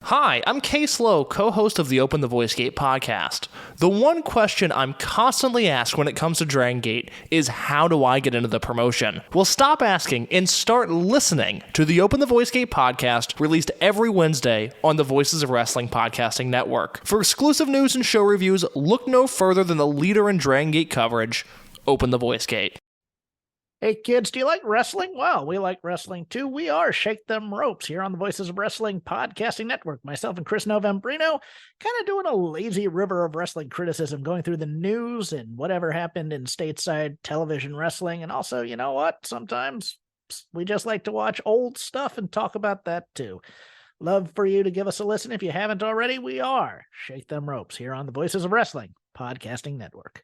Hi, I'm Case Lowe, co-host of the Open the Voice Gate podcast. The one question I'm constantly asked when it comes to Dragon Gate is, how do I get into the promotion? Well, stop asking and start listening to the Open the Voice Gate podcast, released every Wednesday on the Voices of Wrestling podcasting network. For exclusive news and show reviews, look no further than the leader in Dragon Gate coverage, Open the Voice Gate. Hey kids, do you like wrestling? Well, we like wrestling too. We are Shake Them Ropes here on the Voices of Wrestling podcasting network. Myself and Chris Novembrino kind of doing a lazy river of wrestling criticism, going through the news and whatever happened in stateside television wrestling. And also, you know what? Sometimes we just like to watch old stuff and talk about that too. Love for you to give us a listen. If you haven't already, we are Shake Them Ropes here on the Voices of Wrestling podcasting network.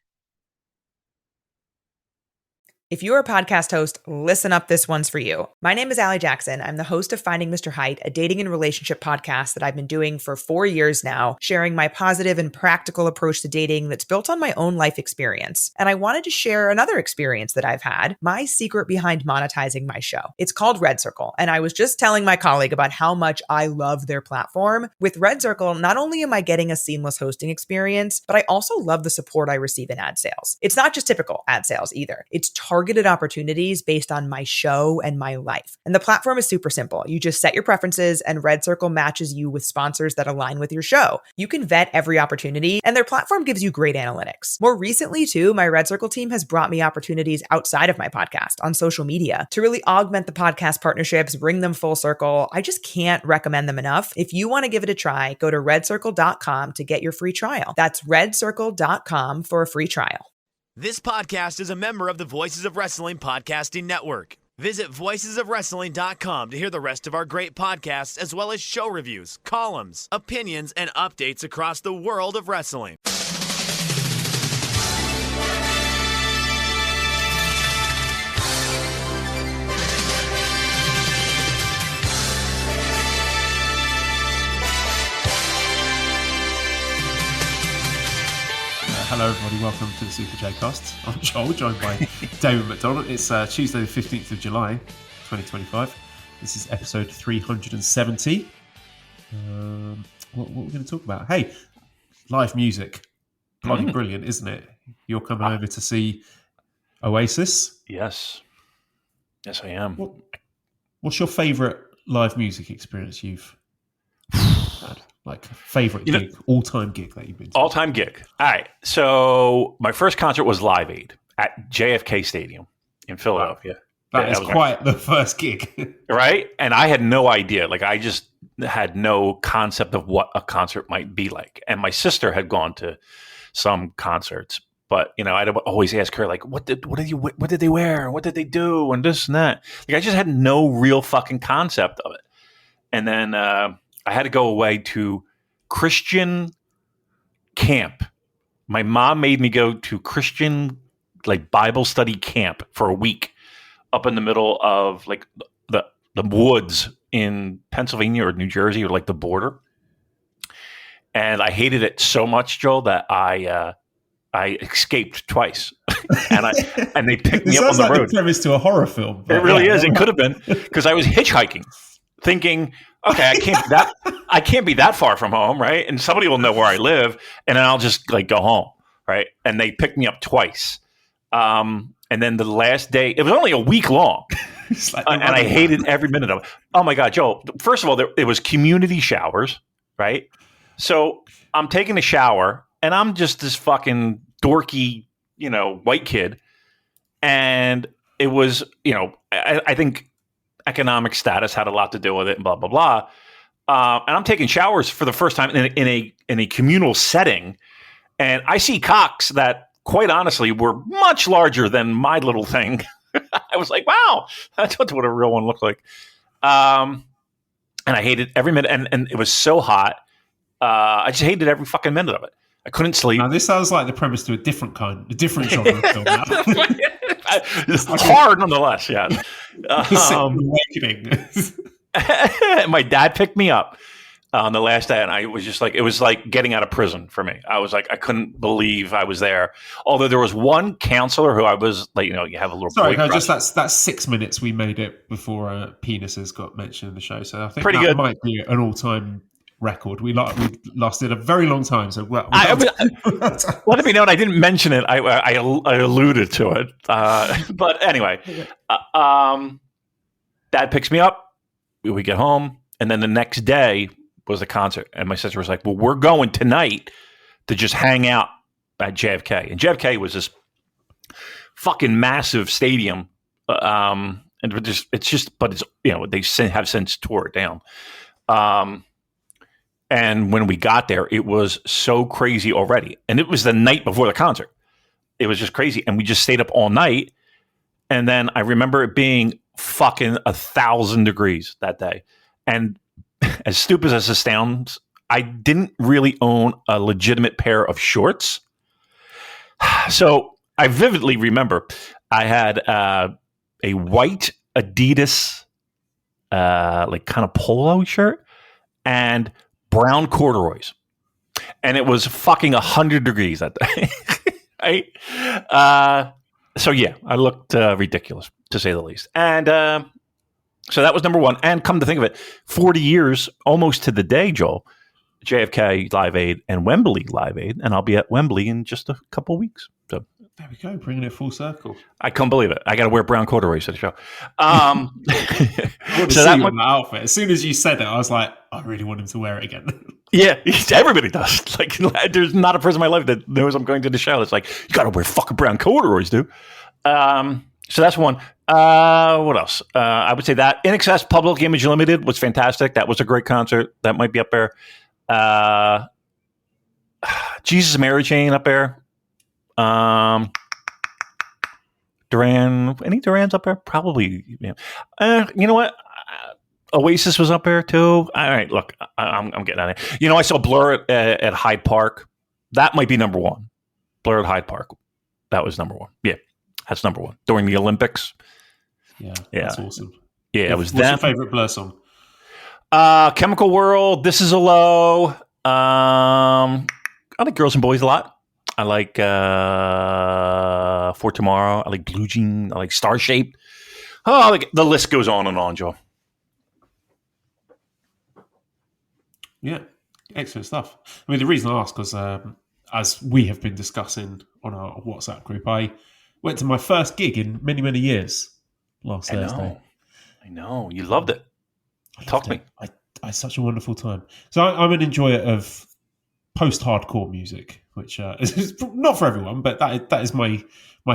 If you're a podcast host, listen up, this one's for you. My name is Allie Jackson. I'm the host of Finding Mr. Height, a dating and relationship podcast that I've been doing for 4 years now, sharing my positive and practical approach to dating that's built on my own life experience. And I wanted to share another experience that I've had, my secret behind monetizing my show. It's called Red Circle, and I was just telling my colleague about how much I love their platform. With Red Circle, not only am I getting a seamless hosting experience, but I also love the support I receive in ad sales. It's not just typical ad sales either. It's targeted opportunities based on my show and my life. And the platform is super simple. You just set your preferences and Red Circle matches you with sponsors that align with your show. You can vet every opportunity and their platform gives you great analytics. More recently too, my Red Circle team has brought me opportunities outside of my podcast on social media to really augment the podcast partnerships, bring them full circle. I just can't recommend them enough. If you want to give it a try, go to redcircle.com to get your free trial. That's redcircle.com for a free trial. This podcast is a member of the Voices of Wrestling podcasting network. Visit voicesofwrestling.com to hear the rest of our great podcasts, as well as show reviews, columns, opinions, and updates across the world of wrestling. Hello everybody, welcome to the Super J Cast. I'm Joel, joined by Damon McDonald. It's Tuesday the 15th of July, 2025. This is episode 370. What are we going to talk about? Hey, live music. Bloody brilliant, isn't it? You're coming over to see Oasis. Yes. Yes, I am. What's your favourite live music experience you've had? Like, favourite gig, all-time gig that you've been to? All-time gig. All right. So my first concert was Live Aid at JFK Stadium in Philadelphia. That is quite the first gig. Right? And I had no idea. Like, I just had no concept of what a concert might be like. And my sister had gone to some concerts. But, you know, I'd always ask her, like, what did they wear? What did they do? And this and that. Like, I just had no real fucking concept of it. And then I had to go away to Christian camp. My mom made me go to Christian, like, Bible study camp for a week up in the middle of, like, the woods in Pennsylvania or New Jersey, or like the border. And I hated it so much, Joel, that I escaped twice. and they picked me up on the road. It sounds like the premise to a horror film. It really is. It could have been, because I was hitchhiking, thinking, okay, I can't be that far from home, right? And somebody will know where I live, and then I'll just, like, go home, right? And they picked me up twice. And then the last day, it was only a week long, like and I hated every minute of it. Oh my God, Joe! First of all, it was community showers, right? So I'm taking a shower, and I'm just this fucking dorky, you know, white kid, and it was, you know, I think economic status had a lot to do with it, and blah blah blah. And I'm taking showers for the first time in a communal setting, and I see cocks that, quite honestly, were much larger than my little thing. I was like, wow, that's what a real one looked like. And I hated every minute, and it was so hot. I just hated every fucking minute of it. I couldn't sleep. Now, this sounds like the premise to a different genre of film. It's hard nonetheless, yeah. Awakening. My dad picked me up on the last day, and I was just like, it was like getting out of prison for me. I was like, I couldn't believe I was there. Although there was one counselor who I was like, you know, you have a little. Sorry, no, just that's 6 minutes we made it before penises got mentioned in the show. So I think pretty good. Might be an all-time record. We lasted a very long time. So let it be known I didn't mention it. I alluded to it. But anyway, Dad picks me up. We get home, and then the next day was the concert. And my sister was like, "Well, we're going tonight to just hang out at JFK." And JFK was this fucking massive stadium. And but they have since tore it down. And when we got there, it was so crazy already. And it was the night before the concert. It was just crazy. And we just stayed up all night. And then I remember it being fucking 1,000 degrees that day. And as stupid as this sounds, I didn't really own a legitimate pair of shorts. So I vividly remember I had a white Adidas like kind of polo shirt and brown corduroys, and it was fucking 100 degrees that day. Right? So yeah, I looked ridiculous to say the least. And so that was number one. And come to think of it, 40 years almost to the day, Joel, JFK Live Aid and Wembley Live Aid, and I'll be at Wembley in just a couple of weeks. So there we go, bringing it full circle. I can't believe it. I got to wear brown corduroys to the show. So that my outfit. As soon as you said it, I was like, I really want him to wear it again. Yeah, everybody does. Like, there's not a person in my life that knows I'm going to the show. It's like, you got to wear fucking brown corduroys, dude. So that's one. What else? I would say that In Excess Public Image Limited was fantastic. That was a great concert. That might be up there. Jesus Mary Chain up there. Duran, any Durans up there? Probably. Yeah. You know what? Oasis was up there too. All right, look, I'm getting at it. I saw Blur at Hyde Park. That might be number one. Blur at Hyde Park. That was number one. Yeah, that's number one during the Olympics. Yeah, that's awesome. Yeah, it was What's that. your favorite Blur song? Chemical World. This Is a Low. I like Girls and Boys a lot. I like For Tomorrow. I like Blue Jean. I like Star Shaped. Oh, the list goes on and on, Joe. Yeah, excellent stuff. I mean, the reason I ask was, as we have been discussing on our WhatsApp group, I went to my first gig in many, many years last Thursday. I know. You loved it. Talk to me. I had such a wonderful time. So I'm an enjoyer of post-hardcore music, which is not for everyone, but that is my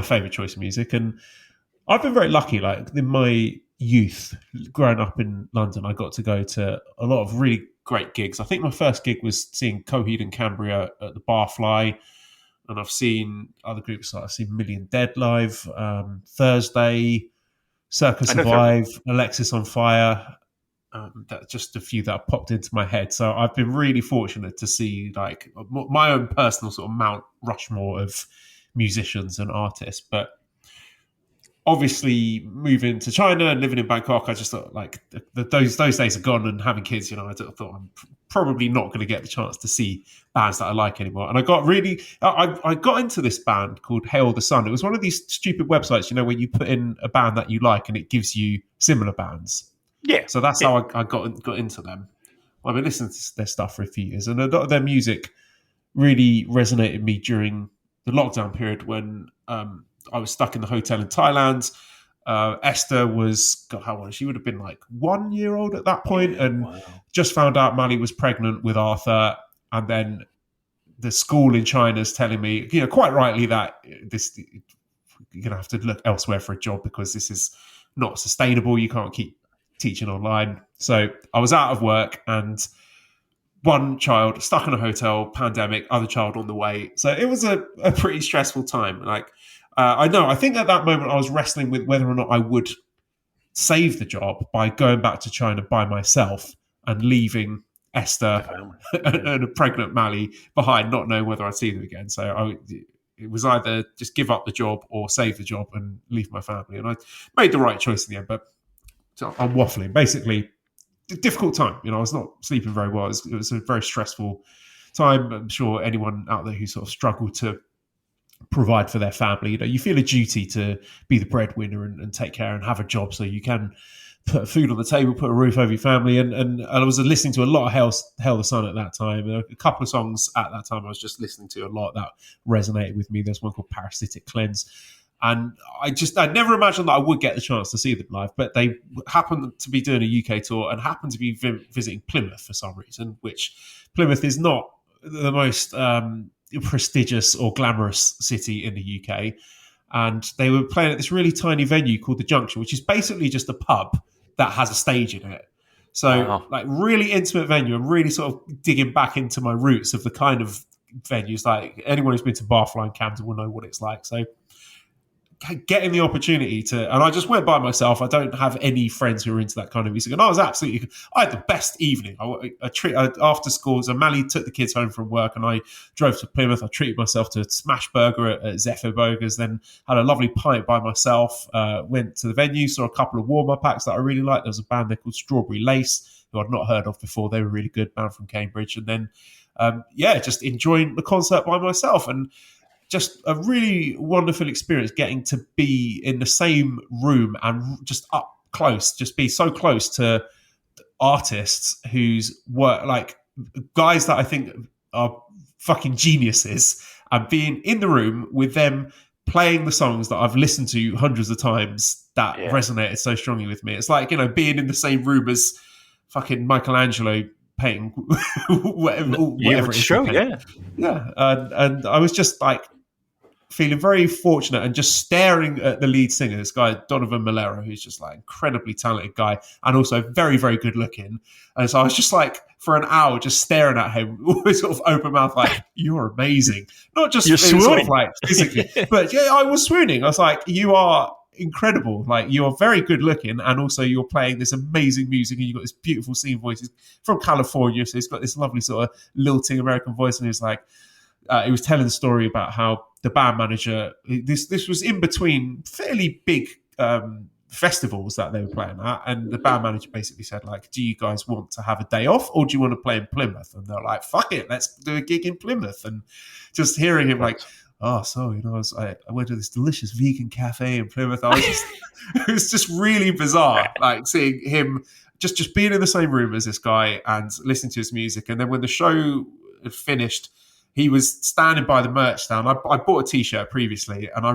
favourite choice of music. And I've been very lucky. Like in my youth, growing up in London, I got to go to a lot of really great gigs. I think my first gig was seeing Coheed and Cambria at the Barfly, and I've seen other groups. Like I've seen Million Dead live, Thursday, Circa Survive, Alexis on Fire. That's just a few that have popped into my head. So I've been really fortunate to see like my own personal sort of Mount Rushmore of musicians and artists. But obviously moving to China and living in Bangkok, I just thought like those days are gone, and having kids, I thought I'm probably not going to get the chance to see bands that I like anymore. And I got into this band called Hail the Sun. It was one of these stupid websites, where you put in a band that you like and it gives you similar bands. Yeah. So that's how I got into them. I've been listening to their stuff for a few years, and a lot of their music really resonated with me during the lockdown period when I was stuck in the hotel in Thailand. Esther was, God, how old? She would have been like 1 year old at that point, and just found out Mally was pregnant with Arthur. And then the school in China is telling me, quite rightly, that you're going to have to look elsewhere for a job because this is not sustainable. You can't keep teaching online. So I was out of work, and one child stuck in a hotel, pandemic, other child on the way. So it was a pretty stressful time. Like, I think at that moment I was wrestling with whether or not I would save the job by going back to China by myself and leaving Esther and a pregnant Mally behind, not knowing whether I'd see them again. So it was either just give up the job or save the job and leave my family. And I made the right choice in the end, but so I'm waffling. Basically, difficult time. I was not sleeping very well. It was a very stressful time. I'm sure anyone out there who sort of struggled to provide for their family, you feel a duty to be the breadwinner and take care and have a job so you can put food on the table, put a roof over your family, and I was listening to a lot of Hell the Sun at that time. A couple of songs at that time I was just listening to a lot that resonated with me. There's one called Parasitic Cleanse. And I never imagined that I would get the chance to see them live, but they happened to be doing a UK tour and happened to be visiting Plymouth for some reason, which Plymouth is not the most prestigious or glamorous city in the UK. And they were playing at this really tiny venue called The Junction, which is basically just a pub that has a stage in it. So like really intimate venue and really sort of digging back into my roots of the kind of venues. Like anyone who's been to Barfly and Camden will know what it's like. So getting the opportunity to, and I just went by myself. I don't have any friends who are into that kind of music, and I had the best evening. After school, so Mally took the kids home from work, and I drove to Plymouth. I treated myself to a smash burger at Zephyr Burgers, then had a lovely pint by myself. Went to the venue, saw a couple of warm-up acts that I really liked. There was a band there called Strawberry Lace, who I'd not heard of before. They were really good, band from Cambridge, and then just enjoying the concert by myself. And just a really wonderful experience getting to be in the same room and just up close, just be so close to artists whose work, like guys that I think are fucking geniuses, and being in the room with them playing the songs that I've listened to hundreds of times that resonated so strongly with me. It's like, being in the same room as fucking Michelangelo painting whatever it's true, and I was just like feeling very fortunate and just staring at the lead singer, this guy Donovan Malero, who's just like incredibly talented guy and also very, very good looking. And so I was just like for an hour just staring at him, always sort of open mouth, like, you're amazing. Not just sort of like physically, but I was swooning. I was like, you are incredible. Like, you are very good looking, and also you're playing this amazing music, and you've got this beautiful singing voice. He's from California, so he's got this lovely sort of lilting American voice, and he's like, he was telling the story about how the band manager, this was in between fairly big festivals that they were playing at, and the band manager basically said, like, do you guys want to have a day off, or do you want to play in Plymouth? And they're like, fuck it, let's do a gig in Plymouth. And just hearing him like, I went to this delicious vegan cafe in Plymouth. It was just really bizarre, like seeing him just being in the same room as this guy and listening to his music. And then when the show had finished, he was standing by the merch stand. I bought a T-shirt previously, and I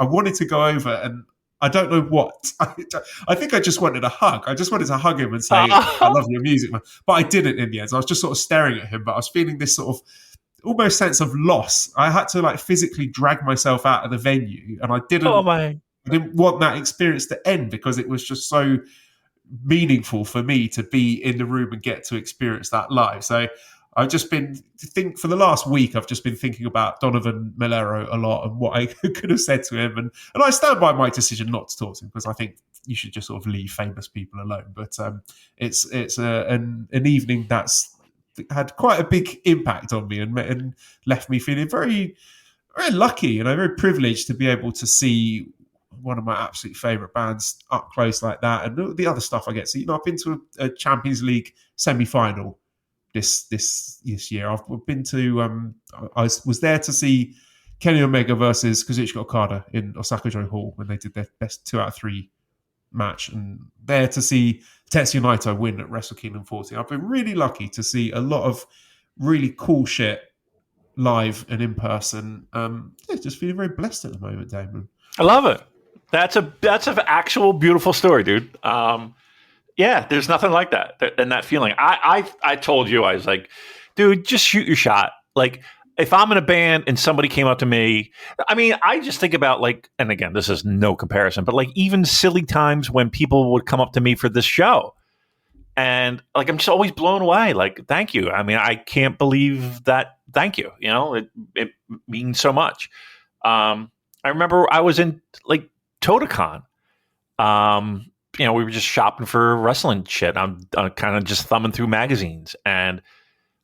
wanted to go over, and I don't know what. I think I just wanted a hug. I just wanted to hug him and say, I love your music, man. But I didn't in the end. So I was just sort of staring at him, but I was feeling this sort of almost sense of loss. I had to like physically drag myself out of the venue, and I didn't want that experience to end because it was just so meaningful for me to be in the room and get to experience that live. So I've just been for the last week, I've just been thinking about Donovan Malero a lot and what I could have said to him. And I stand by my decision not to talk to him because I think you should just sort of leave famous people alone. But it's an evening that's had quite a big impact on me and left me feeling very, very lucky and very privileged to be able to see one of my absolute favourite bands up close like that. And the other stuff I get to see, I've been to a Champions League semi-final this year. I've been to I was there to see Kenny Omega versus Kazuchika Okada in Osaka Joy Hall when they did their best 2 out of 3 match, and there to see Tetsuya Naito win at Wrestle Kingdom 14. I've been really lucky to see a lot of really cool shit live and in person. Just feeling very blessed at the moment, Damon. I love it. That's an actual beautiful story, dude. Yeah, there's nothing like that and that feeling. I told you, I was like, dude, just shoot your shot. Like, if I'm in a band and somebody came up to me, I mean, I just think about like, and again, this is no comparison, but like even silly times when people would come up to me for this show. And like, I'm just always blown away. Like, thank you. I mean, I can't believe that. Thank you. You know, it means so much. I remember I was in like Totocon. We were just shopping for wrestling shit. I'm kind of just thumbing through magazines, and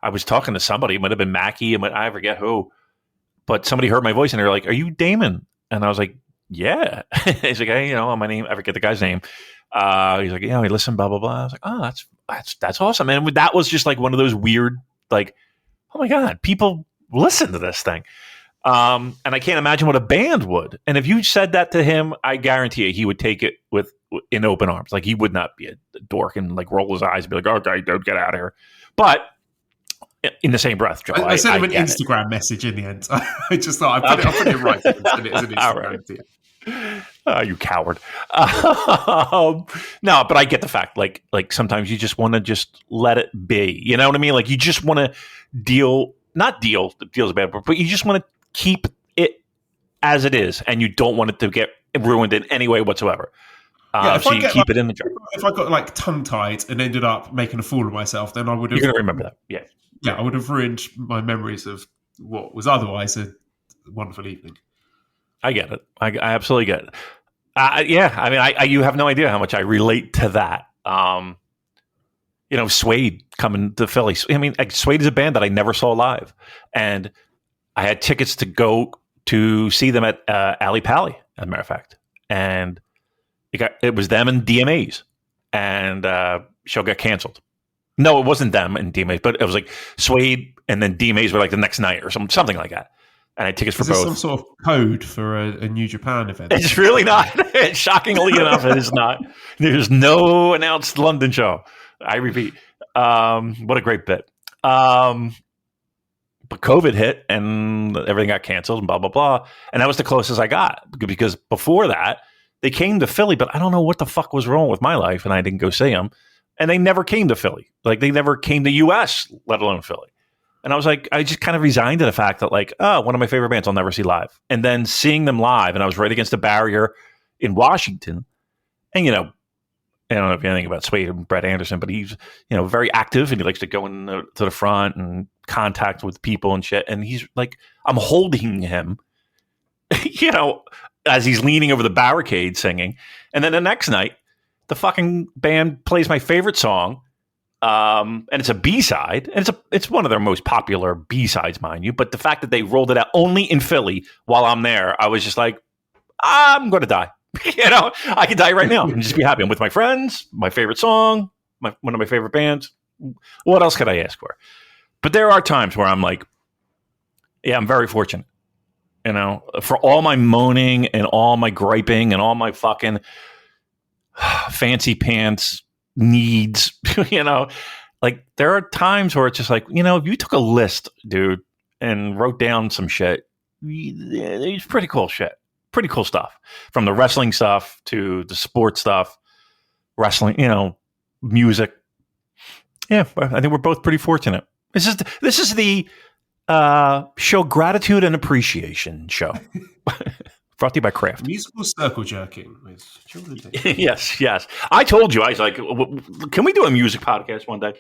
I was talking to somebody. It might have been Mackie, I forget who, but somebody heard my voice and they're like, "Are you Damon?" And I was like, "Yeah." He's like, "Hey, my name." I forget the guy's name. He's like, "Yeah, we listen, blah blah blah." I was like, "Oh, that's awesome." And that was just like one of those weird, like, oh my god, people listen to this thing. And I can't imagine what a band would. And if you said that to him, I guarantee you he would take it with in open arms. Like, he would not be a dork and like roll his eyes and be like, "Okay, don't get out of here." But in the same breath, Joe, I sent him an get Instagram message in the end. I just thought I put it in writing and sent it as an Instagram to you. Oh, you coward. No, but I get the fact. Like sometimes you just want to just let it be. You know what I mean? Like, you just want to not deal. The deal's bad, but you just want to keep it as it is, and you don't want it to get ruined in any way whatsoever. So you keep it in the jar. If I got like tongue tied and ended up making a fool of myself, then I would have. You're gonna remember that, yeah. Yeah, I would have ruined my memories of what was otherwise a wonderful evening. I get it. I absolutely get it. Yeah, I mean, you have no idea how much I relate to that. Suede coming to Philly. I mean, Suede is a band that I never saw live, and I had tickets to go to see them at Ali Pally, as a matter of fact, and it was them and DMAs, and show got canceled. No, it wasn't them and DMAs, but it was like Suede and then DMAs were like the next night or something like that. And I had tickets for both. Some sort of code for a New Japan event? It's really not. Shockingly enough, it is not. There's no announced London show. I repeat. What a great bit. But COVID hit and everything got canceled and blah, blah, blah. And that was the closest I got, because before that, they came to Philly, but I don't know what the fuck was wrong with my life, and I didn't go see them. And they never came to Philly. Like, they never came to U.S., let alone Philly. And I was like, I just kind of resigned to the fact that, like, one of my favorite bands I'll never see live. And then seeing them live, and I was right against the barrier in Washington. And, I don't know if you know anything about Suede and Brett Anderson, but he's, very active, and he likes to go to the front and contact with people and shit. And he's like, I'm holding him, as he's leaning over the barricade singing. And then the next night, the fucking band plays my favorite song. And it's a B-side, and it's one of their most popular B-sides, mind you. But the fact that they rolled it out only in Philly while I'm there, I was just like, I'm going to die. I could die right now and just be happy. I'm with my friends, my favorite song, one of my favorite bands. What else could I ask for? But there are times where I'm like, yeah, I'm very fortunate. For all my moaning and all my griping and all my fucking fancy pants needs, like, there are times where it's just like, if you took a list, dude, and wrote down some shit, it's pretty cool shit, pretty cool stuff, from the wrestling stuff to the sports stuff, wrestling, music. Yeah, I think we're both pretty fortunate. This is the show gratitude and appreciation show. Brought to you by Kraft. Musical circle jerking with children. Yes. I told you, I was like, can we do a music podcast one day?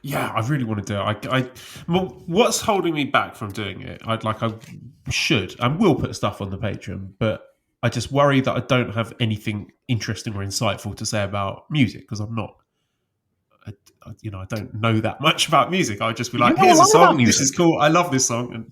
Yeah, I really want to do it. Well, what's holding me back from doing it? I should and will put stuff on the Patreon, but I just worry that I don't have anything interesting or insightful to say about music, because I'm not. I don't know that much about music. I'll just be like, here's a song, this is cool, I love this song, and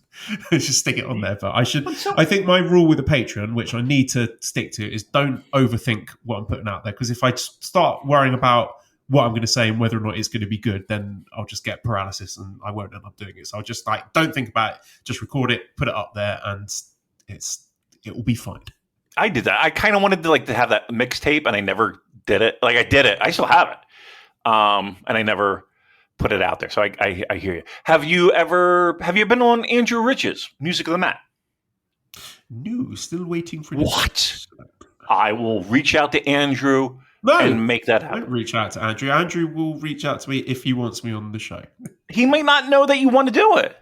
just stick it on there. But I think my rule with the Patreon, which I need to stick to, is don't overthink what I'm putting out there. Because if I start worrying about what I'm going to say and whether or not it's going to be good, then I'll just get paralysis and I won't end up doing it. So I'll just don't think about it, just record it, put it up there, and it will be fine. I did that. I kind of wanted to have that mixtape, and I never did it. Like, I did it. I still have it. And I never put it out there. So I hear you. Have you been on Andrew Rich's Music of the Mat? No, still waiting for what? I will reach out to Andrew and make that happen. Don't reach out to Andrew. Andrew will reach out to me if he wants me on the show. He may not know that you want to do it.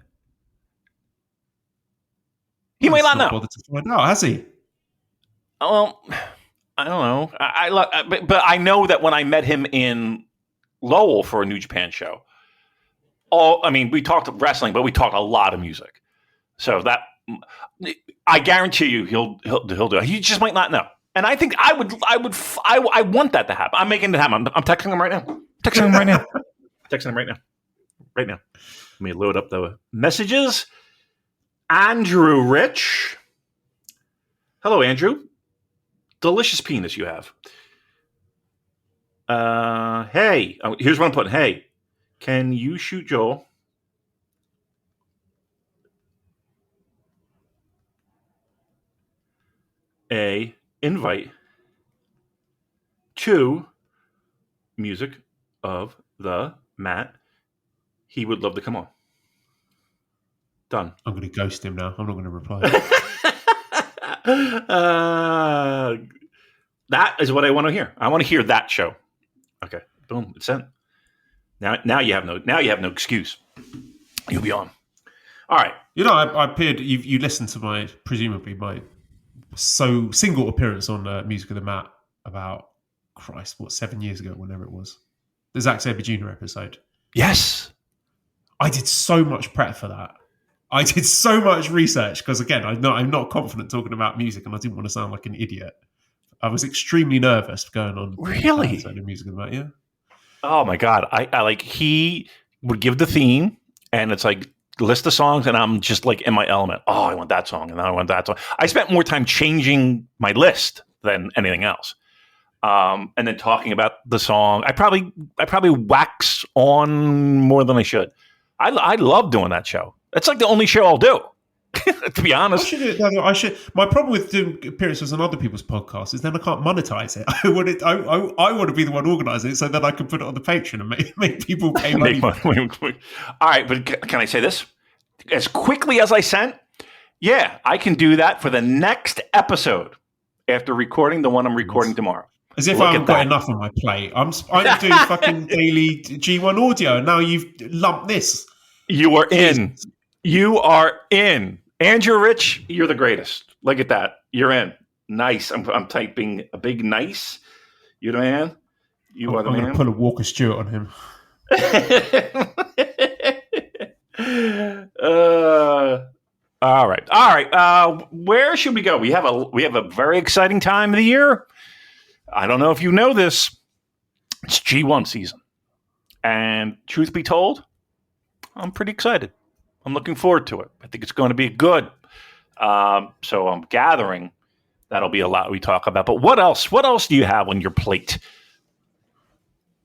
He may not know. Bothered to find out, has he? Well, I don't know. But I know that when I met him in Lowell for a New Japan show, we talked wrestling, but we talked a lot of music. So that, I guarantee you, he'll do it. He just might not know. And I think I want that to happen. I'm making it happen. I'm texting him right now. Right now. Let me load up the messages. Andrew Rich. Hello, Andrew. Delicious penis you have. Hey, here's what I'm putting. Hey, can you shoot Joel a invite to music of the Matt. He would love to come on. Done. I'm going to ghost him now. I'm not going to reply. That is what I want to hear. I want to hear that show. Okay, boom, it's sent. Now you have no excuse. You'll be on. All right. You know, I appeared. You listened to my single appearance on Music of the Mat about 7 years ago, whenever it was, the Zack Sabre Jr. episode. Yes, I did so much prep for that. I did so much research because, again, I'm not confident talking about music, and I didn't want to sound like an idiot. I was extremely nervous going on. Really? The Music of the Mat, yeah. Oh my God! I like, he would give the theme, and it's like list of songs, and I'm just like in my element. Oh, I want that song, and I want that song. I spent more time changing my list than anything else, and then talking about the song. I probably wax on more than I should. I love doing that show. It's like the only show I'll do. To be honest, I should. My problem with doing appearances on other people's podcasts is then I can't monetize it. I want to be the one organizing it so that I can put it on the Patreon and make people pay money. All right, but can I say this? As quickly as I sent, yeah, I can do that for the next episode after recording the one I'm recording tomorrow. As if I haven't got enough on my plate. I'm doing fucking daily G1 audio, and now you've lumped this. You are in. You are in. Andrew Rich, you're the greatest. Look at that. You're in. Nice. I'm typing a big nice. You the man. You are the man. I'm going to put a Walker Stewart on him. All right. Where should we go? We have a very exciting time of the year. I don't know if you know this. It's G1 season. And truth be told, I'm pretty excited. I'm looking forward to it. I think it's going to be good. So I'm gathering that'll be a lot we talk about. But what else? What else do you have on your plate?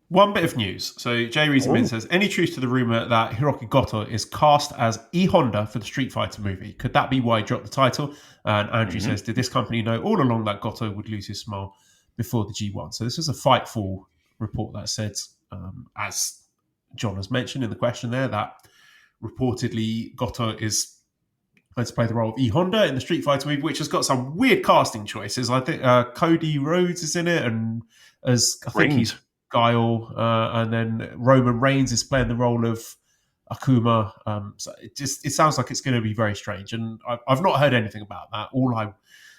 One bit of news. So Jay Reeseman says, any truth to the rumor that Hiroki Goto is cast as E Honda for the Street Fighter movie? Could that be why he dropped the title? And Andrew says, did this company know all along that Goto would lose his smile before the G1? So this is a Fightful report that said, as John has mentioned in the question there, that reportedly Goto is going to play the role of E Honda in the Street Fighter movie, which has got some weird casting choices. I think Cody Rhodes is in it, and as I think he's Guile, and then Roman Reigns is playing the role of Akuma. So it sounds like it's going to be very strange, and I've not heard anything about that. All I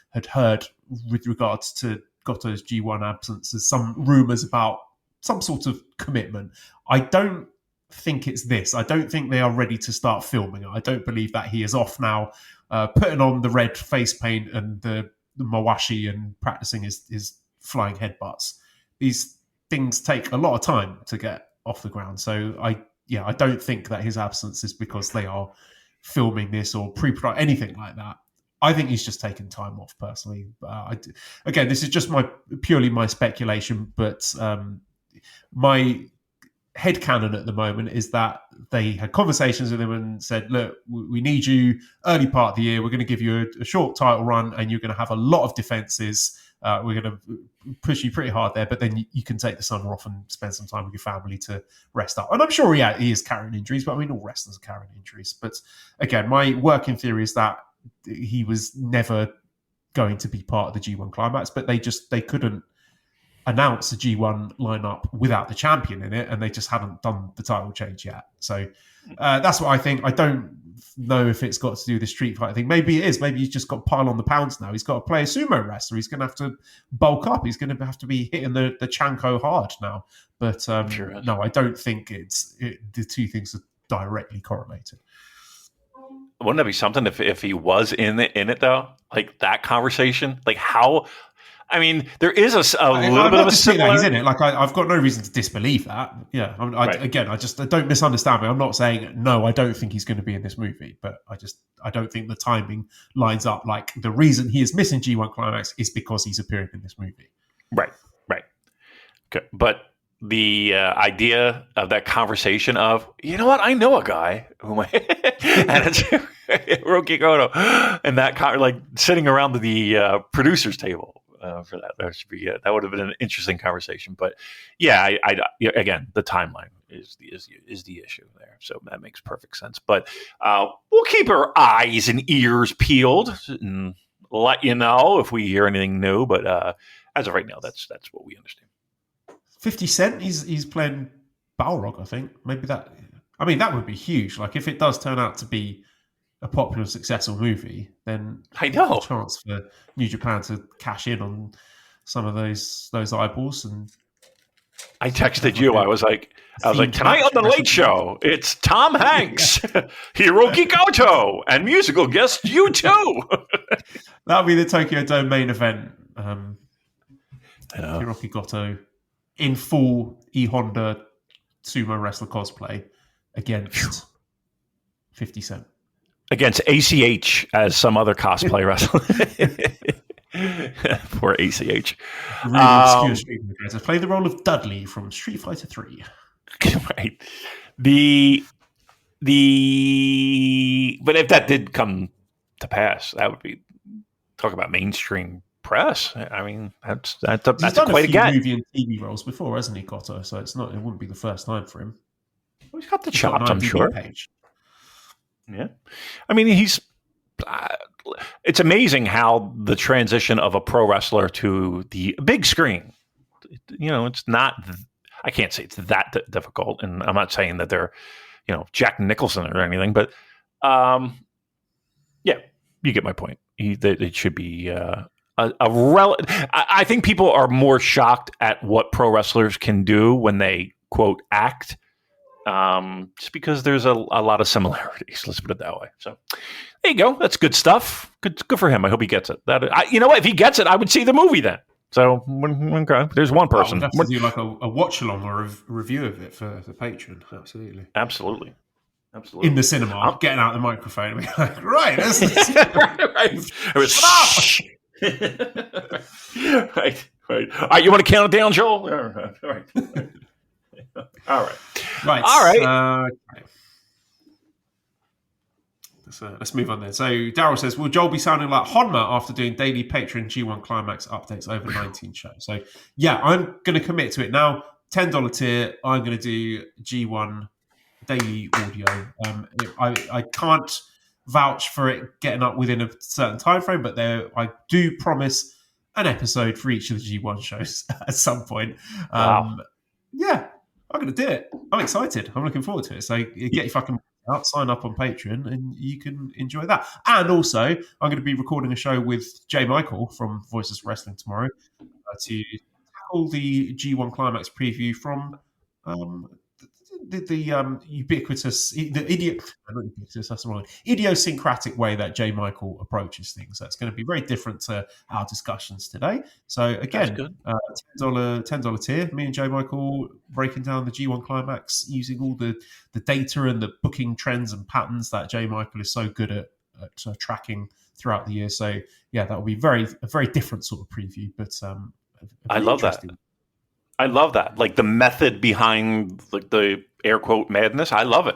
had heard with regards to Goto's G1 absence is some rumours about some sort of commitment. I don't think it's this. I don't think they are ready to start filming it. I don't believe that he is off now, putting on the red face paint and the mawashi and practicing his flying headbutts. These things take a lot of time to get off the ground. So I don't think that his absence is because they are filming this or pre-production, anything like that. I think he's just taken time off personally. Again, this is just purely my speculation, but my headcanon at the moment is that they had conversations with him and said, look, we need you early part of the year. We're going to give you a short title run and you're going to have a lot of defenses. We're going to push you pretty hard there, but then you can take the summer off and spend some time with your family to rest up. And I'm sure he is carrying injuries, but I mean, all wrestlers are carrying injuries. But again, my working theory is that he was never going to be part of the G1 Climax, but they couldn't announce the G1 lineup without the champion in it, and they just hadn't done the title change yet. So that's what I think. I don't know if it's got to do with the Street Fighter thing. Maybe it is. Maybe he's just got to pile on the pounds now. He's got to play a sumo wrestler. He's going to have to bulk up. He's going to have to be hitting the Chanko hard now. But no, I don't think the two things are directly correlated. Wouldn't that be something if he was in it though? Like that conversation? Like how... I mean, there is a little bit of a similar... He's in it. Like I've got no reason to disbelieve that. Yeah. Right. Again, I don't misunderstand me. I'm not saying, no, I don't think he's going to be in this movie, but I don't think the timing lines up. Like the reason he is missing G1 Climax is because he's appearing in this movie. Right. Okay. But the idea of that conversation of, you know what, I know a guy who and it's Hiroki Goto, and that like sitting around the producer's table. for that. That should be that would have been an interesting conversation. But yeah, again, the timeline is the issue there. So that makes perfect sense. But we'll keep our eyes and ears peeled and let you know if we hear anything new. But as of right now, that's what we understand. 50 Cent, he's playing Balrog, I think. Maybe that. I mean, that would be huge. Like, if it does turn out to be a popular, successful movie, then I know there's a chance for New Japan to cash in on some of those eyeballs. And I texted you. I was like, tonight on the Late Show, it's Tom Hanks, Hiroki Goto, and musical guest U2. That'll be the Tokyo Dome main event. Hiroki Goto in full E-Honda sumo wrestler cosplay against 50 Cent. Against ACH as some other cosplay wrestler. Poor ACH. Really obscure Street Fighter character. Play the role of Dudley from Street Fighter 3. Right. But if that did come to pass, that would be talk about mainstream press. I mean, that's quite a get. He's done a few movie and TV roles before, hasn't he, Goto? So it wouldn't be the first time for him. He's got the chops, I'm sure. Page. Yeah. I mean, it's amazing how the transition of a pro wrestler to the big screen, it's not, I can't say it's that difficult. And I'm not saying that they're, Jack Nicholson or anything, but yeah, you get my point. It should be I think people are more shocked at what pro wrestlers can do when they, quote, act. Just because there's a lot of similarities, let's put it that way. So there you go. That's good stuff. Good for him. I hope he gets it. You know what? If he gets it, I would see the movie then. So okay, there's one person. We'll have to do like a watch along or a review of it for the patron. Absolutely. In the cinema, getting out the microphone and be like, right, let's right. All right, you want to count it down, Joel? All right. All right. Let's move on then. So Daryl says, will Joel be sounding like Honma after doing daily Patreon G1 Climax updates over 19 shows? So yeah, I'm going to commit to it now. $10 tier, I'm going to do G1 daily audio. I can't vouch for it getting up within a certain time frame, but I do promise an episode for each of the G1 shows at some point. Wow. Yeah, I'm going to do it. I'm excited. I'm looking forward to it. So get your fucking out, sign up on Patreon, and you can enjoy that. And also, I'm going to be recording a show with Jay Michael from Voices of Wrestling tomorrow to tackle the G1 Climax preview from the ubiquitous, idiosyncratic way that Jay Michael approaches things. That's going to be very different to our discussions today. So again, $10 tier, me and Jay Michael breaking down the G1 Climax using all the data and the booking trends and patterns that Jay Michael is so good at tracking throughout the year. So yeah, that will be a very different sort of preview, but I love that. I love that. Like the method behind the air quote madness. I love it.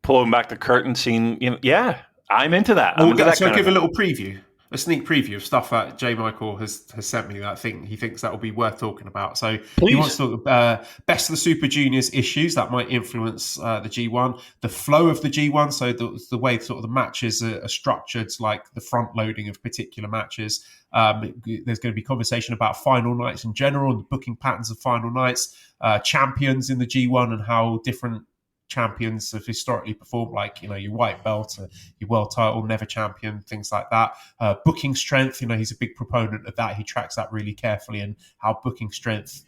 Pulling back the curtain, seeing, yeah, I'm into that. I'll give a little preview, a sneak preview of stuff that Jay Michael has sent me that I think he thinks that will be worth talking about. So he wants to talk best of the Super Juniors issues that might influence the G1, the flow of the G1, so the way sort of the matches are structured, like the front loading of particular matches. There's going to be conversation about final nights in general and the booking patterns of final nights, champions in the G1 and how different champions have historically performed, like, your white belt, your world title, never champion, things like that. Booking strength, he's a big proponent of that. He tracks that really carefully, and how booking strength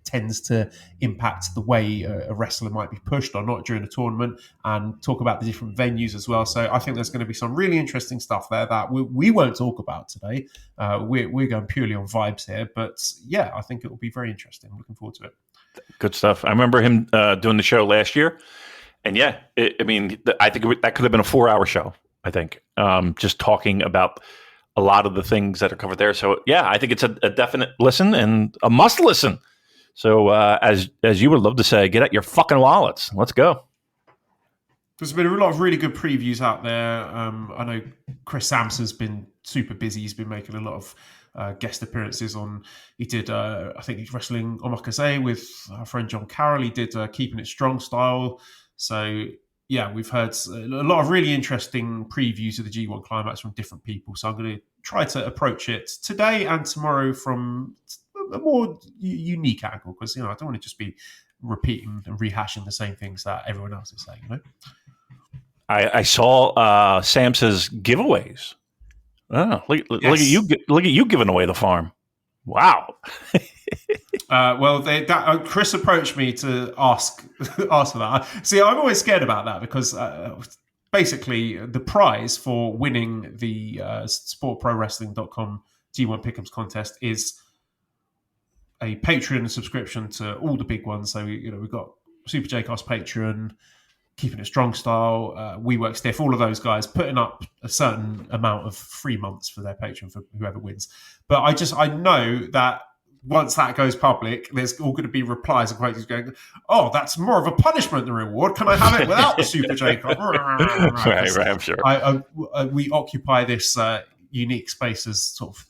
tends to impact the way a wrestler might be pushed or not during a tournament, and talk about the different venues as well. So I think there's going to be some really interesting stuff there that we won't talk about today. We're going purely on vibes here, but yeah, I think it will be very interesting. I'm looking forward to it. Good stuff. I remember him doing the show last year, and yeah, I think that could have been a 4-hour show. I think just talking about a lot of the things that are covered there. So yeah, I think it's a definite listen and a must listen. So as you would love to say, get out your fucking wallets. Let's go. There's been a lot of really good previews out there. I know Chris Sampson's been super busy. He's been making a lot of guest appearances on. He did, I think he's wrestling Omakase with our friend John Carroll. He did Keeping It Strong style. So yeah, we've heard a lot of really interesting previews of the G1 Climax from different people. So I'm going to try to approach it today and tomorrow from a more unique angle, because I don't want to just be repeating and rehashing the same things that everyone else is saying. I saw Sam says giveaways. Oh, look at you! Look at you giving away the farm. Wow. Chris approached me to ask for that. See, I'm always scared about that because basically the prize for winning the sportprowrestling.com G1 Pick'ems contest is a Patreon subscription to all the big ones. So we've got Super J-Cast Patreon, Keeping It Strong Style, We Work Stiff, all of those guys putting up a certain amount of free months for their Patreon for whoever wins. But I know that once that goes public, there's all going to be replies and quotes going, "Oh, that's more of a punishment than reward. Can I have it without the Super J-Cast?" right, I'm sure. We occupy this unique space as sort of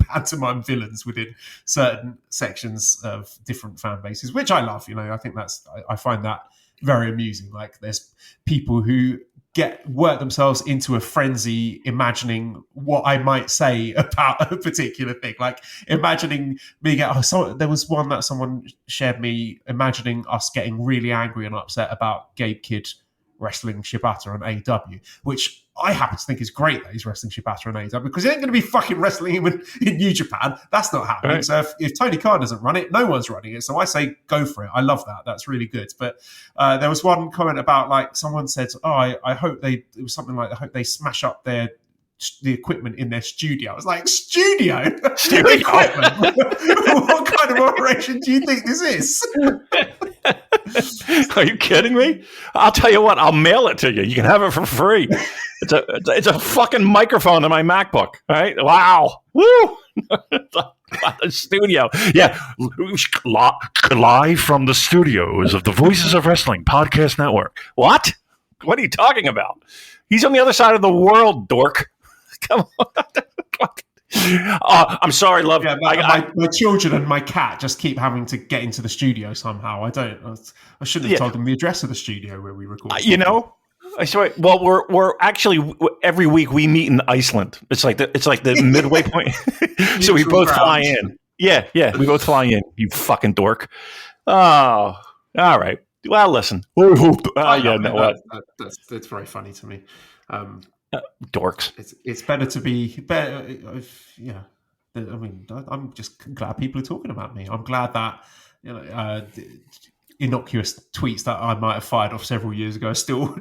pantomime villains within certain sections of different fan bases, which I love. I think I find that very amusing. Like, there's people who work themselves into a frenzy imagining what I might say about a particular thing. Like, imagining me there was one that someone shared me imagining us getting really angry and upset about Gabe Kidd wrestling Shibata on AEW, which I happen to think is great that he's wrestling Shibata on AEW, because he ain't going to be fucking wrestling him in New Japan. That's not happening. Right. So if Tony Khan doesn't run it, no one's running it. So I say go for it. I love that. That's really good. But there was one comment about, like, someone said, I hope it was something like, I hope they smash up the equipment in their studio. I was like, studio equipment? What kind of operation do you think this is? Are you kidding me? I'll tell you what, I'll mail it to you. You can have it for free. It's a fucking microphone in my MacBook. Right? Wow. Woo! The studio. Yeah. Live from the studios of the Voices of Wrestling Podcast Network. What? What are you talking about? He's on the other side of the world, dork. Come on. I'm sorry, love. Yeah, my children and my cat just keep having to get into the studio somehow. I shouldn't have told them the address of the studio where we record. I swear. Well, we're actually every week we meet in Iceland. It's like the midway point. So we both fly in. Yeah, we both fly in. You fucking dork. Oh, all right. Well, listen. That's very funny to me. Dorks. It's better to be better. Yeah, I mean, I'm just glad people are talking about me. I'm glad that innocuous tweets that I might have fired off several years ago are still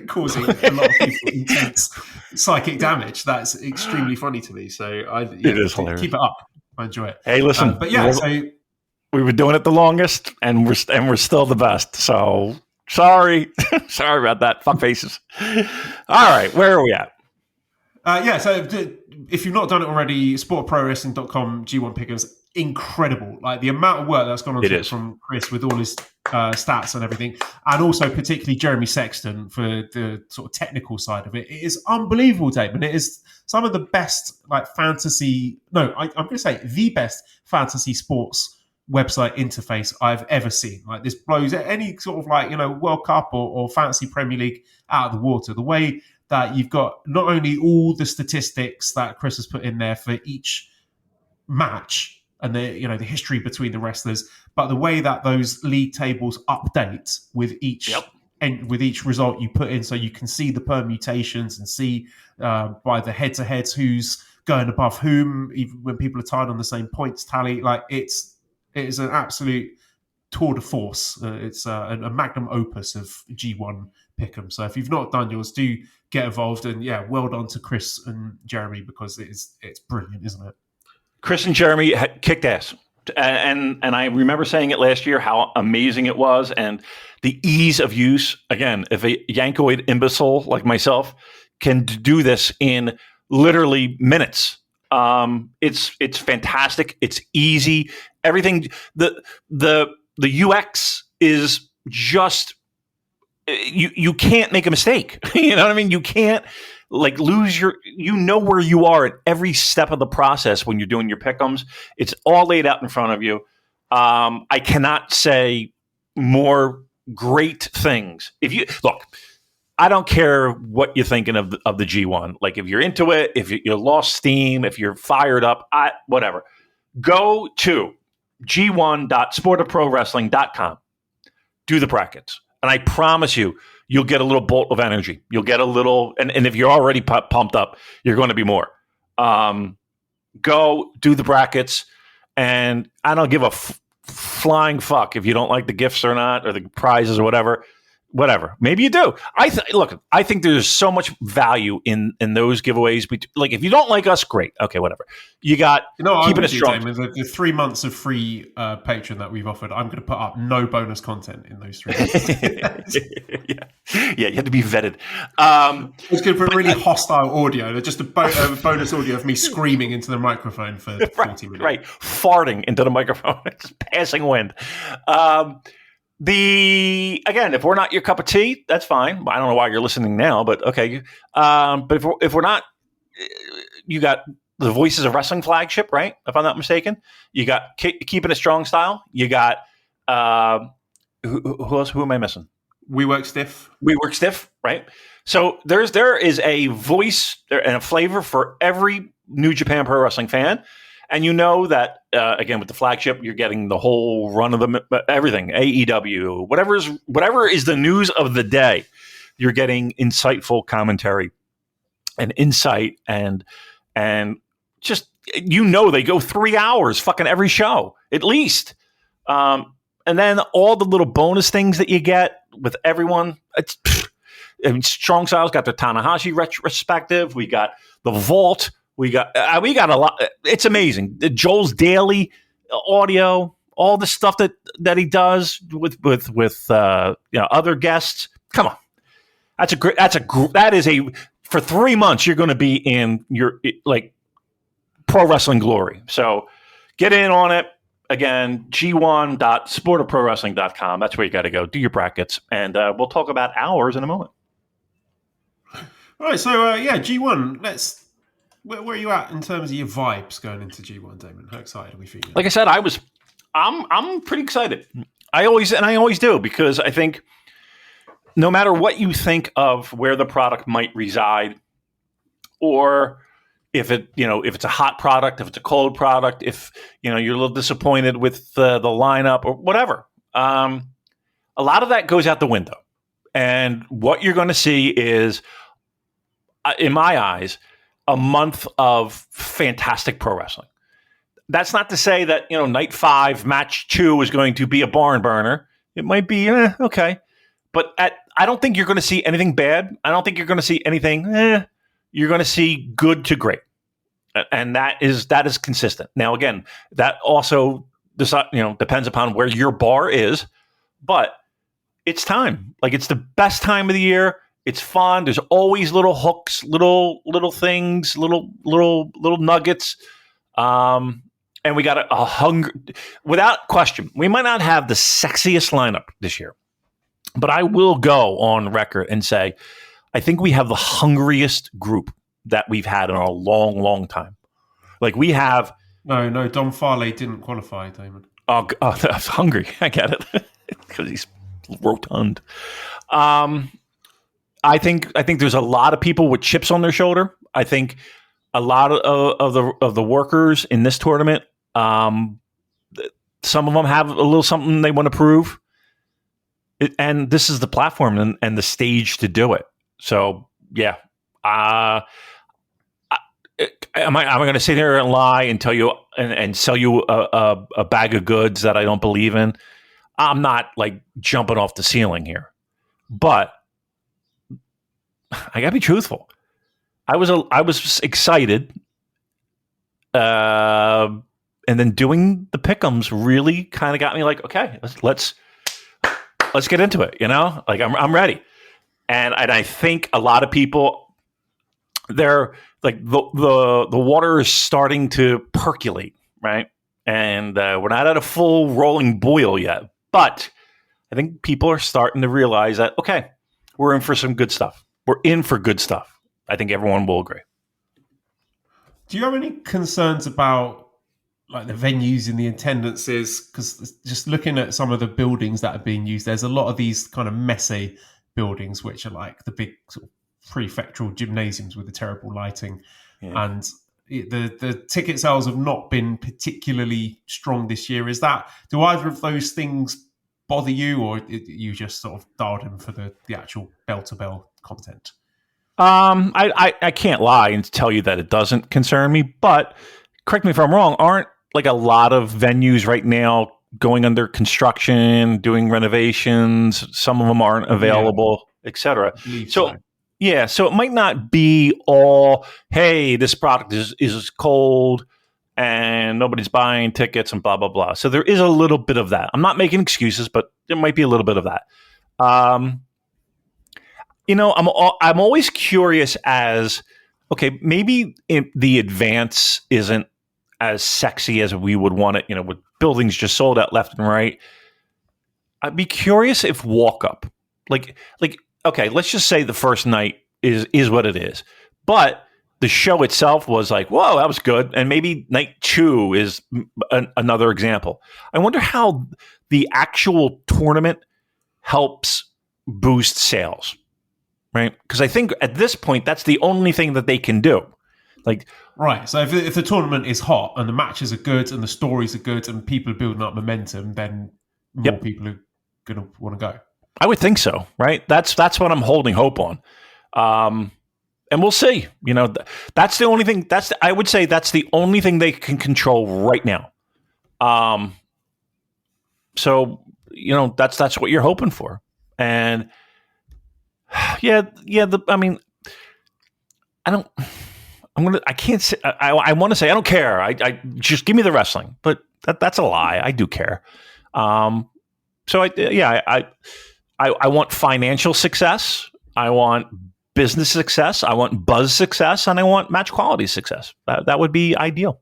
causing a lot of people intense psychic damage. That's extremely funny to me. So it is hilarious. Keep it up. I enjoy it. Hey, listen. But yeah, we've been doing it the longest, and we're still the best. So sorry about that. Fuck faces. All right, where are we at? So if you've not done it already, sportprowrestling.com G1 Pick'ems, incredible. Like, the amount of work that's gone on from Chris with all his stats and everything, and also particularly Jeremy Sexton for the sort of technical side of it. It is unbelievable, Damon. It is some of the best, like, fantasy. No, I'm going to say the best fantasy sports website interface I've ever seen. Like, this blows any sort of, like, World Cup or fantasy Premier League out of the water. The way that you've got not only all the statistics that Chris has put in there for each match and the history between the wrestlers, but the way that those league tables update with each and with each result you put in, so you can see the permutations and see by the head-to-heads who's going above whom, even when people are tied on the same points tally. Like, it is an absolute tour de force. It's a magnum opus of G1 Pick'em. So if you've not done yours, do get involved. And well done to Chris and Jeremy, because it's brilliant, isn't it? Chris and Jeremy kicked ass. And I remember saying it last year, how amazing it was, and the ease of use. Again, if a Yankoid imbecile like myself can do this in literally minutes, it's fantastic. It's easy. Everything. The UX is just, you can't make a mistake. You know what I mean? You can't like lose your, you know where you are at every step of the process when you're doing your pick'ems. It's all laid out in front of you. I cannot say more great things. If you look, I don't care what you're thinking of the G1. Like if you're into it, if you lost steam, if you're fired up, whatever. Go to g1.sportofprowrestling.com. Do the brackets. And I promise you, you'll get a little bolt of energy. You'll get a little, and if you're already pumped up, you're going to be more. Go do the brackets, and I don't give a flying fuck if you don't like the gifts or not, or the prizes or whatever. Maybe you do. Look, I think there's so much value in those giveaways. Like if you don't like us, great. Okay, whatever. You got keeping it strong. The 3 months of free Patreon that we've offered, I'm going to put up no bonus content in those 3 months. Yeah, you have to be vetted. It's going to put really hostile audio. Just a bonus audio of me screaming into the microphone for 40 minutes. Right, farting into the microphone, just passing wind. Again, if we're not your cup of tea, that's fine. I don't know why you're listening now, but okay. But if we're not, you got the Voices of Wrestling flagship, right? If I'm not mistaken, you got Keeping It Strong style. You got who else? Who am I missing? We Work Stiff, right? So there is a voice and a flavor for every New Japan Pro Wrestling fan. And you know that, again, with the flagship, you're getting the whole run of everything, AEW, whatever is the news of the day. You're getting insightful commentary and insight and just, they go 3 hours fucking every show, at least. And then all the little bonus things that you get with everyone. Strong Style's got the Tanahashi retrospective. We got the Vault. We got a lot. It's amazing. Joel's daily audio, all the stuff that he does with other guests. Come on, that is for 3 months you're going to be in your like pro wrestling glory. So get in on it. Again, g1.sportofprowrestling.com. That's where you got to go. Do your brackets, and we'll talk about ours in a moment. All right. So G1. Where are you at in terms of your vibes going into G1, Damon? How excited are we feeling? Like I said, I'm pretty excited. I always do, because I think no matter what you think of where the product might reside, or if it's a hot product, if it's a cold product, if you're a little disappointed with the lineup or whatever, a lot of that goes out the window. And what you're going to see is, in my eyes, a month of fantastic pro wrestling. That's not to say that, night 5, match 2 is going to be a barn burner. It might be, okay. But I don't think you're going to see anything bad. I don't think you're going to see anything, You're going to see good to great. And that is consistent. Now, again, that also depends upon where your bar is. But it's time. Like, it's the best time of the year. It's fun. There's always little hooks, little things, little nuggets. And we got a hunger. Without question, we might not have the sexiest lineup this year, but I will go on record and say, I think we have the hungriest group that we've had in a long, long time. Like we have. No, Don Farley didn't qualify, Damon. Oh, that's hungry. I get it because he's rotund. I think there's a lot of people with chips on their shoulder. I think a lot of the workers in this tournament, some of them have a little something they want to prove, and this is the platform and the stage to do it. So yeah, am I going to sit here and lie and tell you and sell you a bag of goods that I don't believe in? I'm not like jumping off the ceiling here, but I gotta be truthful. I was excited, and then doing the pick'ems really kind of got me like, okay, let's get into it. Like I'm ready, and I think a lot of people, they're like the water is starting to percolate, right? And we're not at a full rolling boil yet, but I think people are starting to realize that okay, we're in for some good stuff. We're in for good stuff. I think everyone will agree. Do you have any concerns about like the venues and the attendances? Because just looking at some of the buildings that are being used, there's a lot of these kind of messy buildings, which are like the big sort of prefectural gymnasiums with the terrible lighting. Yeah. And the ticket sales have not been particularly strong this year. Do either of those things bother you, or you just sort of dialed in for the actual bell-to-bell content? I can't lie and tell you that it doesn't concern me, but correct me if I'm wrong, aren't like a lot of venues right now going under construction, doing renovations? Some of them aren't available, etc. So it might not be all, hey, this product is cold and nobody's buying tickets and blah, blah, blah. So there is a little bit of that. I'm not making excuses, but there might be a little bit of that. I'm always curious as, okay, maybe the advance isn't as sexy as we would want it, with buildings just sold out left and right. I'd be curious if walk up, like, okay, let's just say the first night is what it is, but the show itself was like, whoa, that was good. And maybe night 2 is another example. I wonder how the actual tournament helps boost sales, right? Because I think at this point, that's the only thing that they can do. Right. So if the tournament is hot and the matches are good and the stories are good and people are building up momentum, then more people are going to want to go. I would think so, right? That's what I'm holding hope on. And we'll see. That's the only thing. I would say that's the only thing they can control right now. So that's what you're hoping for. And I can't say. I want to say I don't care. I just give me the wrestling, but that's a lie. I do care. I want financial success. I want business success. I want buzz success, and I want match quality success. That would be ideal.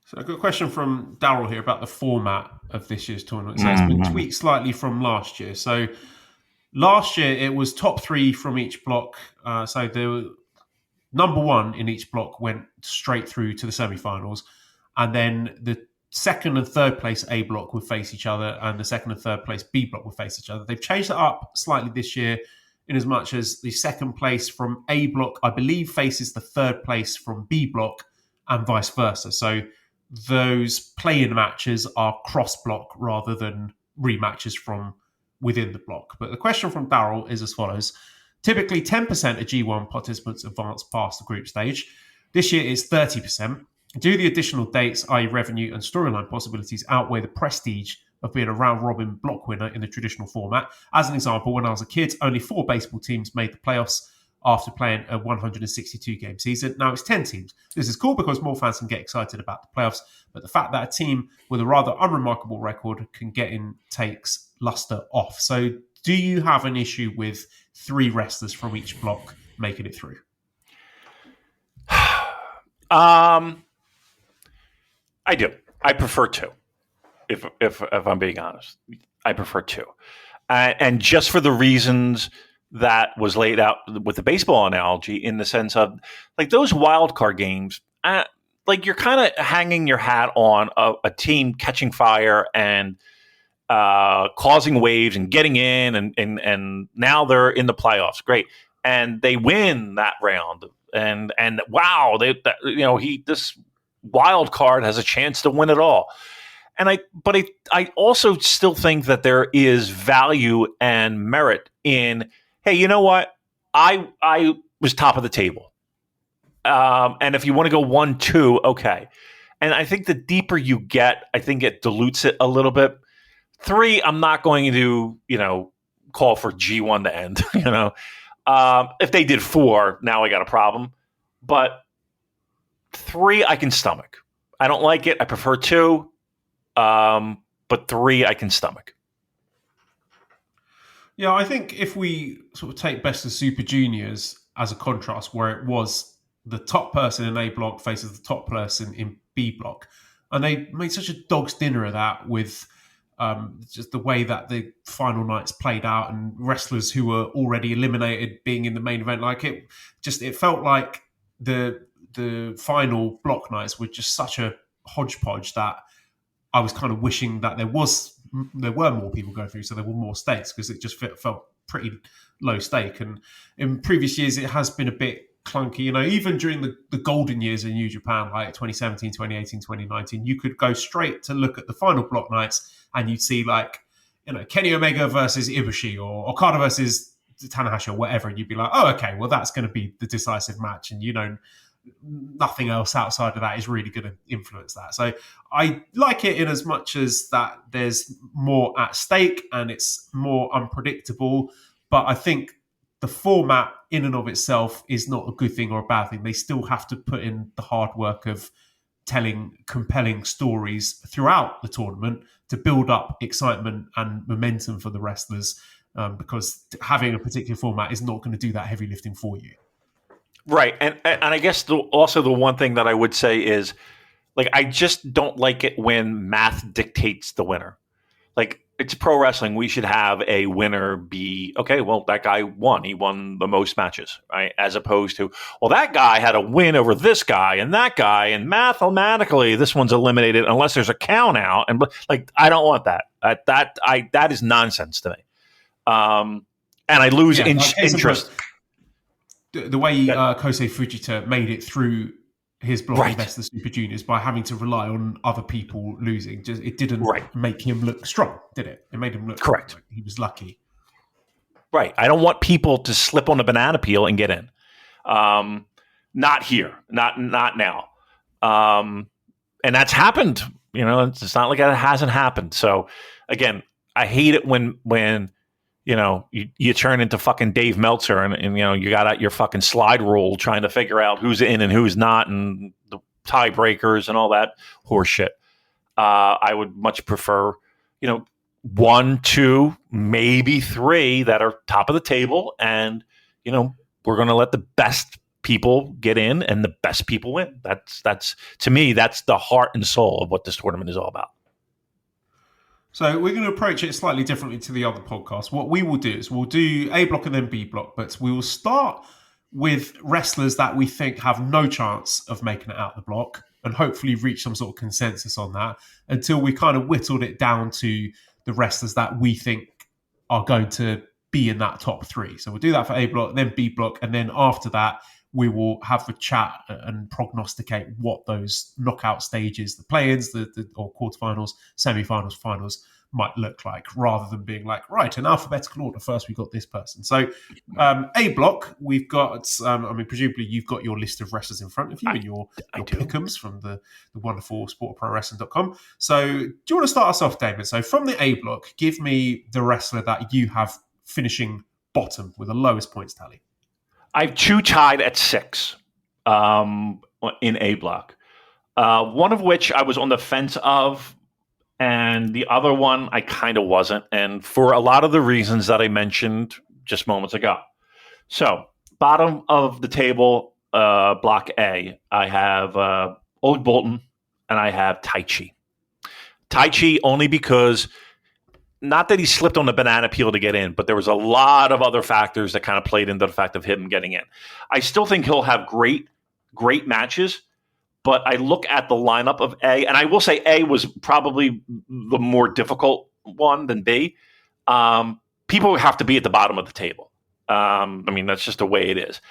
So I've got a question from Daryl here about the format of this year's tournament. So it's been tweaked slightly from last year. So last year it was top 3 from each block. So the number 1 in each block went straight through to the semi-finals, and then the second and third place A block would face each other, and the second and third place B block would face each other. They've changed that up slightly this year, in as much as the second place from A block, I believe, faces the third place from B block, and vice versa. So those play-in matches are cross-block rather than rematches from within the block. But the question from Daryl is as follows. Typically, 10% of G1 participants advance past the group stage. This year it's 30%. Do the additional dates, i.e. revenue and storyline possibilities, outweigh the prestige of being a round-robin block winner in the traditional format? As an example, when I was a kid, only 4 baseball teams made the playoffs after playing a 162-game season. Now it's 10 teams. This is cool because more fans can get excited about the playoffs, but the fact that a team with a rather unremarkable record can get in takes luster off. So do you have an issue with 3 wrestlers from each block making it through? I do. I prefer 2. If I'm being honest, I prefer 2, and just for the reasons that was laid out with the baseball analogy, in the sense of like those wild card games, like you're kind of hanging your hat on a team catching fire and causing waves and getting in, and now they're in the playoffs. Great, and they win that round, and wow, this wild card has a chance to win it all. But I also still think that there is value and merit in, hey, you know what? I was top of the table. And if you want to go 1-2, okay. And I think the deeper you get, I think it dilutes it a little bit. 3, I'm not going to, call for G1 to end, If they did 4, now I got a problem. But 3, I can stomach. I don't like it. I prefer 2. But 3, I can stomach. Yeah, I think if we sort of take Best of Super Juniors as a contrast, where it was the top person in A block faces the top person in B block, and they made such a dog's dinner of that with just the way that the final nights played out and wrestlers who were already eliminated being in the main event. Like it felt like the final block nights were just such a hodgepodge that I was kind of wishing that there were more people going through, so there were more stakes, because it just felt pretty low stake. And in previous years, it has been a bit clunky. You know, even during the golden years in New Japan, like 2017, 2018, 2019, you could go straight to look at the final block nights and you'd see, like, you know, Kenny Omega versus Ibushi or Okada versus Tanahashi or whatever, and you'd be like, oh, okay, well, that's going to be the decisive match. And, you know, nothing else outside of that is really going to influence that. So I like it in as much as that there's more at stake and it's more unpredictable. But I think the format in and of itself is not a good thing or a bad thing. They still have to put in the hard work of telling compelling stories throughout the tournament to build up excitement and momentum for the wrestlers, because having a particular format is not going to do that heavy lifting for you. Right. And I guess also the one thing that I would say is, like, I just don't like it when math dictates the winner. Like, it's pro wrestling. We should have a winner be, okay, well, that guy won. He won the most matches, right? As opposed to, well, that guy had a win over this guy, and mathematically this one's eliminated unless there's a count out. And, like, I don't want that. That is nonsense to me. And I lose interest. The way Kosei Fujita made it through his block in Best of the Super Juniors by having to rely on other people losing, it didn't make him look strong, did it? It made him look correct. Like he was lucky. Right. I don't want people to slip on a banana peel and get in. Not here. Not now. And that's happened. You know, it's not like it hasn't happened. So again, I hate it when you know, you turn into fucking Dave Meltzer and you know, you got out your fucking slide rule trying to figure out who's in and who's not and the tiebreakers and all that horse shit. I would much prefer, you know, 1, 2, maybe 3 that are top of the table, and, you know, we're going to let the best people get in and the best people win. That's to me, that's the heart and soul of what this tournament is all about. So we're going to approach it slightly differently to the other podcasts. What we will do is we'll do A block and then B block, but we will start with wrestlers that we think have no chance of making it out the block and hopefully reach some sort of consensus on that until we kind of whittled it down to the wrestlers that we think are going to be in that top 3. So we'll do that for A block, then B block, and then after that, we will have a chat and prognosticate what those knockout stages, the play-ins, or quarterfinals, semi-finals, finals might look like, rather than being like, right, in alphabetical order, first we got this person. So A block, we've got, presumably you've got your list of wrestlers in front of you and your pick'ems from the wonderful sportprowrestling.com. So do you want to start us off, Damon? So from the A block, give me the wrestler that you have finishing bottom with the lowest points tally. I have 2 tied at 6 in A block. One of which I was on the fence of, and the other one I kind of wasn't, and for a lot of the reasons that I mentioned just moments ago. So, bottom of the table, block A, I have Old Bolton, and I have Taichi. Taichi only because, not that he slipped on the banana peel to get in, but there was a lot of other factors that kind of played into the fact of him getting in. I still think he'll have great matches, but I look at the lineup of A, and I will say A was probably the more difficult one than B. People have to be at the bottom of the table. That's just the way it is.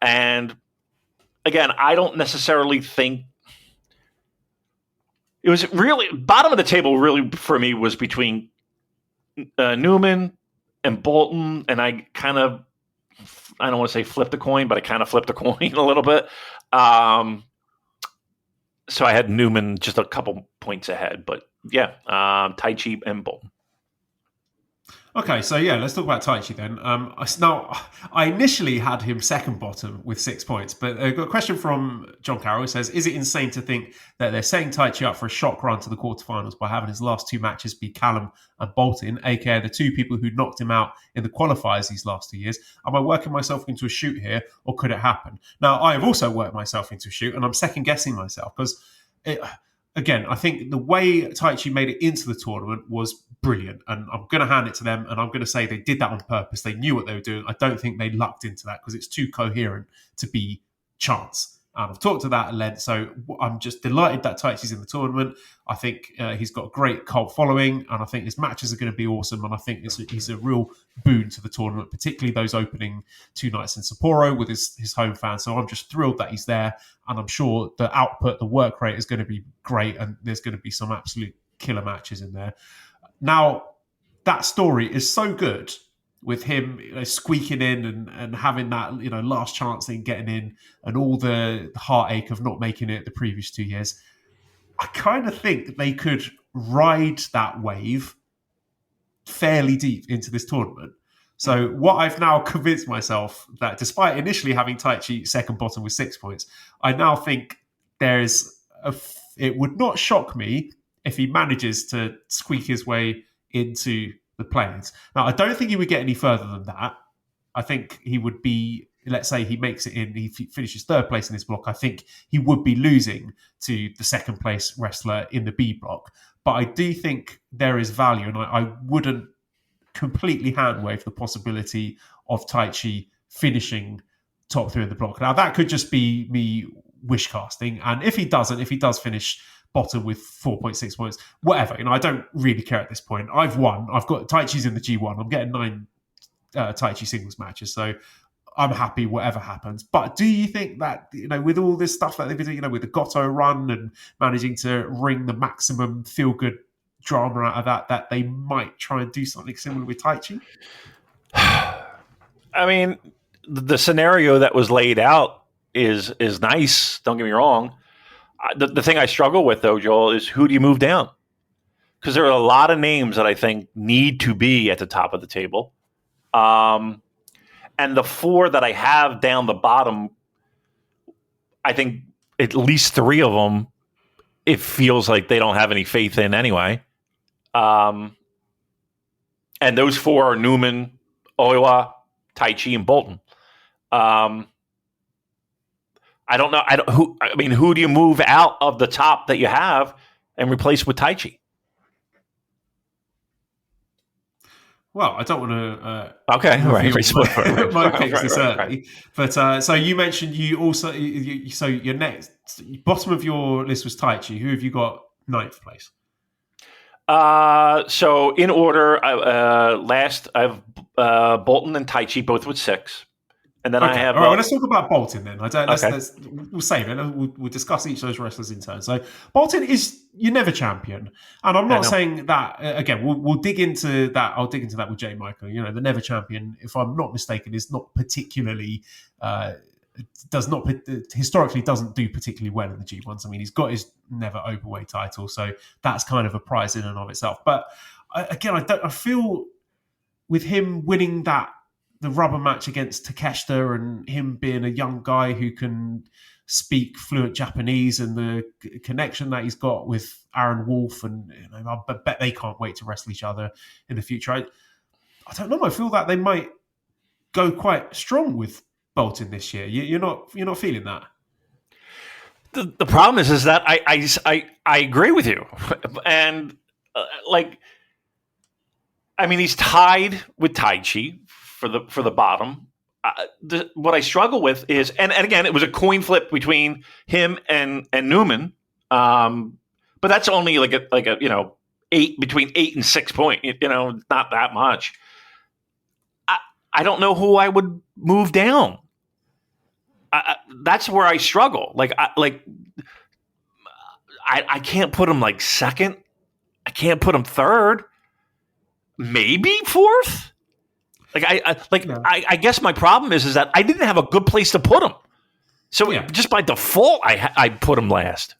And again, I don't necessarily think it was really bottom of the table. Really, for me, was between Newman and Bolton, and I don't want to say flipped a coin, but I kind of flipped a coin a little bit. So I had Newman just a couple points ahead, but yeah, Taichi and Bolton. Okay, so yeah, let's talk about Taichi then. Now, I initially had him second bottom with 6 points, but I got a question from John Carroll who says, is it insane to think that they're setting Taichi up for a shock run to the quarterfinals by having his last 2 matches be Callum and Bolton, aka the 2 people who knocked him out in the qualifiers these last 2 years? Am I working myself into a shoot here, or could it happen? Now, I have also worked myself into a shoot, and I'm second guessing myself because again, I think the way Taichi made it into the tournament was brilliant, and I'm going to hand it to them, and I'm going to say they did that on purpose. They knew what they were doing. I don't think they lucked into that because it's too coherent to be chance. And I've talked to that at length, so I'm just delighted that Taichi's in the tournament. I think he's got a great cult following, and I think his matches are going to be awesome, and I think he's a real boon to the tournament, particularly those opening 2 nights in Sapporo with his home fans. So I'm just thrilled that he's there, and I'm sure the output, the work rate is going to be great, and there's going to be some absolute killer matches in there. Now, that story is so good with him squeaking in and having that last chance in getting in and all the heartache of not making it the previous 2 years. I kind of think that they could ride that wave fairly deep into this tournament. So what I've now convinced myself that despite initially having Taichi second bottom with 6 points, I now think it would not shock me if he manages to squeak his way into the play-ins. Now, I don't think he would get any further than that. I think he would be, let's say he makes it in, he finishes third place in this block. I think he would be losing to the second place wrestler in the B block. But I do think there is value, and I wouldn't completely hand-wave the possibility of Taichi finishing top 3 in the block. Now, that could just be me wish casting. And if he does finish bottom with 4.6 points, whatever. I don't really care at this point. I've won. I've got Taichi's in the G1. I'm getting 9 Taichi singles matches, so I'm happy whatever happens. But do you think that, with all this stuff that they've been doing, with the Goto run and managing to wring the maximum feel-good drama out of that they might try and do something similar with Taichi? I mean, the scenario that was laid out is nice. Don't get me wrong. The thing I struggle with, though, Joel, is who do you move down? Because there are a lot of names that I think need to be at the top of the table. And the 4 that I have down the bottom, I think at least 3 of them, it feels like they don't have any faith in anyway. And those 4 are Newman, Oiwa, Taichi, and Bolton. I don't know. Who do you move out of the top that you have and replace with Taichi? Well, I don't want to. Okay, right. My picks this early, but so you mentioned you also. So your next bottom of your list was Taichi. Who have you got 9th place? So in order, last I have Bolton and Taichi both with 6. And then I have. All right, well, let's talk about Bolton then. We'll save it. We'll discuss each of those wrestlers in turn. So Bolton is your never champion, and I'm not saying that again. We'll dig into that. I'll dig into that with Jay Michael. The never champion, if I'm not mistaken, is not particularly historically doesn't do particularly well in the G1s. I mean, he's got his never openweight title, so that's kind of a prize in and of itself. But I feel with him winning the rubber match against Takeshita and him being a young guy who can speak fluent Japanese and the connection that he's got with Aaron Wolf, and I bet they can't wait to wrestle each other in the future. I don't know. I feel that they might go quite strong with Bolton this year. You're not feeling that? The problem is that I agree with you, and he's tied with Taichi for the bottom. What I struggle with is, and again, it was a coin flip between him and Newman, but that's only like a 8 between 8 and 6 point, not that much. I don't know who I would move down. That's where I struggle. I can't put him like second. I can't put him third. Maybe fourth. I guess my problem is that I didn't have a good place to put him. So just by default, I put him last.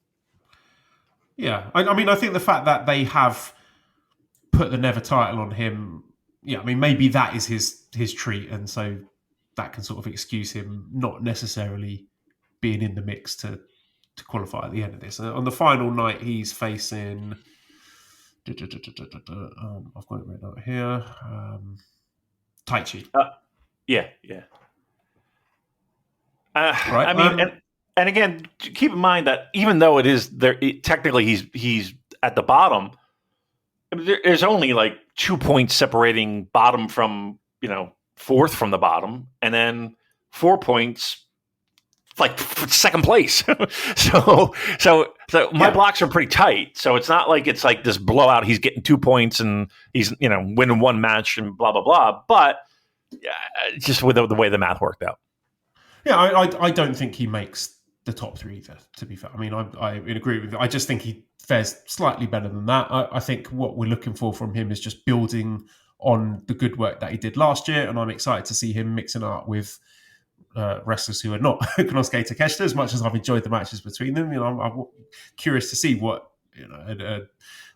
Yeah, I think the fact that they have put the never title on him, maybe that is his treat, and so that can sort of excuse him not necessarily being in the mix to qualify at the end of this. On the final night, he's facing. I've got it written out here. Taichi. Yeah. Right. And again, keep in mind that even though it is there, technically he's at the bottom. There's only like 2 points separating bottom from fourth from the bottom, and then 4 points like second place. so my blocks are pretty tight. So it's not like it's like this blowout. He's getting 2 points and he's winning one match and blah blah blah. But just with the way the math worked out. Yeah, I don't think he makes the top three either, to be fair. I mean, I agree with you. I just think he fares slightly better than that. I think what we're looking for from him is just building on the good work that he did last year, and I'm excited to see him mixing up with wrestlers who are not Konosuke Takeshita. As much as I've enjoyed the matches between them, I'm curious to see what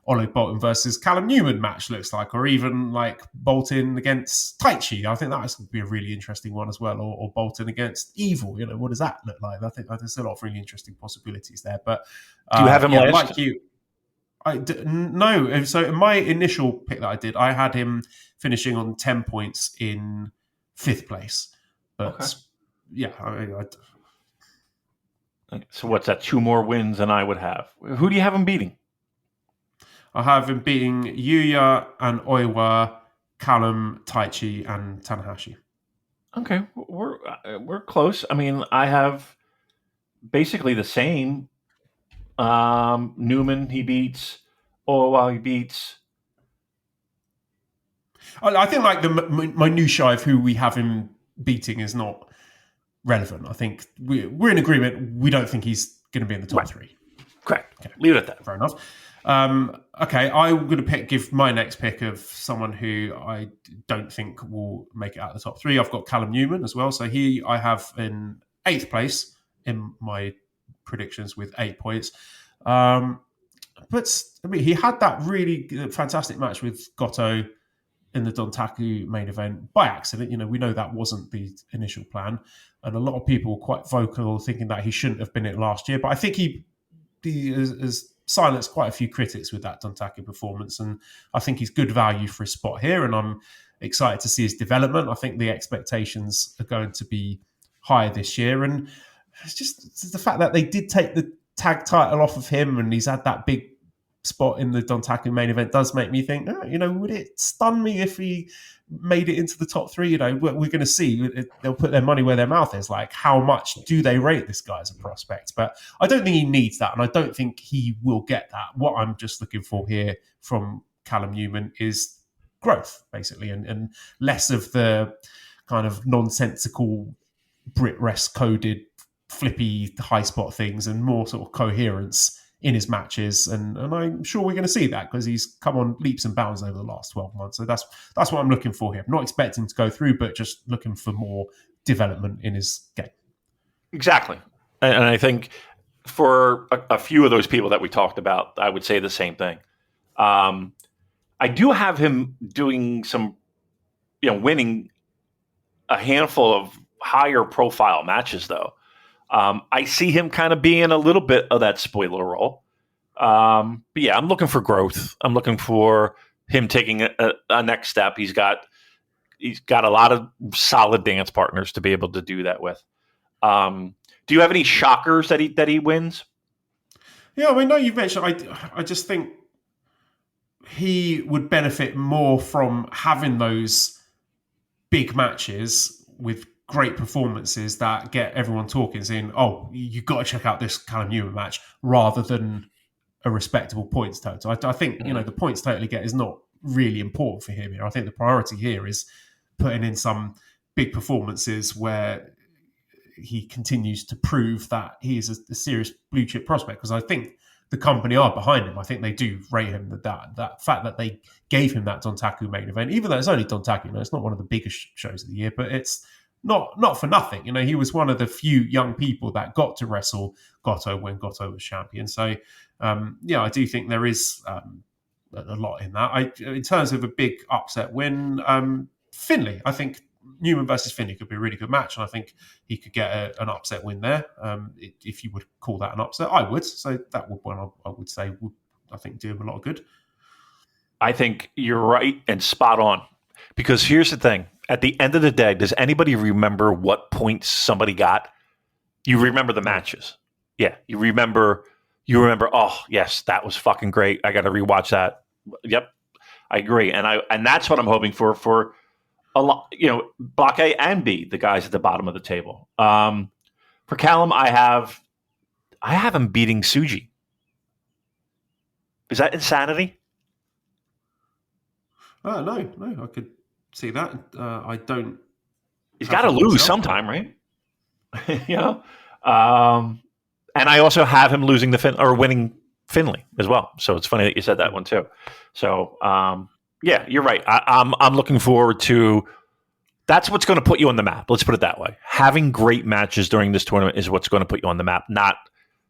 Ole Bolton versus Callum Newman match looks like, or even like Bolton against Taichi. I think that's going to be a really interesting one as well, or Bolton against Evil. What does that look like? I think there's a lot of really interesting possibilities there. But do you have him last? Like you, no. So in my initial pick that I did, I had him finishing on 10 points in 5th place. But so what's that? 2 more wins than I would have. Who do you have him beating? I have him beating Yuya and Oiwa, Callum, Taichi, and Tanahashi. Okay, we're close. I mean, I have basically the same. Newman he beats. Oiwa he beats. I think like the minutiae of who we have him beating is not relevant. I think we're in agreement. We don't think he's going to be in the top 3. Correct. Okay. Leave it at that. Fair enough. Okay, I'm going to give my next pick of someone who I don't think will make it out of the top 3. I've got Callum Newman as well. So I have in 8th place in my predictions with 8 points. But I mean, he had that really fantastic match with Goto in the Dontaku main event by accident. We know that wasn't the initial plan. And a lot of people were quite vocal thinking that he shouldn't have been it last year. But I think he has silenced quite a few critics with that Dontaku performance, and I think he's good value for his spot here, and I'm excited to see his development. I think the expectations are going to be higher this year, and it's just the fact that they did take the tag title off of him and he's had that big spot in the Dontaku main event does make me think, would it stun me if he made it into the top 3? We're going to see. They'll put their money where their mouth is. Like, how much do they rate this guy as a prospect? But I don't think he needs that, and I don't think he will get that. What I'm just looking for here from Callum Newman is growth, basically, and less of the kind of nonsensical Brit rest coded flippy high spot things, and more sort of coherence in his matches, and I'm sure we're going to see that because he's come on leaps and bounds over the last 12 months. So that's what I'm looking for here. I'm not expecting him to go through, but just looking for more development in his game. Exactly. And I think for a few of those people that we talked about, I would say the same thing. I do have him doing some, winning a handful of higher profile matches, though. I see him kind of being a little bit of that spoiler role. But yeah, I'm looking for growth. I'm looking for him taking a next step. He's got a lot of solid dance partners to be able to do that with. Do you have any shockers that he wins? Yeah, I mean, no, you've mentioned. I just think he would benefit more from having those big matches with great performances that get everyone talking, saying, "Oh, you got to check out this Callum Newman match," rather than a respectable points total. I think the points total he get is not really important for him here. I think the priority here is putting in some big performances where he continues to prove that he is a serious blue chip prospect. Because I think the company are behind him. I think they do rate him that fact that they gave him that Dontaku main event, even though it's only Dontaku. It's not one of the biggest shows of the year, but it's not for nothing. He was one of the few young people that got to wrestle Goto when Goto was champion. So, I do think there is a lot in that. In terms of a big upset win, Finlay, I think Newman versus Finlay could be a really good match, and I think he could get an upset win there. If you would call that an upset, I would. So that would one I would say would, I think, do him a lot of good. I think you're right and spot on. Because here's the thing. At the end of the day, does anybody remember what points somebody got You remember the matches. Yeah, you remember. Oh, yes, that was fucking great. I got to rewatch that. Yep, I agree, and that's what I'm hoping for a lot. Block A and B, the guys at the bottom of the table. For Callum, I have him beating Suji. Is that insanity? No, I could see that. I don't. He's got to lose sometime, right? And I also have him losing winning Finley as well. So it's funny that you said that one too. So you're right. I'm looking forward to. That's what's going to put you on the map. Let's put it that way. Having great matches during this tournament is what's going to put you on the map, not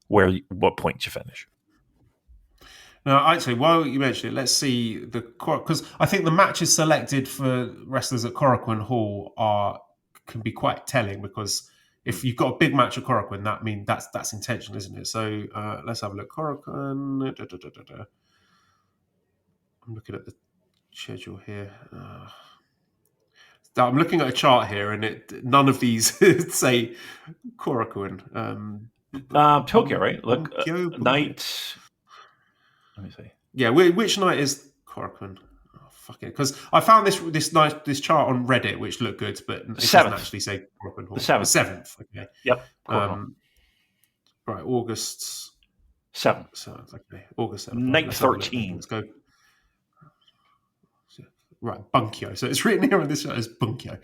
what point you finish. Now, actually, while you mentioned it, let's see because I think the matches selected for wrestlers at Korakuen Hall can be quite telling, because if you've got a big match at Korakuen, that means that's intentional, isn't it? So let's have a look. Korakuen. I'm looking at the schedule here. I'm looking at a chart here, and none of these say Korakuen. Tokyo, right? Look, night. Let me see. Yeah, which night is Korakuen? Oh, fuck it, because I found this chart on Reddit which looked good, but it doesn't actually say Korakuen Hall. The 7th. Okay. Yep. Right, August 7th. Okay, August 7th. Night 13. Let's go. Right, Bunkyo. So it's written here on this as Bunkyo.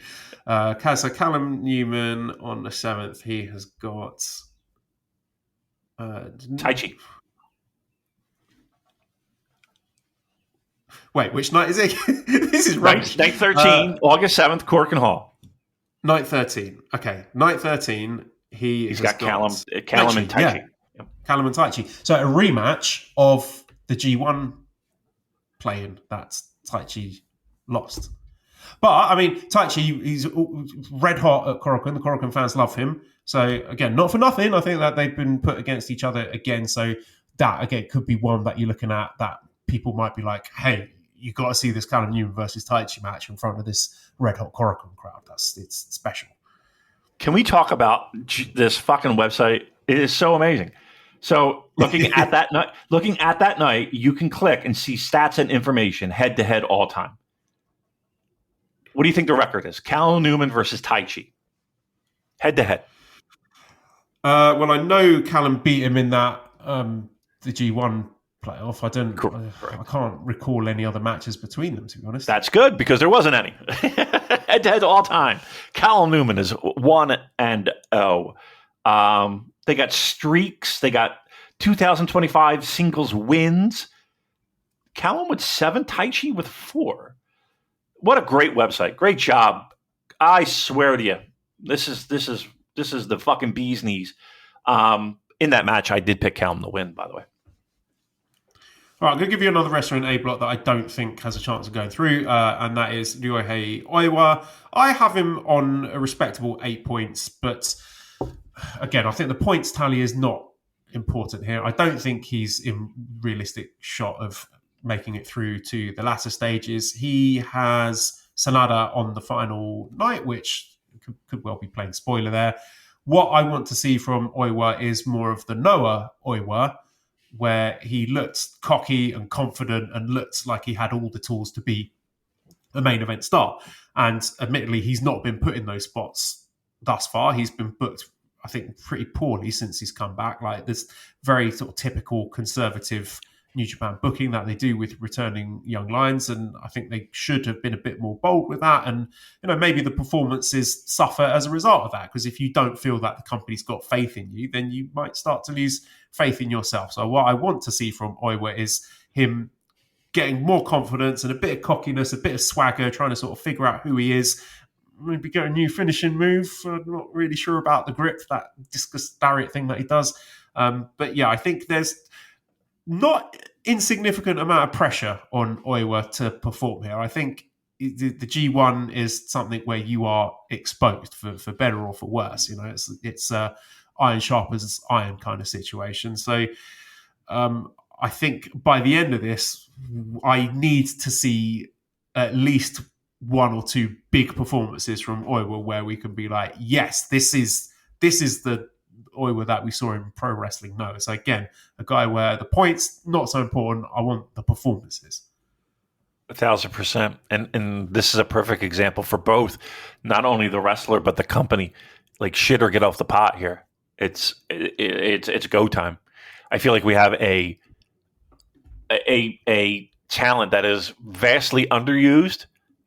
So Callum Newman on the 7th. He has got Taichi. Wait, which night is it? This is rubbish. Night 13, August 7th, Cork and Hall. Night 13. Okay, night 13. He's got Callum and Taichi. Yeah. Yep. Callum and Taichi. So a rematch of the G1 playing that Taichi lost. But, I mean, Taichi, he's red hot at Korakuen. The Korakuen fans love him. So, again, not for nothing. I think that they've been put against each other again. So that, again, could be one that you're looking at that people might be like, hey, you got to see this Callum Newman versus Taichi match in front of this red hot Korakuen crowd. It's special. Can we talk about this fucking website? It is so amazing. So looking at that night, you can click and see stats and information head to head all time. What do you think the record is? Callum Newman versus Taichi, head to head. Well, I know Callum beat him in that the G1 playoff. I can't recall any other matches between them, to be honest. That's good, because there wasn't any. Head to head all time. Callum Newman is 1-0. They got streaks. They got 2025 singles wins. Callum with 7, Taichi with 4. What a great website. Great job. I swear to you, this is the fucking bee's knees. In that match, I did pick Callum to win, by the way. All right, I'm going to give you another wrestler in A block that I don't think has a chance of going through, and that is Ryohei Oiwa. I have him on a respectable 8 points, but again, I think the points tally is not important here. I don't think he's in realistic shot of making it through to the latter stages. He has Sanada on the final night, which could well be playing spoiler there. What I want to see from Oiwa is more of the Noah Oiwa, where he looked cocky and confident and looked like he had all the tools to be a main event star. And admittedly, he's not been put in those spots thus far. He's been booked, I think, pretty poorly since he's come back. Like this very sort of typical conservative New Japan booking that they do with returning young lions, and I think they should have been a bit more bold with that. And maybe the performances suffer as a result of that, because if you don't feel that the company's got faith in you, then you might start to lose faith in yourself. So what I want to see from Oiwa is him getting more confidence and a bit of cockiness, a bit of swagger, trying to sort of figure out who he is. Maybe get a new finishing move. I'm not really sure about the grip, that discus lariat thing that he does. But yeah, I think there's not insignificant amount of pressure on Oiwa to perform here. I think the G1 is something where you are exposed for better or for worse. It's iron sharpens iron kind of situation. So I think by the end of this, I need to see at least 1 or 2 big performances from Oiwa where we can be like, yes, this is the Oiwa that we saw in pro wrestling? No. So again, a guy where the points not so important. I want the performances. 1,000%. And this is a perfect example for both, not only the wrestler but the company. Like, shit or get off the pot here. It's go time. I feel like we have a talent that is vastly underused,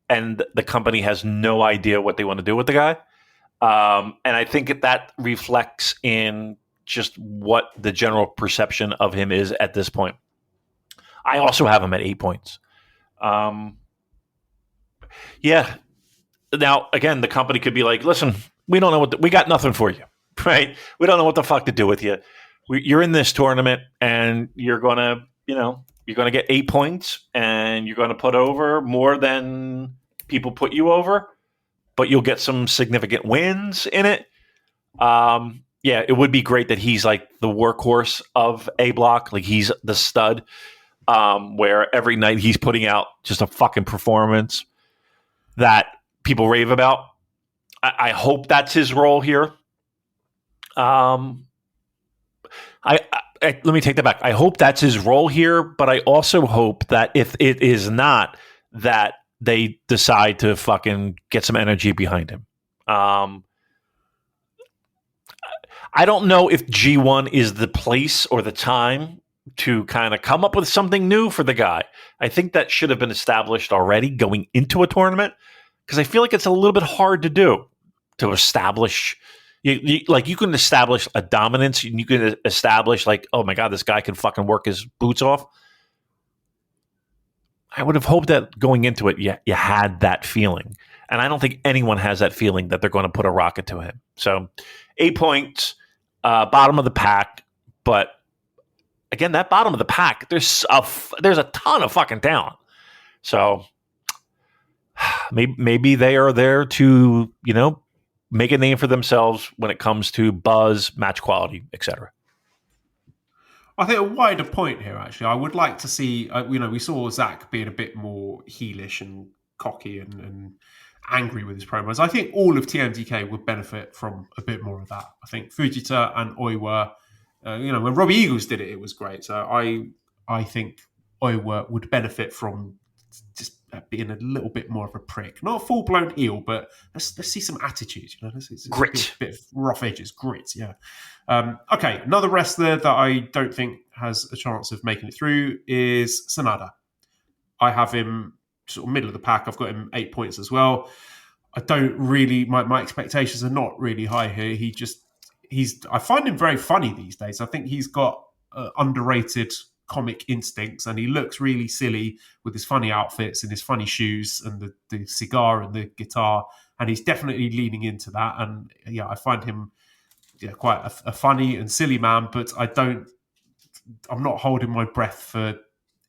and the company has no idea what they want to do with the guy. And I think that reflects in just what the general perception of him is at this point. I also have him at 8 points. Yeah. Now, again, the company could be like, listen, we don't know we got nothing for you, right? We don't know what the fuck to do with you. You're in this tournament and you're going to get 8 points and you're going to put over more than people put you over, but you'll get some significant wins in it. Yeah, it would be great that he's like the workhorse of A Block. Like, he's the stud, where every night he's putting out just a fucking performance that people rave about. I hope that's his role here. Let me take that back. I hope that's his role here, but I also hope that if it is not, that they decide to fucking get some energy behind him. I don't know if G1 is the place or the time to kind of come up with something new for the guy. I think that should have been established already going into a tournament, because I feel like it's a little bit hard to do, to establish. You can establish a dominance, and you can establish like, oh my God, this guy can fucking work his boots off. I would have hoped that going into it, you had that feeling. And I don't think anyone has that feeling that they're going to put a rocket to him. So 8 points, bottom of the pack. But again, that bottom of the pack, there's a ton of fucking talent. So maybe they are there to, make a name for themselves when it comes to buzz, match quality, etc. I think a wider point here, actually, I would like to see, we saw Zach being a bit more heelish and cocky and angry with his promos. I think all of TMDK would benefit from a bit more of that. I think Fujita and Oiwa, when Robbie Eagles did it, it was great. So I think Oiwa would benefit from just being a little bit more of a prick. Not a full-blown heel, but let's see some attitude. Grit. A bit of rough edges. Grit, yeah. Okay, another wrestler that I don't think has a chance of making it through is Sanada. I have him sort of middle of the pack. I've got him 8 points as well. I don't really, my expectations are not really high here. I find him very funny these days. I think he's got underrated comic instincts, and he looks really silly with his funny outfits and his funny shoes and the cigar and the guitar, and he's definitely leaning into that. And yeah, I find him quite a funny and silly man, but I'm not holding my breath for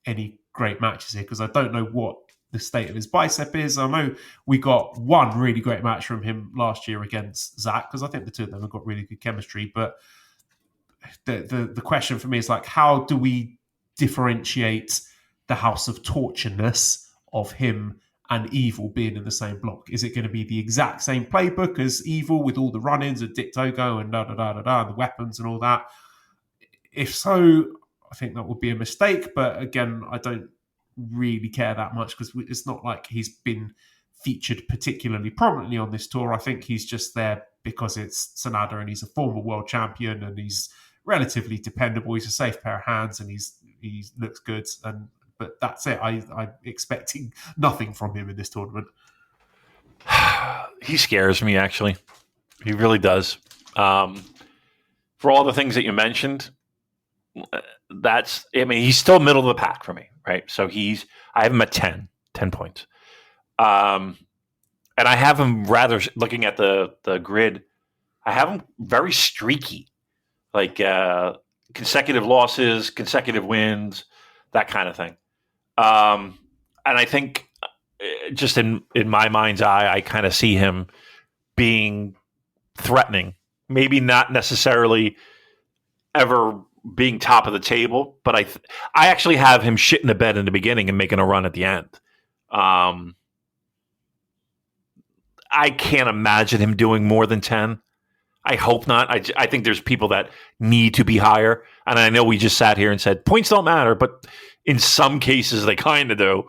any great matches here, because I don't know what the state of his bicep is. I know we got one really great match from him last year against Zach, because I think the two of them have got really good chemistry, but the question for me is like, how do we differentiate the House of Torture-ness of him and Evil being in the same block? Is it going to be the exact same playbook as Evil with all the run-ins of Dick Togo and and the weapons and all that? If so, I think that would be a mistake. But again, I don't really care that much, because it's not like he's been featured particularly prominently on this tour. I think he's just there because it's Sanada and he's a former world champion and he's relatively dependable. He's a safe pair of hands and he looks good. But that's it. I'm expecting nothing from him in this tournament. He scares me, actually. He really does. For all the things that you mentioned, he's still middle of the pack for me, right? So I have him at 10 points. And I have him rather, looking at the grid, I have him very streaky, like consecutive losses, consecutive wins, that kind of thing. And I think just in my mind's eye, I kind of see him being threatening, maybe not necessarily ever being top of the table, but I actually have him shitting the bed in the beginning and making a run at the end. I can't imagine him doing more than 10. I hope not. I think there's people that need to be higher. And I know we just sat here and said points don't matter, but in some cases they kind of do,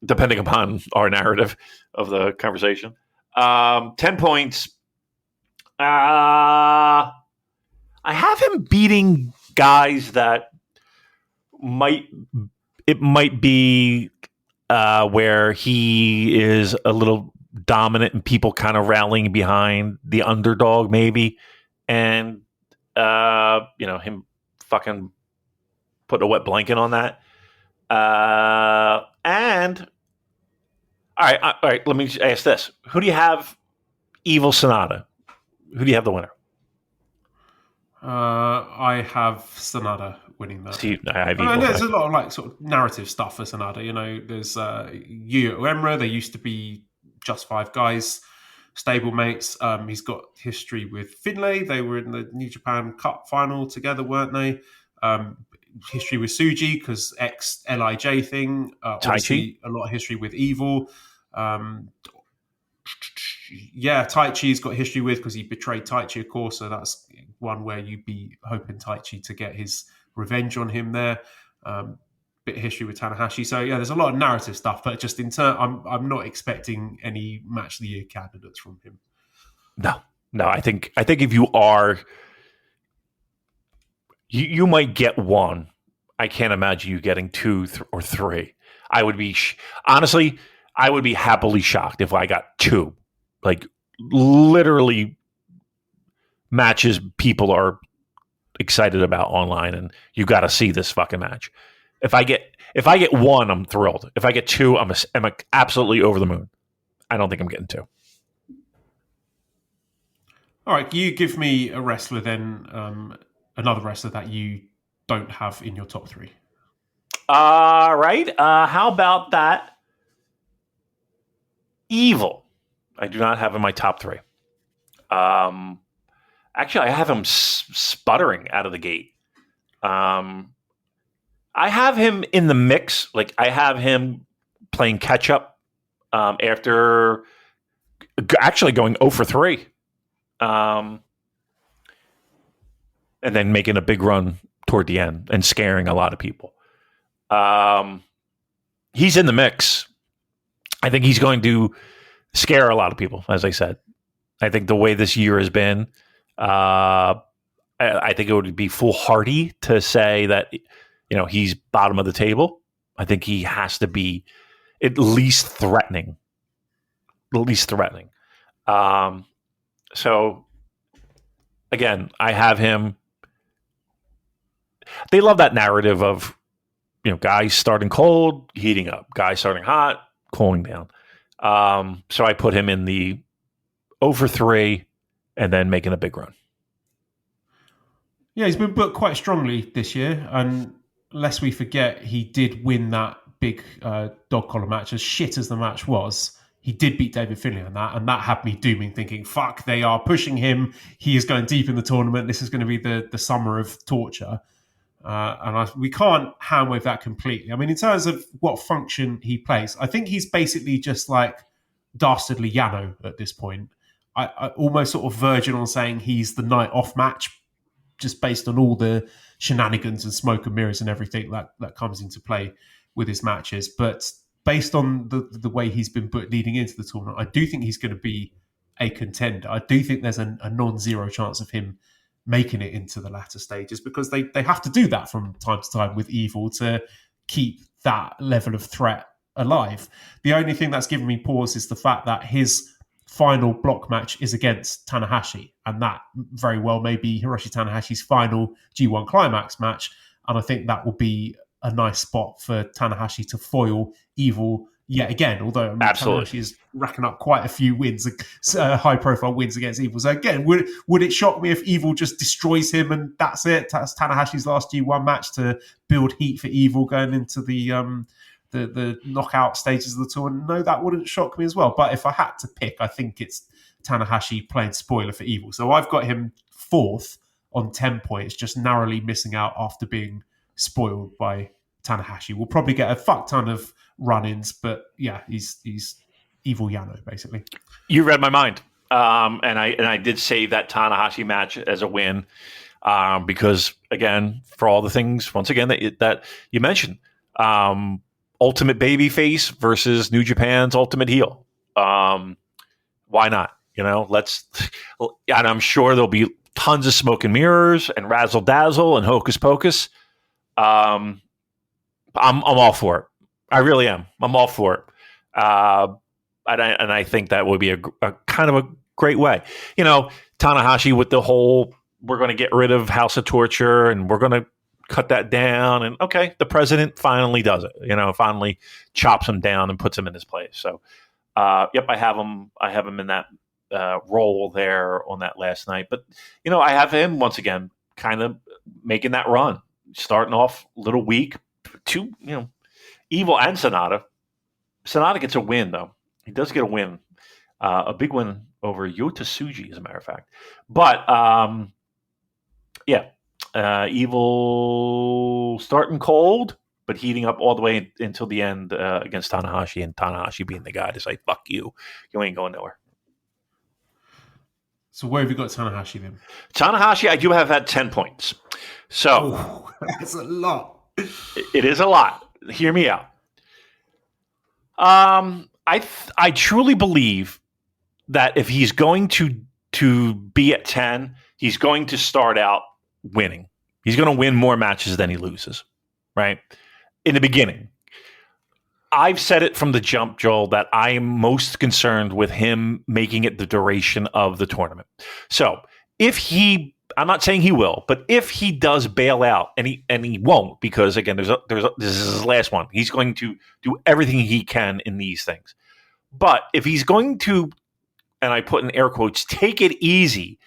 depending upon our narrative of the conversation. 10 points. I have him beating guys that might be where he is a little dominant and people kind of rallying behind the underdog maybe, and him fucking putting a wet blanket on that. And all right, let me ask this: who do you have? Evil Sonata. Who do you have the winner? I have Sonata winning that. Steve, I have Evil. There's a lot of like sort of narrative stuff for Sonata. There's Yu Uemura. They used to be just five guys, stablemates. He's got history with Finlay. They were in the New Japan Cup final together, weren't they? History with Suji because ex Lij thing. Obviously, a lot of history with Evil. Taichi's got history with because he betrayed Taichi, of course. So that's one where you'd be hoping Taichi to get his revenge on him there. Bit of history with Tanahashi. So yeah, there's a lot of narrative stuff, but just in turn, I'm not expecting any match of the year candidates from him. No. I think if you are, you might get one. I can't imagine you getting two or three. I would be honestly, I would be happily shocked if I got two. Like literally matches people are excited about online, and you got to see this fucking match. If I get one, I'm thrilled. If I get two, I'm absolutely over the moon. I don't think I'm getting two. All right, you give me a wrestler then, another wrestler that you don't have in your top three. All right. How about that? Evil. I do not have in my top three. Actually, I have him sputtering out of the gate. I have him in the mix. Like I have him playing catch up after actually going 0 for 3. And then making a big run toward the end and scaring a lot of people. He's in the mix. I think he's going to scare a lot of people, as I said. I think the way this year has been, I think it would be foolhardy to say that, he's bottom of the table. I think he has to be at least threatening. So, again, I have him. They love that narrative of, guys starting cold, heating up. Guys starting hot, cooling down. So I put him in the 0 for 3 and then making a big run. Yeah, he's been booked quite strongly this year. And lest we forget, he did win that big dog collar match. As shit as the match was, he did beat David Finlay on that. And that had me dooming, thinking, fuck, they are pushing him. He is going deep in the tournament. This is going to be the summer of torture. We can't hand wave that completely. I mean, in terms of what function he plays, I think he's basically just like Dastardly Yano at this point. I almost sort of verging on saying he's the night off match, just based on all the shenanigans and smoke and mirrors and everything that comes into play with his matches. But based on the way he's been booked leading into the tournament, I do think he's going to be a contender. I do think there's a non-zero chance of him making it into the latter stages because they have to do that from time to time with Evil to keep that level of threat alive. The only thing that's given me pause is the fact that his final block match is against Tanahashi, and that very well may be Hiroshi Tanahashi's final G1 Climax match, and I think that will be a nice spot for Tanahashi to foil Evil yet again, although Tanahashi is racking up quite a few wins, high-profile wins against Evil. So again, would it shock me if Evil just destroys him and that's it? That's Tanahashi's last G1 match to build heat for Evil going into the knockout stages of the tour? No, that wouldn't shock me as well. But if I had to pick, I think it's Tanahashi playing spoiler for Evil. So I've got him 4th on 10 points, just narrowly missing out after being spoiled by Tanahashi. We'll probably get a fuck ton of run-ins, but yeah, he's Evil Yano, basically. You read my mind. And I did save that Tanahashi match as a win because, again, for all the things, once again, that you mentioned, ultimate babyface versus New Japan's ultimate heel. Why not? And I'm sure there'll be tons of smoke and mirrors and razzle dazzle and hocus pocus. I'm all for it. I really am. I'm all for it. And I think that would be a kind of a great way. Tanahashi with the whole, we're going to get rid of House of Torture and we're going to cut that down. And okay, the president finally does it, finally chops him down and puts him in his place. So, yep, I have him in that role there on that last night. But, I have him once again kind of making that run, starting off a little weak. Evil and Sonata. Sonata gets a win, though. He does get a win. A big win over Yota Tsuji, as a matter of fact. But, Evil starting cold, but heating up all the way until the end against Tanahashi, and Tanahashi being the guy to say, fuck you. You ain't going nowhere. So where have you got Tanahashi then? Tanahashi, I do have at 10 points. So that's a lot. It is a lot. Hear me out. I truly believe that if he's going to be at 10, he's going to start out winning. He's going to win more matches than he loses, right? In the beginning. I've said it from the jump, Joel, that I am most concerned with him making it the duration of the tournament. So if I'm not saying he will, but if he does bail out, and he won't, because again, this is his last one. He's going to do everything he can in these things. But if he's going to, and I put in air quotes, take it easy,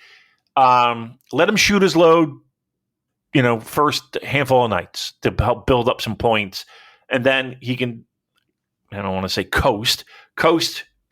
let him shoot his load, first handful of nights to help build up some points, and then he can, I don't want to say coast,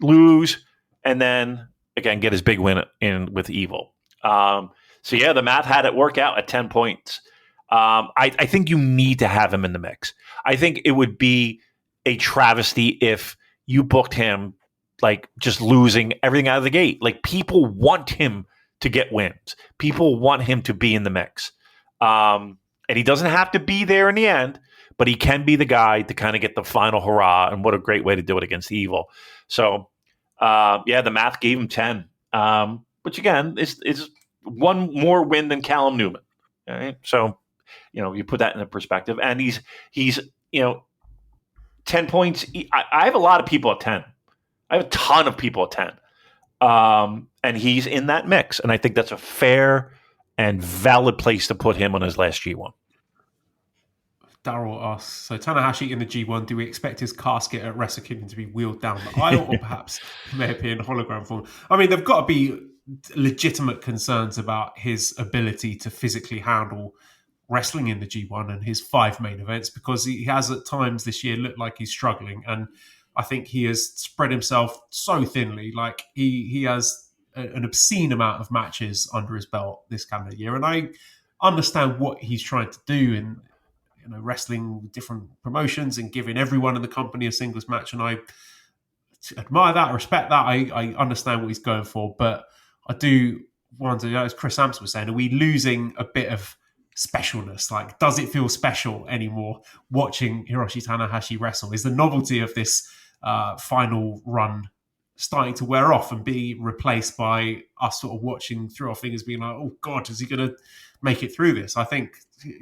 lose, and then again get his big win in with Evil. So yeah, the math had it work out at 10 points. I think you need to have him in the mix. I think it would be a travesty if you booked him like just losing everything out of the gate. Like, people want him to get wins. People want him to be in the mix. And he doesn't have to be there in the end, but he can be the guy to kind of get the final hurrah, and what a great way to do it against Evil. So, the math gave him 10, which again is one more win than Callum Newman. All right? So, you put that into perspective, and he's 10 points. I have a lot of people at 10. I have a ton of people at 10, and he's in that mix, and I think that's a fair and valid place to put him on his last G1. Daryl asks, so Tanahashi in the G1, do we expect his casket at Wrestle Kingdom to be wheeled down the aisle, or perhaps may appear in hologram form? I mean, there've got to be legitimate concerns about his ability to physically handle wrestling in the G1 and his 5 main events, because he has at times this year looked like he's struggling, and I think he has spread himself so thinly. Like, he has an obscene amount of matches under his belt this calendar year, and I understand what he's trying to do in wrestling different promotions and giving everyone in the company a singles match, and I admire that, I respect that, I understand what he's going for, but I do wonder, as Chris Amps was saying, are we losing a bit of specialness? Like, does it feel special anymore watching Hiroshi Tanahashi wrestle? Is the novelty of this final run starting to wear off and be replaced by us sort of watching through our fingers, being like, oh God, is he going to make it through this? I think,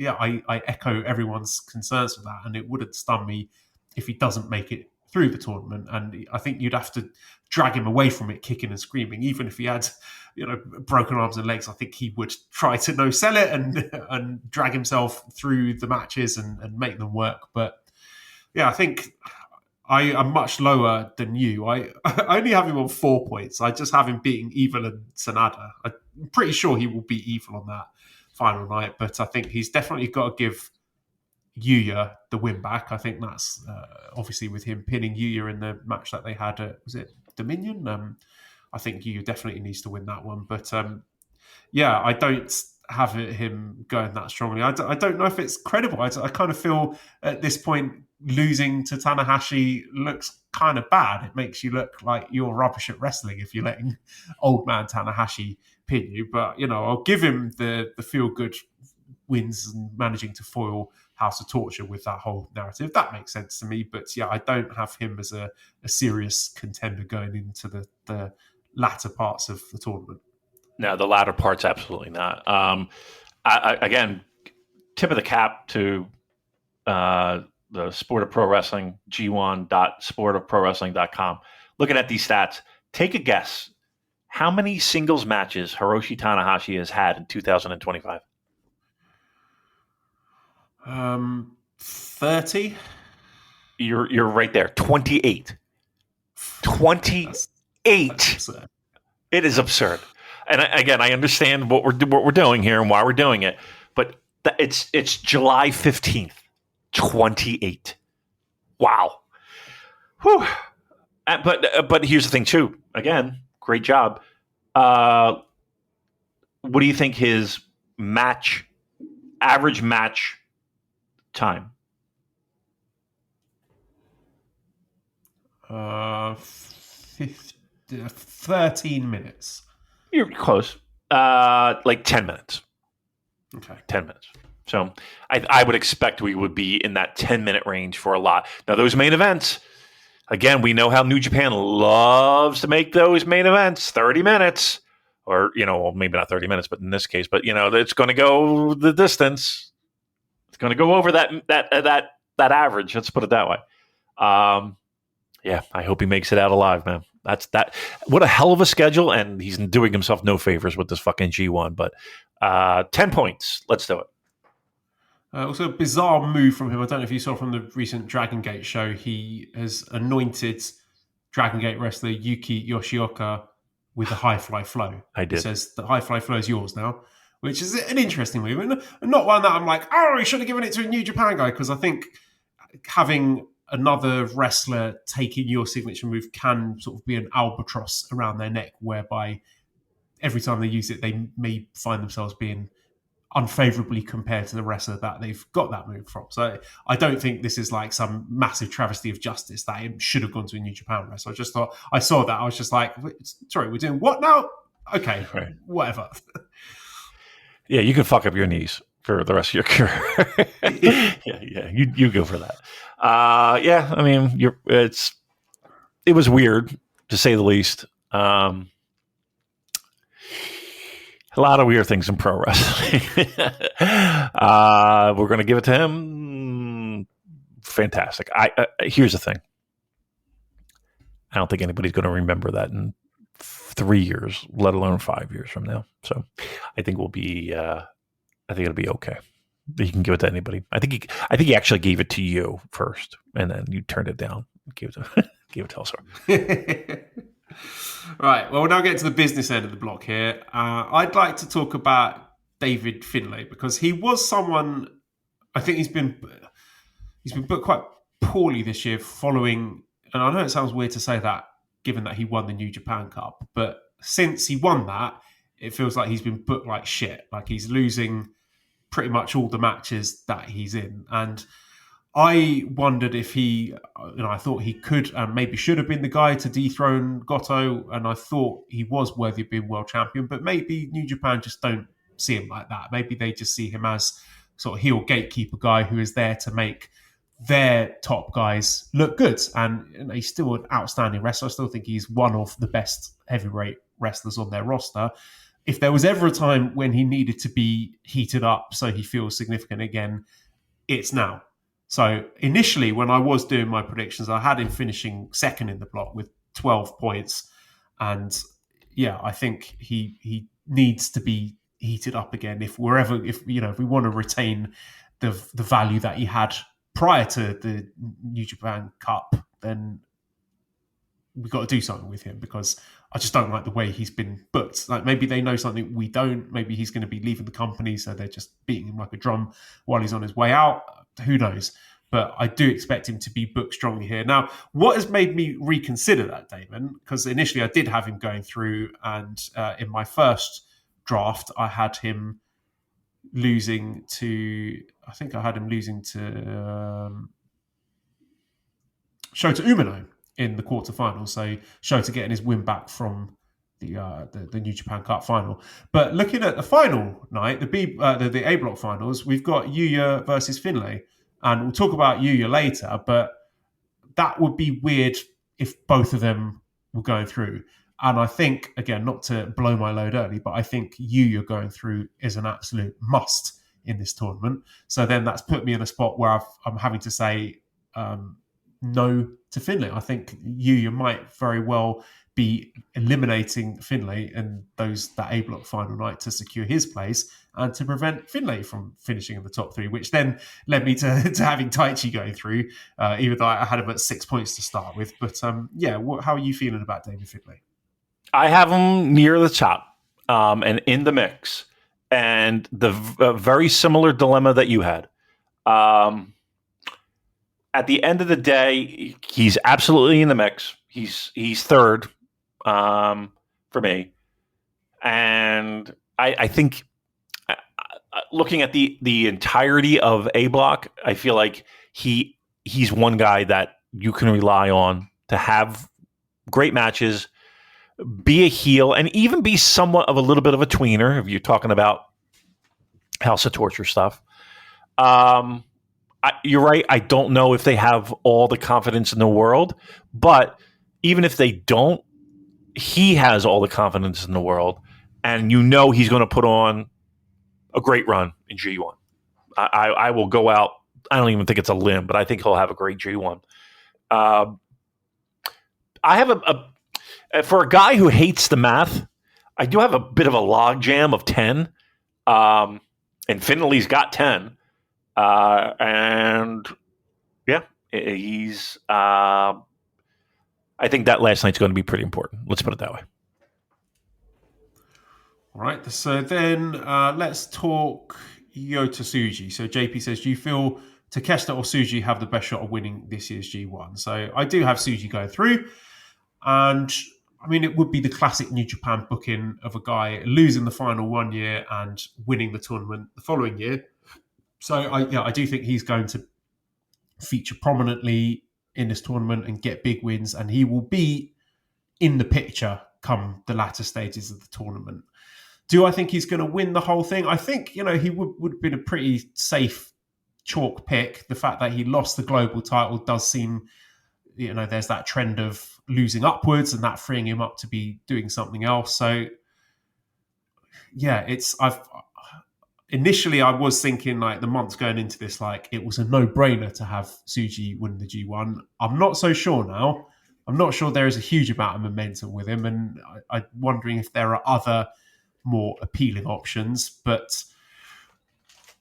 I echo everyone's concerns for that, and it wouldn't stun me if he doesn't make it through the tournament, and I think you'd have to drag him away from it kicking and screaming. Even if he had broken arms and legs, I think he would try to no-sell it and drag himself through the matches and make them work. But yeah, I think I am much lower than you. I only have him on 4 points. I just have him beating Evil and Sanada. I'm pretty sure he will beat Evil on that final night, but I think he's definitely got to give Yuya the win back. I think that's obviously with him pinning Yuya in the match that they had at, was it Dominion? I think Yuya definitely needs to win that one. But I don't have him going that strongly. I don't know if it's credible. I kind of feel at this point losing to Tanahashi looks kind of bad. It makes you look like you're rubbish at wrestling if you're letting old man Tanahashi pin you. But, I'll give him the feel-good wins and managing to foil House of Torture with that whole narrative. That makes sense to me. But, I don't have him as a serious contender going into the latter parts of the tournament. No, the latter parts, absolutely not. Again, tip of the cap to the Sport of Pro Wrestling, g1.sportofprowrestling.com. Looking at these stats, take a guess. How many singles matches Hiroshi Tanahashi has had in 2025? 30? You're right there. 28. 28. That's absurd. It is absurd. And I understand what we're doing here and why we're doing it, but it's July 15th. 28. Wow. Whew. But here's the thing too. Again, great job. What do you think his average match time? 13 minutes. You're close. Like 10 minutes. Okay. 10 minutes. So I would expect we would be in that 10-minute range for a lot. Now, those main events, again, we know how New Japan loves to make those main events 30 minutes. Or, well, maybe not 30 minutes, but in this case, but, it's going to go the distance. It's going to go over that average. Let's put it that way. Yeah, I hope he makes it out alive, man. That's that. What a hell of a schedule, and he's doing himself no favors with this fucking G1. But 10 points. Let's do it. Also, a bizarre move from him. I don't know if you saw from the recent Dragon Gate show. He has anointed Dragon Gate wrestler Yuki Yoshioka with the High Fly Flow. I did. He says the High Fly Flow is yours now, which is an interesting move. And not one that I'm like, he should have given it to a New Japan guy, because I think having another wrestler taking your signature move can sort of be an albatross around their neck, whereby every time they use it, they may find themselves being unfavorably compared to the wrestler that they've got that move from. So I don't think this is like some massive travesty of justice that it should have gone to a New Japan wrestler. I just thought, I saw that, I was just like, sorry, we're doing what now? Okay, right. Whatever. Yeah, you can fuck up your knees for the rest of your career. yeah, you go for that. Yeah, I mean, it was weird to say the least. A lot of weird things in pro wrestling. We're going to give it to him. Fantastic. Here's the thing. I don't think anybody's going to remember that in 3 years, let alone 5 years from now. So I think it'll be okay. He can give it to anybody. I think he actually gave it to you first, and then you turned it down. Gave it to elsewhere. Right. Well, we'll now get to the business end of the block here. I'd like to talk about David Finlay, because he was someone. I think he's been booked quite poorly this year, following. And I know it sounds weird to say that, given that he won the New Japan Cup, but since he won that, it feels like he's been booked like shit. Like he's losing pretty much all the matches that he's in. And I wondered if I thought he could and maybe should have been the guy to dethrone Goto, and I thought he was worthy of being world champion, but maybe New Japan just don't see him like that. Maybe they just see him as sort of heel gatekeeper guy who is there to make their top guys look good. And he's still an outstanding wrestler. I still think he's one of the best heavyweight wrestlers on their roster. If there was ever a time when he needed to be heated up so he feels significant again, it's now. So initially, when I was doing my predictions, I had him finishing second in the block with 12 points. And yeah, I think he needs to be heated up again if we want to retain the value that he had prior to the New Japan Cup, then we've got to do something with him, because I just don't like the way he's been booked. Like maybe they know something we don't. Maybe he's going to be leaving the company, so they're just beating him like a drum while he's on his way out. Who knows? But I do expect him to be booked strongly here. Now, what has made me reconsider that, Damon? Because initially I did have him going through, and in my first draft, I had him losing to, I think I had him losing to Shota Umino in the quarterfinals. So Shota getting his win back from the New Japan Cup final. But looking at the final night, the A block finals, we've got Yuya versus Finlay, and we'll talk about Yuya later. But that would be weird if both of them were going through. And I think, again, not to blow my load early, but I think Yuya going through is an absolute must in this tournament. So then that's put me in a spot where I'm having to say no to Finlay. I think Yuya might very well be eliminating Finlay and that A block final night to secure his place and to prevent Finlay from finishing in the top three, which then led me to having Taichi going through, even though I had him at 6 points to start with. But how are you feeling about David Finlay? I have him near the top and in the mix, and the very similar dilemma that you had. At the end of the day, he's absolutely in the mix. He's third for me, and I think looking at the entirety of A block, I feel like he's one guy that you can rely on to have great matches, be a heel, and even be somewhat of a little bit of a tweener if you're talking about House of Torture stuff. You're right. I don't know if they have all the confidence in the world, but even if they don't, he has all the confidence in the world, and he's going to put on a great run in G1. I will go out. I don't even think it's a limb, but I think he'll have a great G1. I have for a guy who hates the math, I do have a bit of a logjam of 10, and Finley's got 10. And yeah, he's. I think that last night's going to be pretty important. Let's put it that way. All right. So then let's talk Yota Tsuji. So JP says, do you feel Takeshita or Tsuji have the best shot of winning this year's G1? So I do have Tsuji going through, and I mean it would be the classic New Japan booking of a guy losing the final 1 year and winning the tournament the following year. So I do think he's going to feature prominently in this tournament and get big wins, and he will be in the picture come the latter stages of the tournament. Do I think he's going to win the whole thing? I think, he would have been a pretty safe chalk pick. The fact that he lost the global title does seem, there's that trend of losing upwards and that freeing him up to be doing something else. So yeah, initially, I was thinking the months going into this, it was a no-brainer to have Tsuji win the G1. I'm not so sure now. I'm not sure there is a huge amount of momentum with him, and I'm wondering if there are other more appealing options. But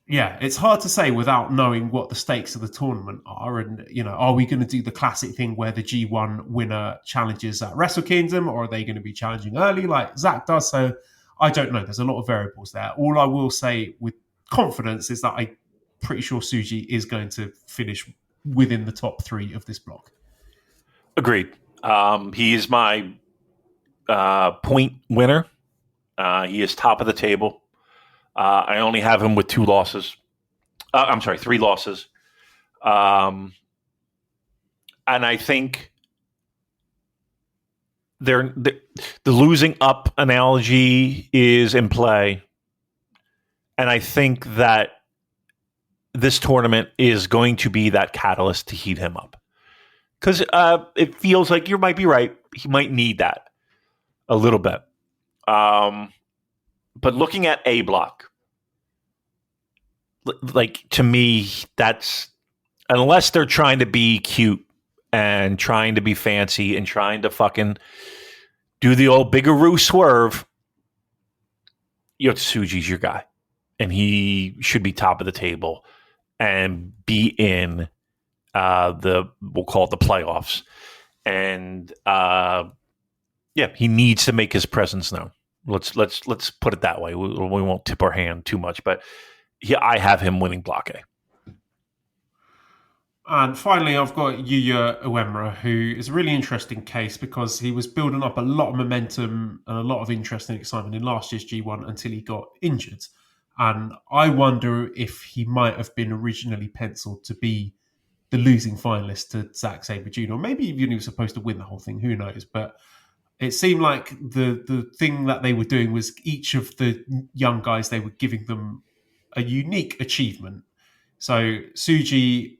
yeah, it's hard to say without knowing what the stakes of the tournament are. And, are we going to do the classic thing where the G1 winner challenges at Wrestle Kingdom, or are they going to be challenging early like Zach does? So I don't know. There's a lot of variables there. All I will say with confidence is that I'm pretty sure Tsuji is going to finish within the top three of this block. Agreed. He is my point winner. He is top of the table. I only have him with 3 losses. And I think the losing up analogy is in play. And I think that this tournament is going to be that catalyst to heat him up. Because it feels like you might be right. He might need that a little bit. But looking at A block, to me, that's, unless they're trying to be cute and trying to be fancy and trying to fucking do the old Bigaroo swerve, Yota Tsuji's your guy. And he should be top of the table and be in we'll call it the playoffs. And he needs to make his presence known. Let's put it that way. We won't tip our hand too much, but I have him winning Block A. And finally, I've got Yuya Uemura, who is a really interesting case because he was building up a lot of momentum and a lot of interest and excitement in last year's G1 until he got injured. And I wonder if he might have been originally penciled to be the losing finalist to Zack Sabre Jr. Or maybe even he was supposed to win the whole thing. Who knows? But it seemed like the thing that they were doing was each of the young guys, they were giving them a unique achievement. So Tsuji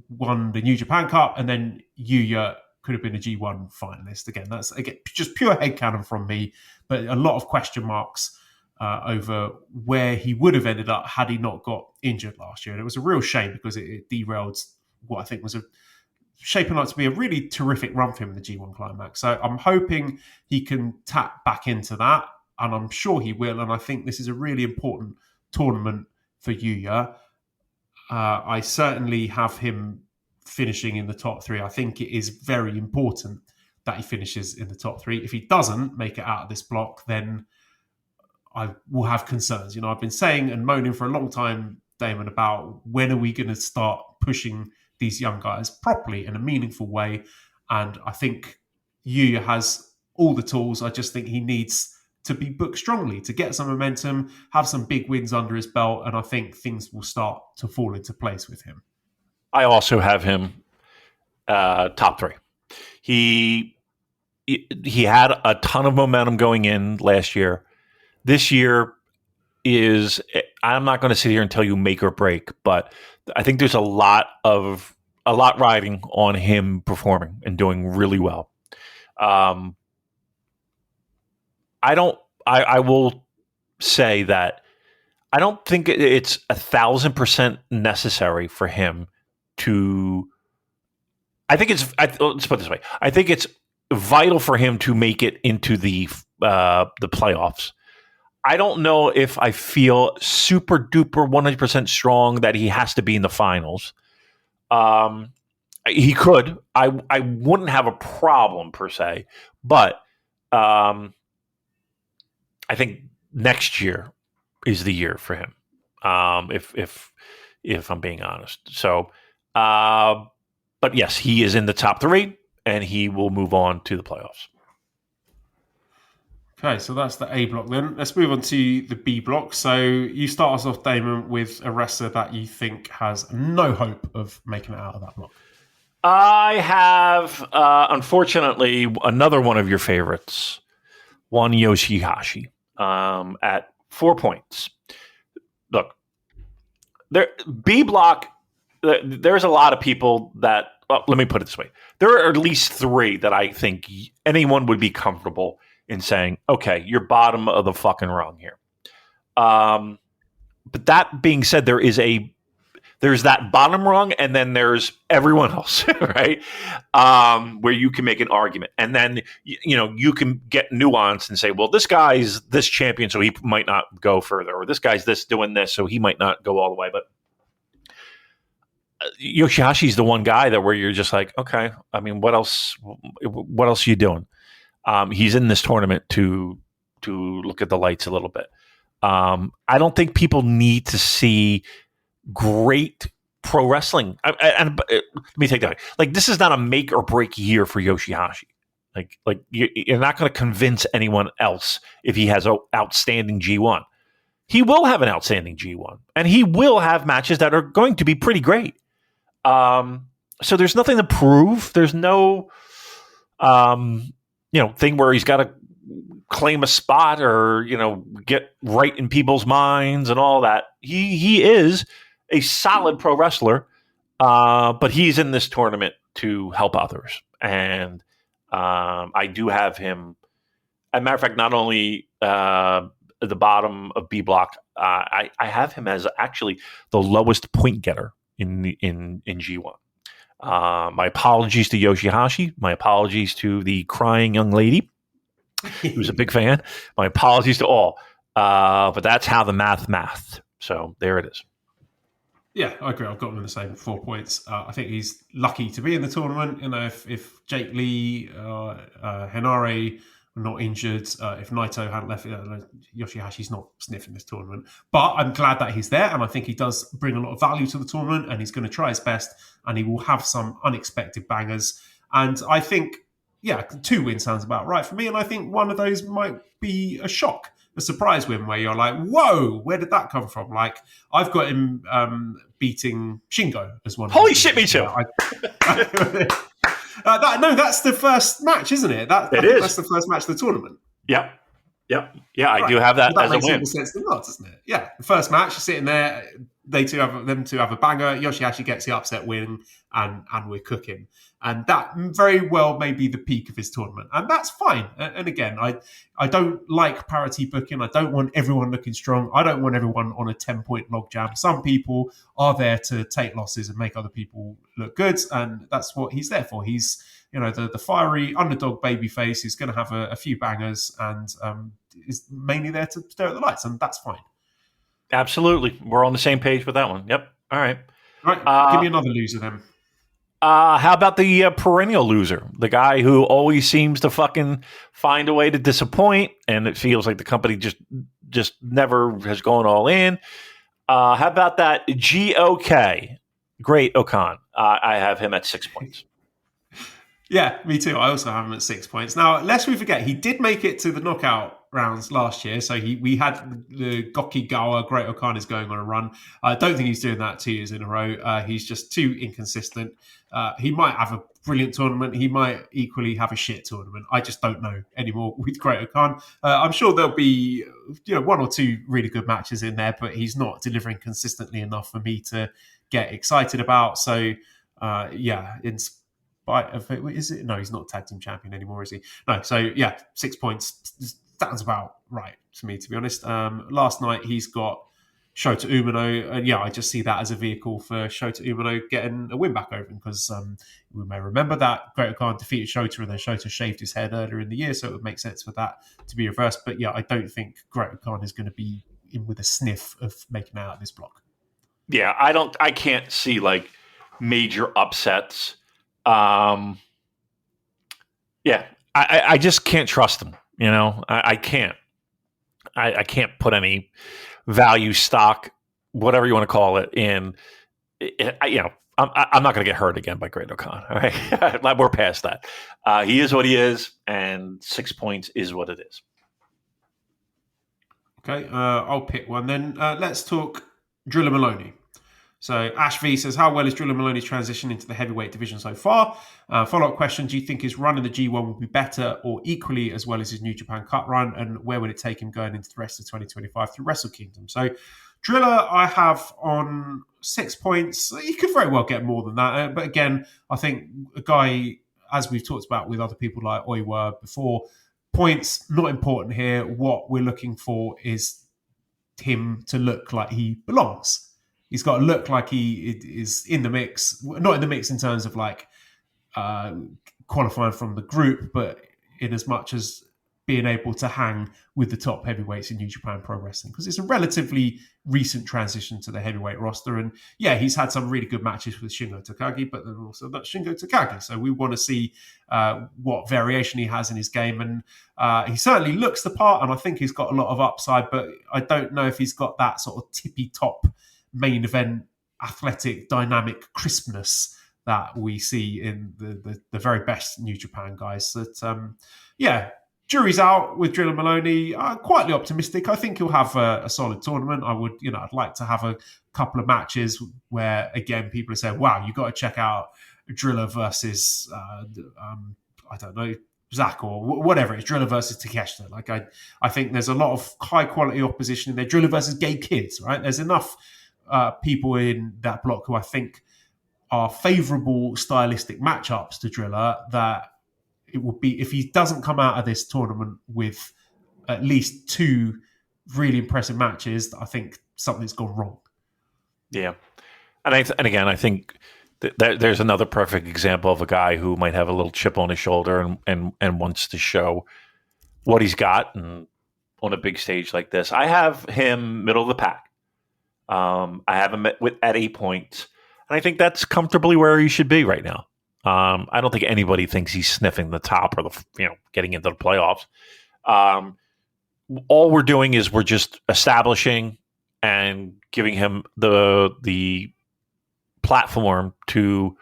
won the New Japan Cup, and then Yuya could have been a G1 finalist. Again, that's just pure headcanon from me, but a lot of question marks over where he would have ended up had he not got injured last year. And it was a real shame because it derailed what I think was shaping up to be a really terrific run for him in the G1 Climax. So I'm hoping he can tap back into that, and I'm sure he will. And I think this is a really important tournament for Yuya. I certainly have him finishing in the top three. I think it is very important that he finishes in the top three. If he doesn't make it out of this block, then I will have concerns. I've been saying and moaning for a long time, Damon, about when are we going to start pushing these young guys properly in a meaningful way. And I think Yuya has all the tools. I just think he needs to be booked strongly, to get some momentum, have some big wins under his belt, and I think things will start to fall into place with him. I also have him top three. He had a ton of momentum going in last year. This year is, I'm not going to sit here and tell you make or break, but I think there's a lot riding on him performing and doing really well. I will say that I don't think it's 1,000% necessary for him to. Let's put it this way. I think it's vital for him to make it into the playoffs. I don't know if I feel super duper 100% strong that he has to be in the finals. He could. I wouldn't have a problem per se, but I think next year is the year for him. If I'm being honest. So, but yes, he is in the top three, and he will move on to the playoffs. Okay, so that's the A block then. Let's move on to the B block. So you start us off, Damon, with a wrestler that you think has no hope of making it out of that block. I have, unfortunately, another one of your favorites, One Yoshihashi, at 4 points. Look, B block, there's a lot of people that, let me put it this way. There are at least three that I think anyone would be comfortable in saying, okay, you're bottom of the fucking rung here. But that being said, there's that bottom rung, and then there's everyone else, right? Where you can make an argument. And then, you can get nuance and say, well, this guy's this champion, so he might not go further. Or this guy's doing this, so he might not go all the way. But Yoshihashi's the one guy where you're just like, okay, I mean, what else are you doing? He's in this tournament to look at the lights a little bit. I don't think people need to see great pro wrestling. Let me take that. Like, this is not a make or break year for Yoshihashi. Like you're not going to convince anyone else if he has an outstanding G1. He will have an outstanding G1, and he will have matches that are going to be pretty great. So there's nothing to prove. There's no, thing where he's got to claim a spot or, get right in people's minds and all that. He is a solid pro wrestler, but he's in this tournament to help others. And I do have him, as a matter of fact, not only at the bottom of B block, I have him as actually the lowest point getter in G1. My apologies to Yoshihashi. My apologies to the crying young lady who's a big fan. My apologies to all. But that's how the math. So there it is. Yeah, I agree. I've got him in the same 4 points. I think he's lucky to be in the tournament. If Jake Lee, Henare were not injured, if Naito hadn't left, Yoshihashi's not sniffing this tournament. But I'm glad that he's there, and I think he does bring a lot of value to the tournament, and he's going to try his best, and he will have some unexpected bangers. And I think, 2 wins sounds about right for me, and I think one of those might be a shock. a surprise win where you're like, whoa, where did that come from? Like, I've got him beating Shingo as one. Holy shit, me too. That's the first match, isn't it? I think that's the first match of the tournament. Yep. Yeah, I do have that as a win. That makes all the sense in the world, doesn't it? Yeah, the first match, you're sitting there, them two have a banger. Yoshihashi gets the upset win, and we're cooking. And that very well may be the peak of his tournament, and that's fine. And again, I don't like parity booking. I don't want everyone looking strong. I don't want everyone on a 10-point logjam. Some people are there to take losses and make other people look good, and that's what he's there for. He's the fiery underdog babyface who's going to have a few bangers and is mainly there to stare at the lights, and that's fine. Absolutely. We're on the same page with that one. Yep. All right. Right. Give me another loser then. How about the perennial loser? The guy who always seems to fucking find a way to disappoint, and it feels like the company just never has gone all in. How about that GOK? Great Okan. I have him at 6 points. Yeah, me too. I also have him at 6 points. Now, lest we forget, he did make it to the knockout rounds last year. So we had the Gokigawa, Great Okan is going on a run. I don't think he's doing that 2 years in a row. He's just too inconsistent. He might have a brilliant tournament. He might equally have a shit tournament. I just don't know anymore with Great Okan. I'm sure there'll be one or two really good matches in there, but he's not delivering consistently enough for me to get excited about. So, in spite of it, is it? No, he's not tag team champion anymore, is he? No. So, 6 points. Sounds about right to me, to be honest. Last night he's got Shota Umino, and I just see that as a vehicle for Shota Umino getting a win back over him, because we may remember that Great Okan defeated Shota and then Shota shaved his head earlier in the year, so it would make sense for that to be reversed. But I don't think Great Okan is going to be in with a sniff of making out of this block. Yeah, I can't see like major upsets. I just can't trust him. I can't. I can't put any value, stock, whatever you want to call it, in. I'm not going to get hurt again by Great Okan. All right, we're past that. He is what he is, and 6 points is what it is. Okay, I'll pick one then. Let's talk Driller Maloney. So Ash V says, how well is Driller Maloney's transition into the heavyweight division so far? Follow-up question, do you think his run in the G1 will be better or equally as well as his New Japan Cup run? And where would it take him going into the rest of 2025 through Wrestle Kingdom? So Driller, I have on 6 points. He could very well get more than that. But again, I think a guy, as we've talked about with other people like Oiwa before, points, not important here. What we're looking for is him to look like he belongs. He's got to look like he is in the mix, not in the mix in terms of like qualifying from the group, but in as much as being able to hang with the top heavyweights in New Japan Pro Wrestling, because it's a relatively recent transition to the heavyweight roster. And he's had some really good matches with Shingo Takagi, but then also not Shingo Takagi. So we want to see what variation he has in his game. And he certainly looks the part, and I think he's got a lot of upside, but I don't know if he's got that sort of tippy top main event, athletic, dynamic crispness that we see in the very best New Japan guys. That jury's out with Driller Maloney. I'm quietly optimistic. I think he'll have a solid tournament. I'd like to have a couple of matches where, again, people are saying, wow, you've got to check out Driller versus, I don't know, Zach or whatever. It's Driller versus Takeshita. Like, I think there's a lot of high quality opposition in there. Driller versus Gay Kids, right? There's enough people in that block who I think are favourable stylistic matchups to Driller, that it would be, if he doesn't come out of this tournament with at least two really impressive matches, I think something's gone wrong. Yeah. And again, I think that there's another perfect example of a guy who might have a little chip on his shoulder and wants to show what he's got and on a big stage like this. I have him middle of the pack. I have him at 8 points, and I think that's comfortably where he should be right now. I don't think anybody thinks he's sniffing the top or getting into the playoffs. All we're doing is we're just establishing and giving him the platform to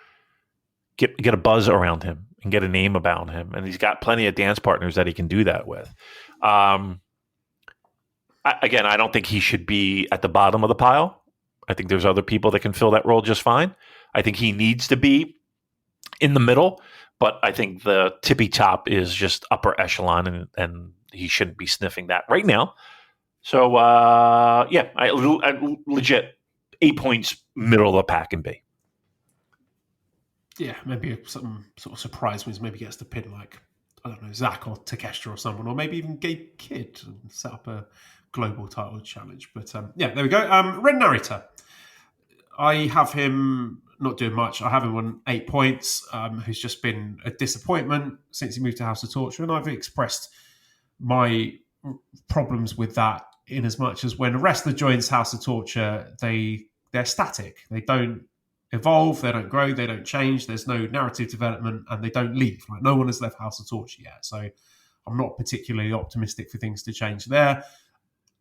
get a buzz around him and get a name about him, and he's got plenty of dance partners that he can do that with. Again, I don't think he should be at the bottom of the pile. I think there's other people that can fill that role just fine. I think he needs to be in the middle, but I think the tippy top is just upper echelon, and he shouldn't be sniffing that right now. So, I legit 8 points, middle of the pack in B. Yeah, maybe something sort of surprise wins. Maybe gets to pin like, I don't know, Zach or Takeshita or someone, or maybe even Gabe Kidd and set up a global title challenge. But there we go. Ren Narita. I have him not doing much. I have him on 8 points, who's just been a disappointment since he moved to House of Torture. And I've expressed my problems with that in as much as when a wrestler joins House of Torture, they're static. They don't evolve, they don't grow, they don't change. There's no narrative development, and they don't leave. Like, no one has left House of Torture yet. So I'm not particularly optimistic for things to change there.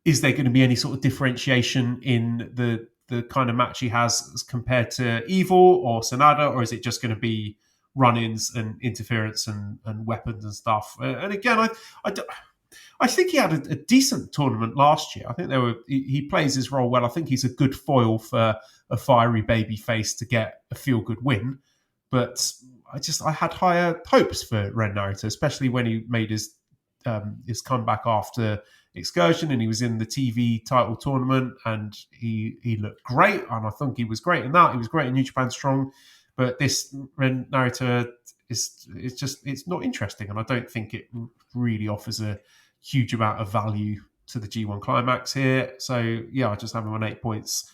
Is there going to be any sort of differentiation in the kind of match he has as compared to Evil or Sonata, or is it just going to be run-ins and interference and weapons and stuff? And again, I think he had a decent tournament last year. I think he plays his role well. I think he's a good foil for a fiery baby face to get a feel-good win. But I had higher hopes for Ren Narita, especially when he made his comeback after Excursion and he was in the TV title tournament, and he looked great, and I think he was great in that. He was great in New Japan Strong, but this Ren Narita it's not interesting, and I don't think it really offers a huge amount of value to the G1 Climax here. So I just have him on 8 points.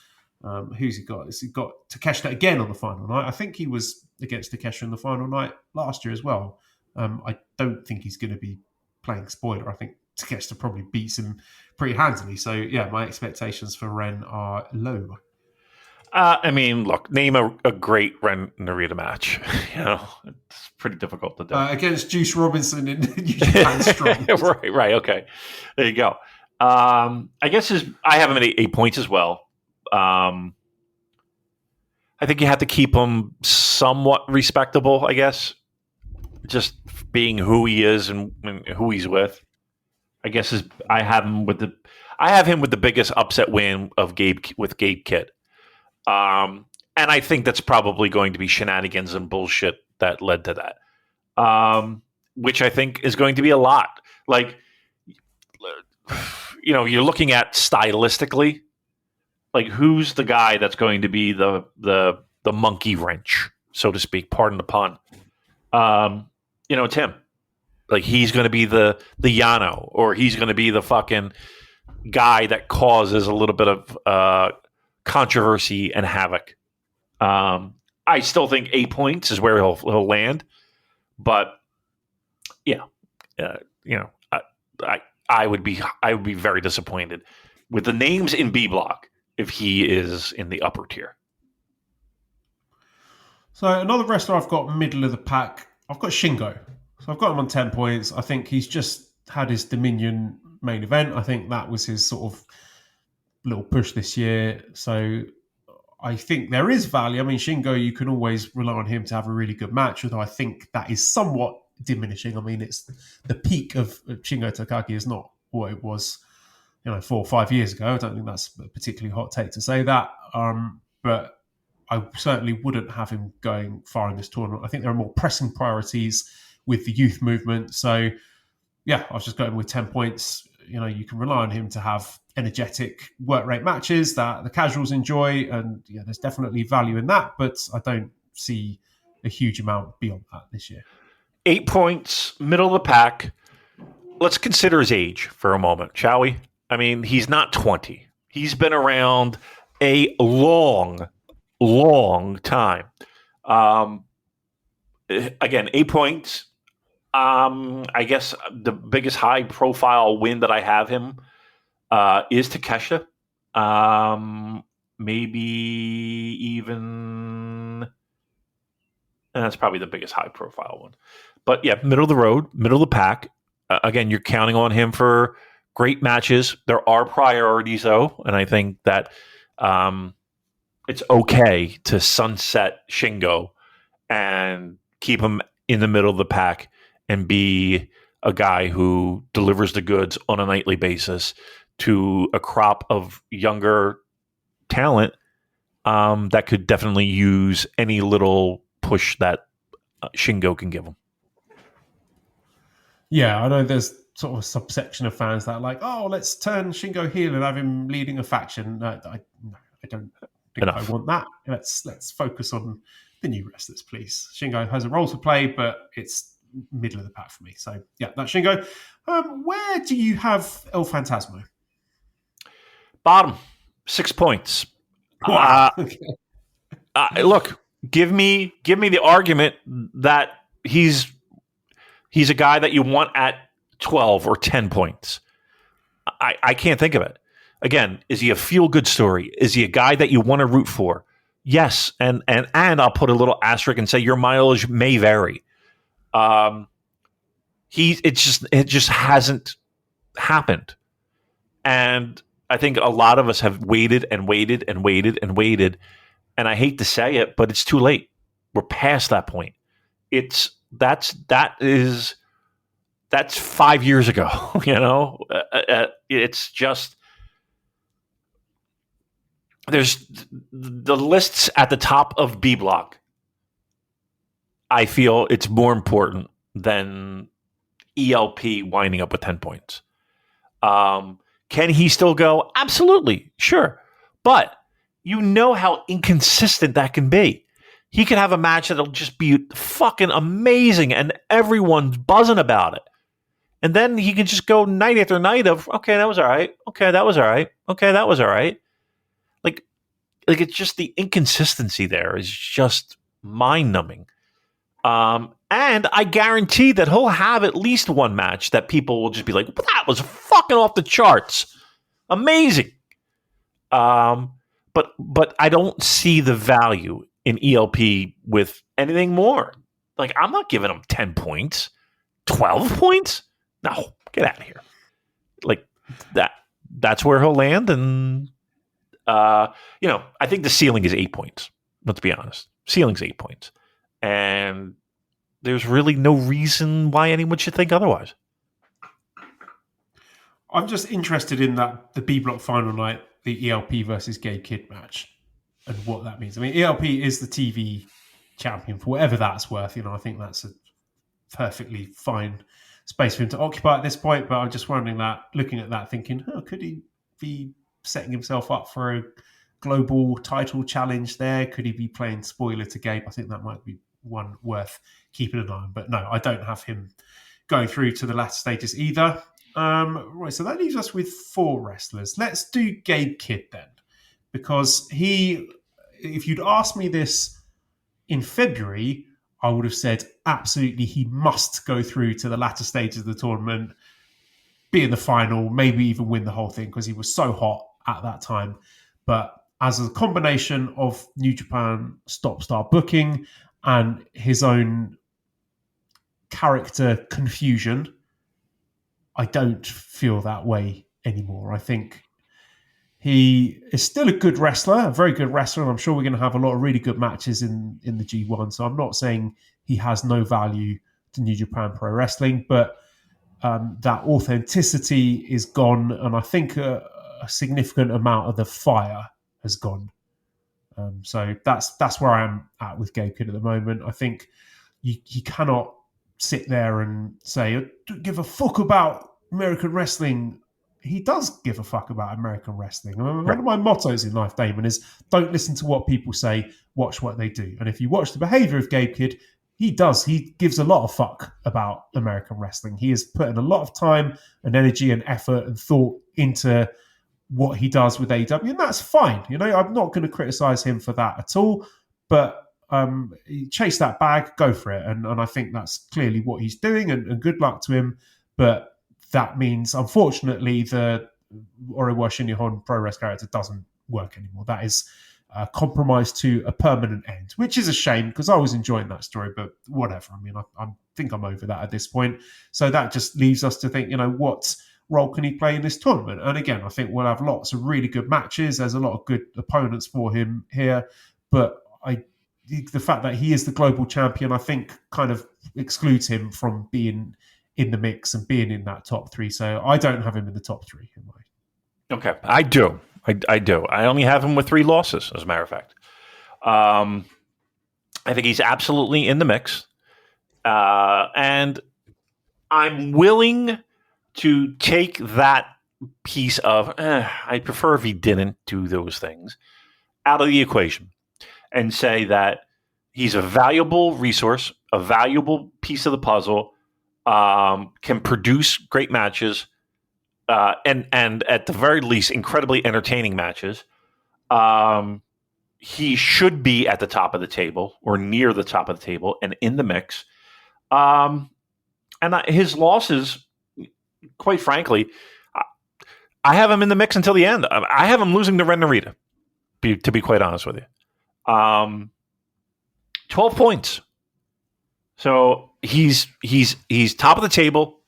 Who's he got? He got Takeshita again on the final night. I think he was against Takeshita in the final night last year as well. I don't think he's going to be playing spoiler. I think Takeshita probably beats him pretty handily. So my expectations for Ren are low. Look, name a great Ren Narita match. It's pretty difficult to do. Against Juice Robinson in New Japan Strong. right. Okay, there you go. I guess I have him at 8 points as well. I think you have to keep him somewhat respectable, I guess, just being who he is and who he's with. I guess I have him with the biggest upset win of Gabe Kidd. And I think that's probably going to be shenanigans and bullshit that led to that. Which I think is going to be a lot. Like, you're looking at stylistically, like, who's the guy that's going to be the monkey wrench, so to speak, pardon the pun. It's him. Like, he's going to be the Yano, or he's going to be the fucking guy that causes a little bit of controversy and havoc. I still think 8 points is where he'll land, but I would be very disappointed with the names in B block if he is in the upper tier. So another wrestler I've got middle of the pack, I've got Shingo. So I've got him on 10 points. I think he's just had his Dominion main event. I think that was his sort of little push this year. So I think there is value. I mean, Shingo, you can always rely on him to have a really good match, although I think that is somewhat diminishing. I mean, it's the peak of Shingo Takagi is not what it was, 4 or 5 years ago. I don't think that's a particularly hot take to say that. But I certainly wouldn't have him going far in this tournament. I think there are more pressing priorities with the youth movement. So, I've just got him with 10 points. You can rely on him to have energetic work rate matches that the casuals enjoy. And there's definitely value in that. But I don't see a huge amount beyond that this year. 8 points, middle of the pack. Let's consider his age for a moment, shall we? I mean, he's not 20. He's been around a long time. Again, 8 points. I guess the biggest high profile win that I have him is Takeshita. Maybe even, and that's probably the biggest high profile one. But middle of the road, middle of the pack. Again, you're counting on him for great matches. There are priorities though, and I think that it's okay to sunset Shingo and keep him in the middle of the pack and be a guy who delivers the goods on a nightly basis, to a crop of younger talent that could definitely use any little push that Shingo can give them. Yeah, I know there's sort of a subsection of fans that are like, oh, let's turn Shingo heel and have him leading a faction. I don't think I want that. Let's focus on the new wrestlers, please. Shingo has a role to play, but it's middle of the pack for me. So, yeah, that's Shingo. Where do you have El Phantasmo? Bottom, 6 points. Wow. Look, give me the argument that he's a guy that you want at 12 or 10 points. I can't think of it. Again, is he a feel-good story? Is he a guy that you want to root for? Yes, and I'll put a little asterisk and say your mileage may vary. It just hasn't happened. And I think a lot of us have waited and waited and waited and waited. And I hate to say it, but it's too late. We're past that point. That's 5 years ago. It's just there's the lists at the top of B block. I feel it's more important than ELP winding up with 10 points. Can he still go? Absolutely, sure. But you know how inconsistent that can be. He could have a match that'll just be fucking amazing and everyone's buzzing about it. And then he could just go night after night of, okay, that was all right. Okay, that was all right. Okay, that was all right. Like it's just the inconsistency there is just mind-numbing. And I guarantee that he'll have at least one match that people will just be like, that was fucking off the charts. Amazing. But I don't see the value in ELP with anything more. Like, I'm not giving him 10 points. 12 points? No, get out of here. Like, that's where he'll land. And, I think the ceiling is 8 points. Let's be honest. Ceiling's 8 points. And there's really no reason why anyone should think otherwise. I'm just interested in the B block final night, the ELP versus Gabe Kidd match, and what that means. I mean, ELP is the TV champion for whatever that's worth. I think that's a perfectly fine space for him to occupy at this point. But I'm just wondering looking at that, thinking, could he be setting himself up for a global title challenge there? Could he be playing spoiler to Gabe? I think that might be one worth keeping an eye on. But no, I don't have him going through to the latter stages either. Right, so that leaves us with 4 wrestlers. Let's do Gabe Kidd then, because if you'd asked me this in February, I would have said absolutely he must go through to the latter stages of the tournament, be in the final, maybe even win the whole thing, because he was so hot at that time. But as a combination of New Japan stop-start booking and his own character confusion, I don't feel that way anymore. I think he is still a good wrestler, a very good wrestler, and I'm sure we're going to have a lot of really good matches in the G1. So I'm not saying he has no value to New Japan Pro Wrestling, but that authenticity is gone, and I think a significant amount of the fire has gone. So that's where I am at with Gabe Kidd at the moment. I think you cannot sit there and say, I don't give a fuck about American wrestling. He does give a fuck about American wrestling. I mean, one of my mottos in life, Damon, is don't listen to what people say, watch what they do. And if you watch the behavior of Gabe Kidd, he gives a lot of fuck about American wrestling. He has put in a lot of time and energy and effort and thought into what he does with AEW, and that's fine. I'm not going to criticize him for that at all, but chase that bag, go for it. And I think that's clearly what he's doing, and good luck to him. But that means, unfortunately, the Oriwa Shinihon Pro Wrestling character doesn't work anymore. That is compromised to a permanent end, which is a shame because I was enjoying that story, but whatever. I mean, I think I'm over that at this point. So that just leaves us to think, what role can he play in this tournament? And again, I think we'll have lots of really good matches. There's a lot of good opponents for him here, but the fact that he is the global champion, I think, kind of excludes him from being in the mix and being in that top 3. So I don't have him in the top 3 in my Okay, I do. I do. I only have him with 3 losses, as a matter of fact. I think he's absolutely in the mix. And I'm willing to take that piece of, I prefer if he didn't do those things, out of the equation and say that he's a valuable resource, a valuable piece of the puzzle, can produce great matches, and at the very least, incredibly entertaining matches. He should be at the top of the table or near the top of the table and in the mix. His losses, quite frankly, I have him in the mix until the end. I have him losing to Ren Narita, to be quite honest with you. 12 points. So he's top of the table,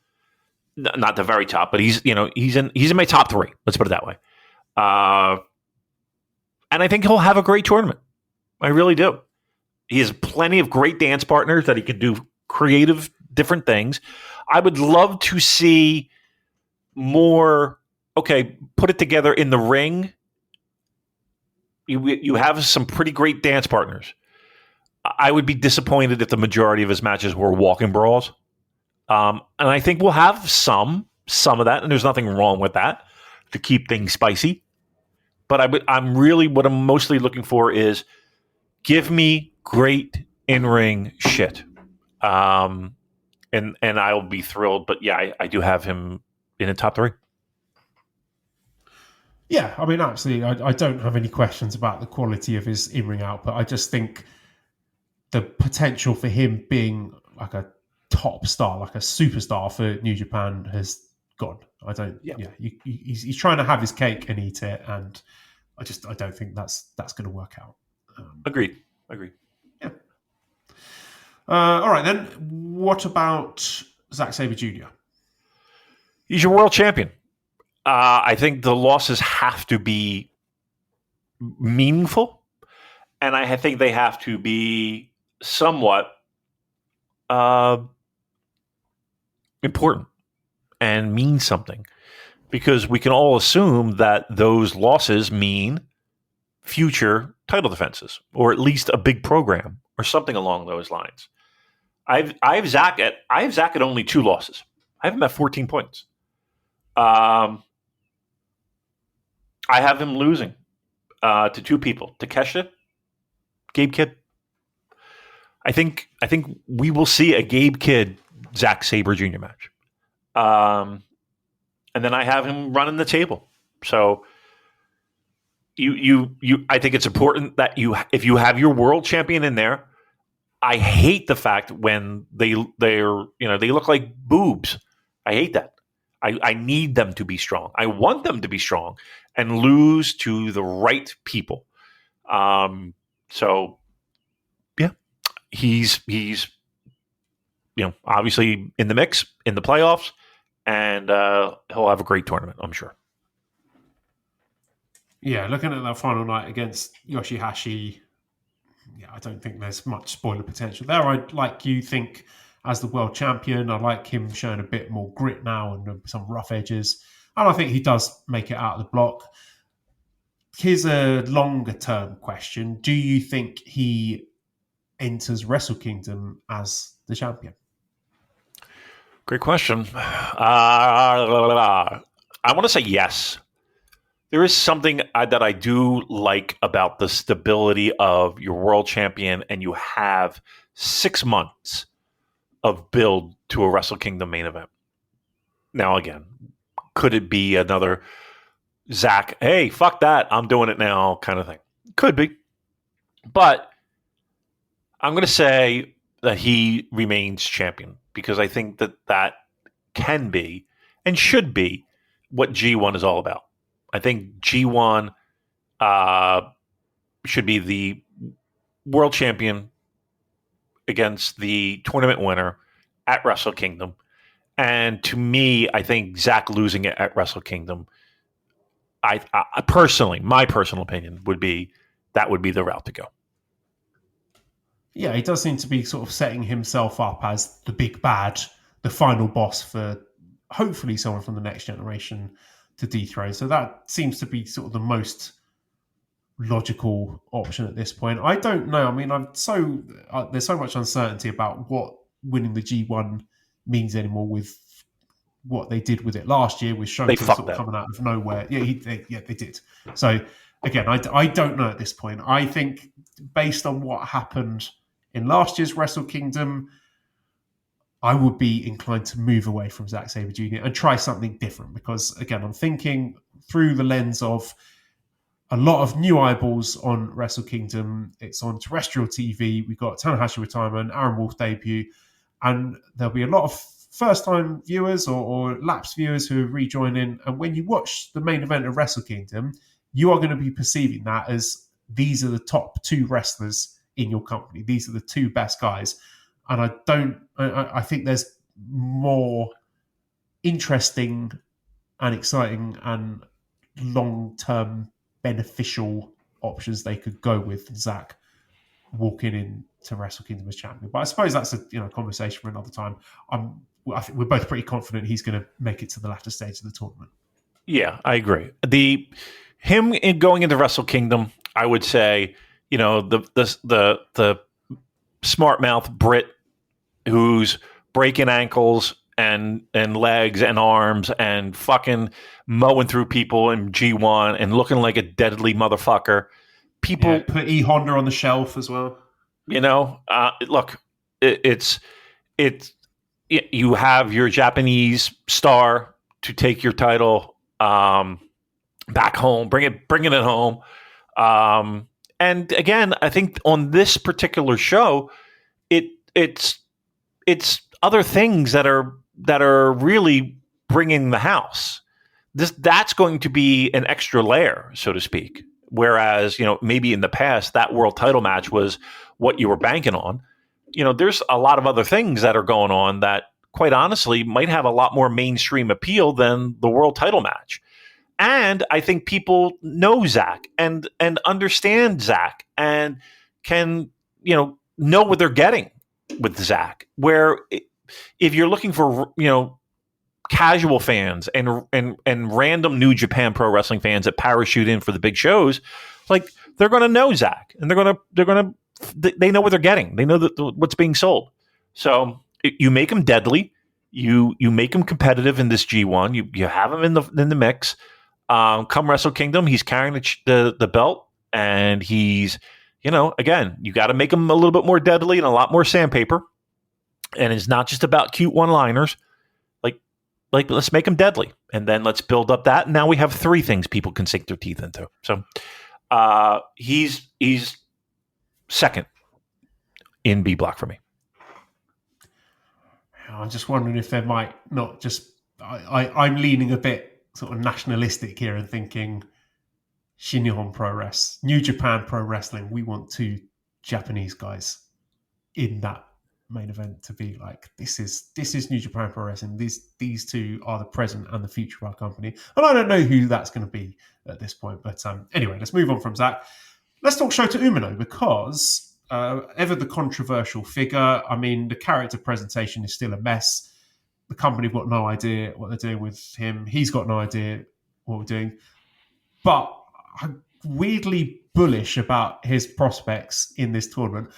not the very top, but he's in my top 3. Let's put it that way. And I think he'll have a great tournament. I really do. He has plenty of great dance partners that he can do creative, different things. I would love to see more. Okay, put it together in the ring. You have some pretty great dance partners. I would be disappointed if the majority of his matches were walking brawls. And I think we'll have some of that, and there's nothing wrong with that to keep things spicy. But what I'm mostly looking for is give me great in-ring shit. And I'll be thrilled. But yeah, I do have him in the top 3. Yeah, I mean, absolutely. I don't have any questions about the quality of his in-ring output. I just think the potential for him being like a top star, like a superstar for New Japan has gone. I don't. Yeah, he's trying to have his cake and eat it, and I don't think that's going to work out. Agreed. Yeah. All right then. What about Zack Sabre Jr.? He's your world champion. I think the losses have to be meaningful, and I think they have to be somewhat important and mean something, because we can all assume that those losses mean future title defenses, or at least a big program, or something along those lines. I have Zack at only 2 losses. I have him at 14 points. I have him losing to 2 people: Takeshita, Gabe Kidd. I think we will see a Gabe Kidd Zack Sabre Jr. match. And then I have him running the table. So I think it's important that if you have your world champion in there. I hate the fact when they look like boobs. I hate that. I need them to be strong. I want them to be strong and lose to the right people. So yeah, he's obviously in the mix in the playoffs, and he'll have a great tournament, I'm sure. Yeah, looking at that final night against Yoshihashi, yeah, I don't think there's much spoiler potential there. I'd like you think as the world champion, I like him showing a bit more grit now and some rough edges. And I think he does make it out of the block. Here's a longer term question. Do you think he enters Wrestle Kingdom as the champion? Great question. I want to say yes. There is something that I do like about the stability of your world champion, and you have 6 months of build to a Wrestle Kingdom main event. Now, again, could it be another Zack, hey, fuck that, I'm doing it now kind of thing? Could be. But I'm going to say that he remains champion, because I think that can be and should be what G1 is all about. I think G1 should be the world champion against the tournament winner at Wrestle Kingdom. And to me, I think Zack losing it at Wrestle Kingdom, I personally, my personal opinion would be that would be the route to go. Yeah, he does seem to be sort of setting himself up as the big bad, the final boss for hopefully someone from the next generation to dethrone. So that seems to be sort of the most logical option at this point. I don't know. I mean, there's so much uncertainty about what winning the G1 means anymore with what they did with it last year, with Shota sort of coming out of nowhere. Yeah, they did. So again, I don't know at this point. I think based on what happened in last year's Wrestle Kingdom, I would be inclined to move away from Zack Sabre Jr. and try something different, because again, I'm thinking through the lens of a lot of new eyeballs on Wrestle Kingdom. It's on terrestrial TV. We've got Tanahashi retirement, Aaron Wolf debut, and there'll be a lot of first-time viewers or lapsed viewers who are rejoining. And when you watch the main event of Wrestle Kingdom, you are going to be perceiving that as these are the top two wrestlers in your company. These are the two best guys. And I think there's more interesting and exciting and long-term beneficial options they could go with Zach walking into Wrestle Kingdom as champion. But I suppose that's a conversation for another time. I think we're both pretty confident he's going to make it to the latter stage of the tournament. Yeah, I agree. Him going into Wrestle Kingdom, I would say, the smart mouth Brit who's breaking ankles and legs and arms and fucking mowing through people in G1 and looking like a deadly motherfucker. People put E Honda on the shelf as well. Look, it's you have your Japanese star to take your title back home, bringing it home. And again, I think on this particular show, it's other things that are really bringing the house. That's going to be an extra layer, so to speak. Whereas, maybe in the past that world title match was what you were banking on. There's a lot of other things that are going on that, quite honestly, might have a lot more mainstream appeal than the world title match. And I think people know Zach and understand Zach and can, know what they're getting with Zach. Where if you're looking for, casual fans and random New Japan Pro Wrestling fans that parachute in for the big shows, like, they're going to know Zach and they know what they're getting. They know what's being sold. So you make him deadly. You make him competitive in this G1. You have him in the mix. Come Wrestle Kingdom, he's carrying the belt, and he's, again, you got to make him a little bit more deadly and a lot more sandpaper. And it's not just about cute one-liners. Like let's make him deadly, and then let's build up that. Now we have three things people can sink their teeth into. So he's second in B block for me. I'm just wondering if there might not just. I'm leaning a bit sort of nationalistic here and thinking Shin-Nihon Pro Wrestling, New Japan Pro Wrestling. We want two Japanese guys in that main event to be like, this is New Japan Pro Wrestling. These two are the present and the future of our company. And I don't know who that's going to be at this point. But anyway, let's move on from Zach. Let's talk Shota Umino, because ever the controversial figure. I mean, the character presentation is still a mess. The company have got no idea what they're doing with him. He's got no idea what we're doing. But I'm weirdly bullish about his prospects in this tournament.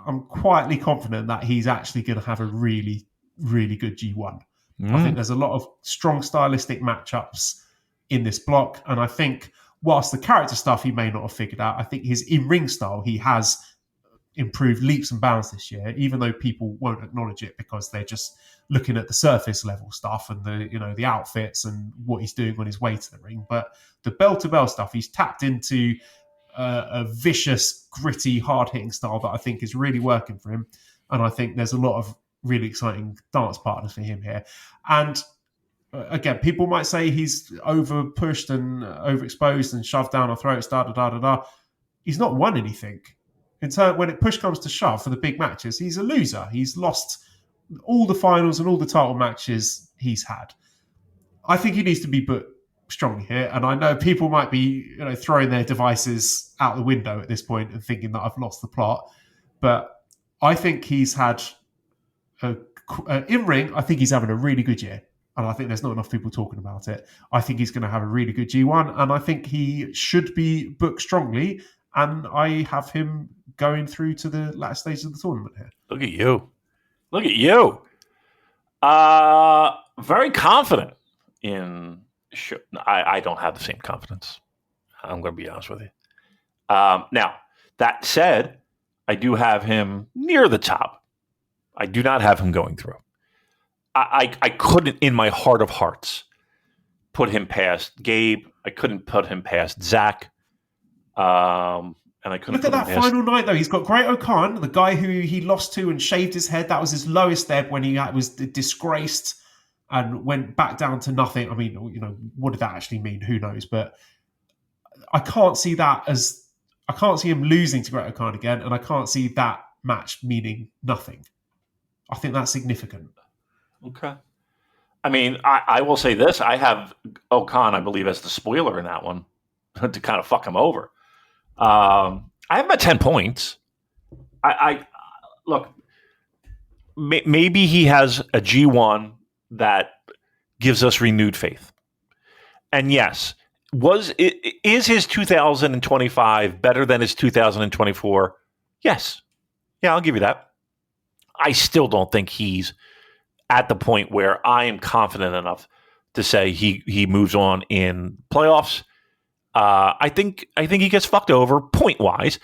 I'm quietly confident that he's actually going to have a really, really good G1. I think there's a lot of strong stylistic matchups in this block. And I think whilst the character stuff he may not have figured out, I think his in-ring style, he has improved leaps and bounds this year, even though people won't acknowledge it because they're just looking at the surface level stuff and the outfits and what he's doing on his way to the ring. But the bell-to-bell stuff, he's tapped into a vicious, gritty, hard-hitting style that I think is really working for him. And I think there's a lot of really exciting dance partners for him here. And again, people might say he's over-pushed and overexposed and shoved down our throats, da-da-da-da-da. He's not won anything. When push comes to shove for the big matches, he's a loser. He's lost all the finals and all the title matches he's had. I think he needs to be put strongly here, and I know people might be throwing their devices out the window at this point and thinking that I've lost the plot, but I think he's had in ring. I think he's having a really good year. and I think there's not enough people talking about it. I think he's going to have a really good G1, and I think he should be booked strongly. And I have him going through to the latter stages of the tournament here. Look at you. Look at you. Very confident in. I don't have the same confidence. I'm going to be honest with you. Now, that said, I do have him near the top. I do not have him going through. I couldn't, in my heart of hearts, put him past Gabe. I couldn't put him past Zach. And I couldn't look at that final night, though. He's got Great O'Khan, the guy who he lost to and shaved his head. That was his lowest ebb when he was disgraced and went back down to nothing. I mean, what did that actually mean? Who knows? But I can't see him losing to Great O'Khan again, and I can't see that match meaning nothing. I think that's significant. Okay. I mean, I will say this. I have O'Khan, I believe, as the spoiler in that one to kind of fuck him over. I have him at 10 points. I look, maybe he has a G1 that gives us renewed faith. And yes, is his 2025 better than his 2024? Yes. Yeah, I'll give you that. I still don't think he's at the point where I am confident enough to say he moves on in playoffs. I think he gets fucked over point wise.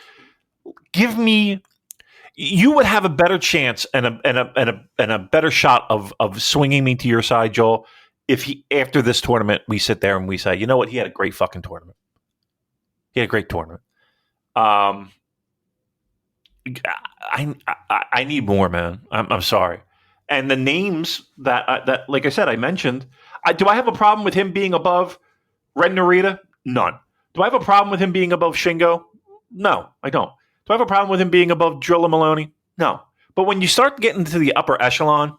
You would have a better chance and a better shot of swinging me to your side, Joel, if after this tournament we sit there and we say, you know what, he had a great fucking tournament. He had a great tournament. I need more, man. I'm sorry. And the names that like I said, I mentioned. Do I have a problem with him being above Red Narita? None. Do I have a problem with him being above Shingo? No, I don't. Do I have a problem with him being above Drilla Maloney? No. But when you start getting to the upper echelon,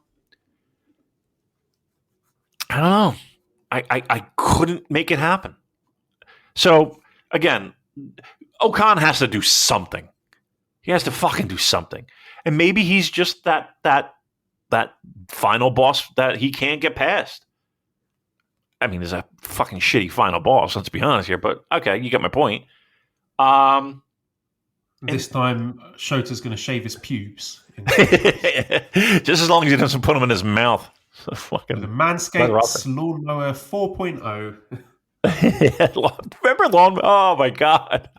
I don't know. I couldn't make it happen. So, again, O'Khan has to do something. He has to fucking do something. And maybe he's just that final boss that he can't get past. I mean, there's a fucking shitty final boss, let's be honest here, but okay, you get my point. This time, Shota's going to shave his pubes. Just as long as he doesn't put them in his mouth. So fucking the Manscaped Lawnmower 4.0. Remember oh my God.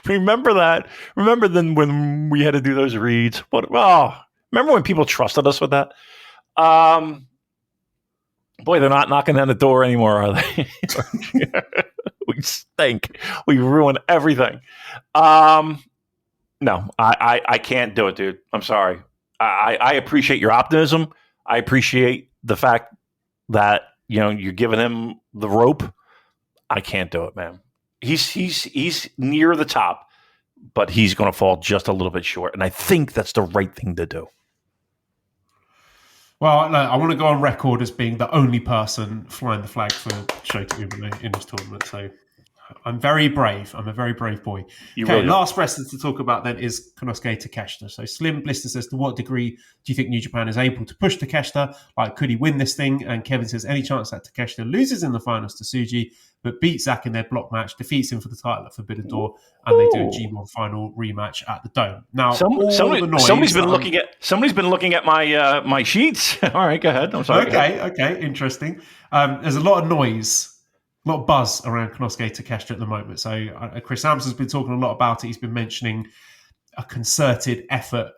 Remember that? Remember then when we had to do those reads? Remember when people trusted us with that? Boy, they're not knocking on the door anymore, are they? We stink. We ruin everything. No, I can't do it, dude. I'm sorry. I appreciate your optimism. I appreciate the fact that you're giving him the rope. I can't do it, man. He's near the top, but he's going to fall just a little bit short, and I think that's the right thing to do. Well, I want to go on record as being the only person flying the flag for Shota Umino in this tournament. So I'm very brave. I'm a very brave boy. Last wrestler to talk about then is Konosuke Takeshita. So Slim Blister says, to what degree do you think New Japan is able to push Takeshita? Like, could he win this thing? And Kevin says, any chance that Takeshita loses in the finals to Tsuji, but beats Zack in their block match, defeats him for the title at Forbidden Door, and they do a G1 final rematch at the Dome. Now, somebody's been looking at my my sheets. All right, go ahead. I'm sorry. Okay, interesting. There's a lot of noise, a lot of buzz around Konosuke Takeshita at the moment. So Chris Amson's been talking a lot about it. He's been mentioning a concerted effort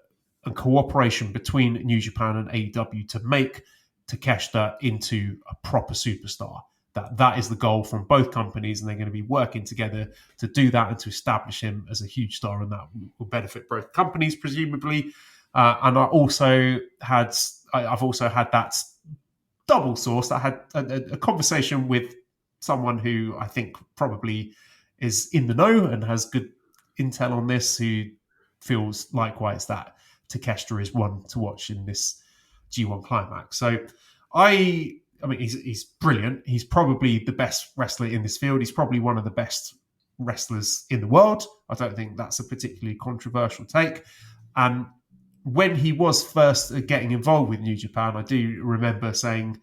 and cooperation between New Japan and AEW to make Takeshita into a proper superstar. That is the goal from both companies, and they're going to be working together to do that and to establish him as a huge star, and that will benefit both companies, presumably. And I've also had that double source. I had a conversation with someone who I think probably is in the know and has good intel on this, who feels likewise that Takeshita is one to watch in this G1 Climax. So I mean, he's brilliant. He's probably the best wrestler in this field. He's probably one of the best wrestlers in the world. I don't think that's a particularly controversial take. And when he was first getting involved with New Japan, I do remember saying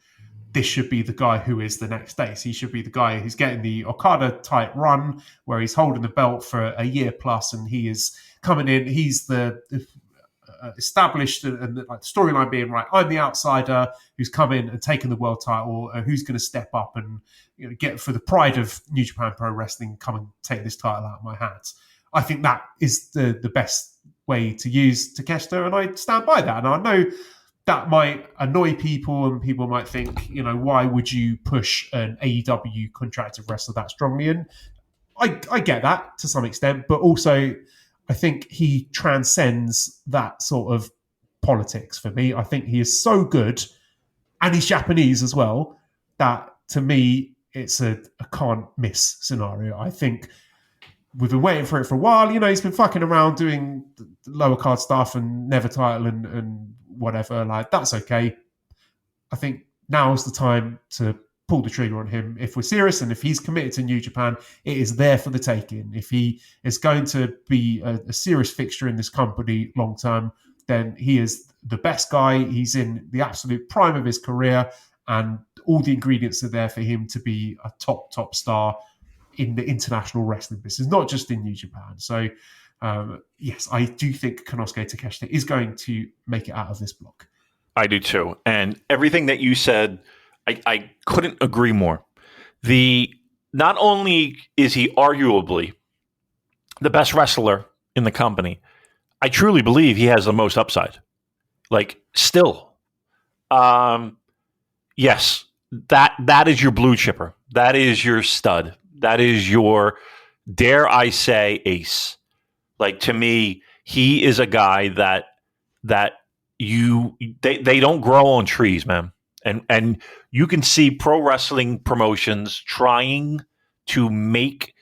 this should be the guy who is the next Ace. He should be the guy who's getting the Okada-type run where he's holding the belt for a year plus and he is coming in. He's the established and like the storyline being, right, I'm the outsider who's come in and taken the world title, who's going to step up and get for the pride of New Japan Pro Wrestling, come and take this title out of my hands. I think that is the best way to use Takeshita, and I stand by that. And I know that might annoy people, and people might think, why would you push an AEW contracted wrestler that strongly? And I get that to some extent, but also I think he transcends that sort of politics for me. I think he is so good, and he's Japanese as well, that to me it's a can't miss scenario. I think we've been waiting for it for a while. He's been fucking around doing lower card stuff and never title and whatever. Like, that's okay. I think now is the time to pull the trigger on him if we're serious, and if he's committed to New Japan, it is there for the taking. If he is going to be a serious fixture in this company long term, then he is the best guy. He's in the absolute prime of his career, and all the ingredients are there for him to be a top star in the international wrestling business, not just in New Japan. So yes, I do think Konosuke Takeshita is going to make it out of this block. I do too. And everything that you said, I couldn't agree more. Not only is he arguably the best wrestler in the company, I truly believe he has the most upside. Like, still. Yes, that is your blue chipper. That is your stud. That is your, dare I say, ace. Like, to me, he is a guy that they don't grow on trees, man. And you can see pro wrestling promotions trying to make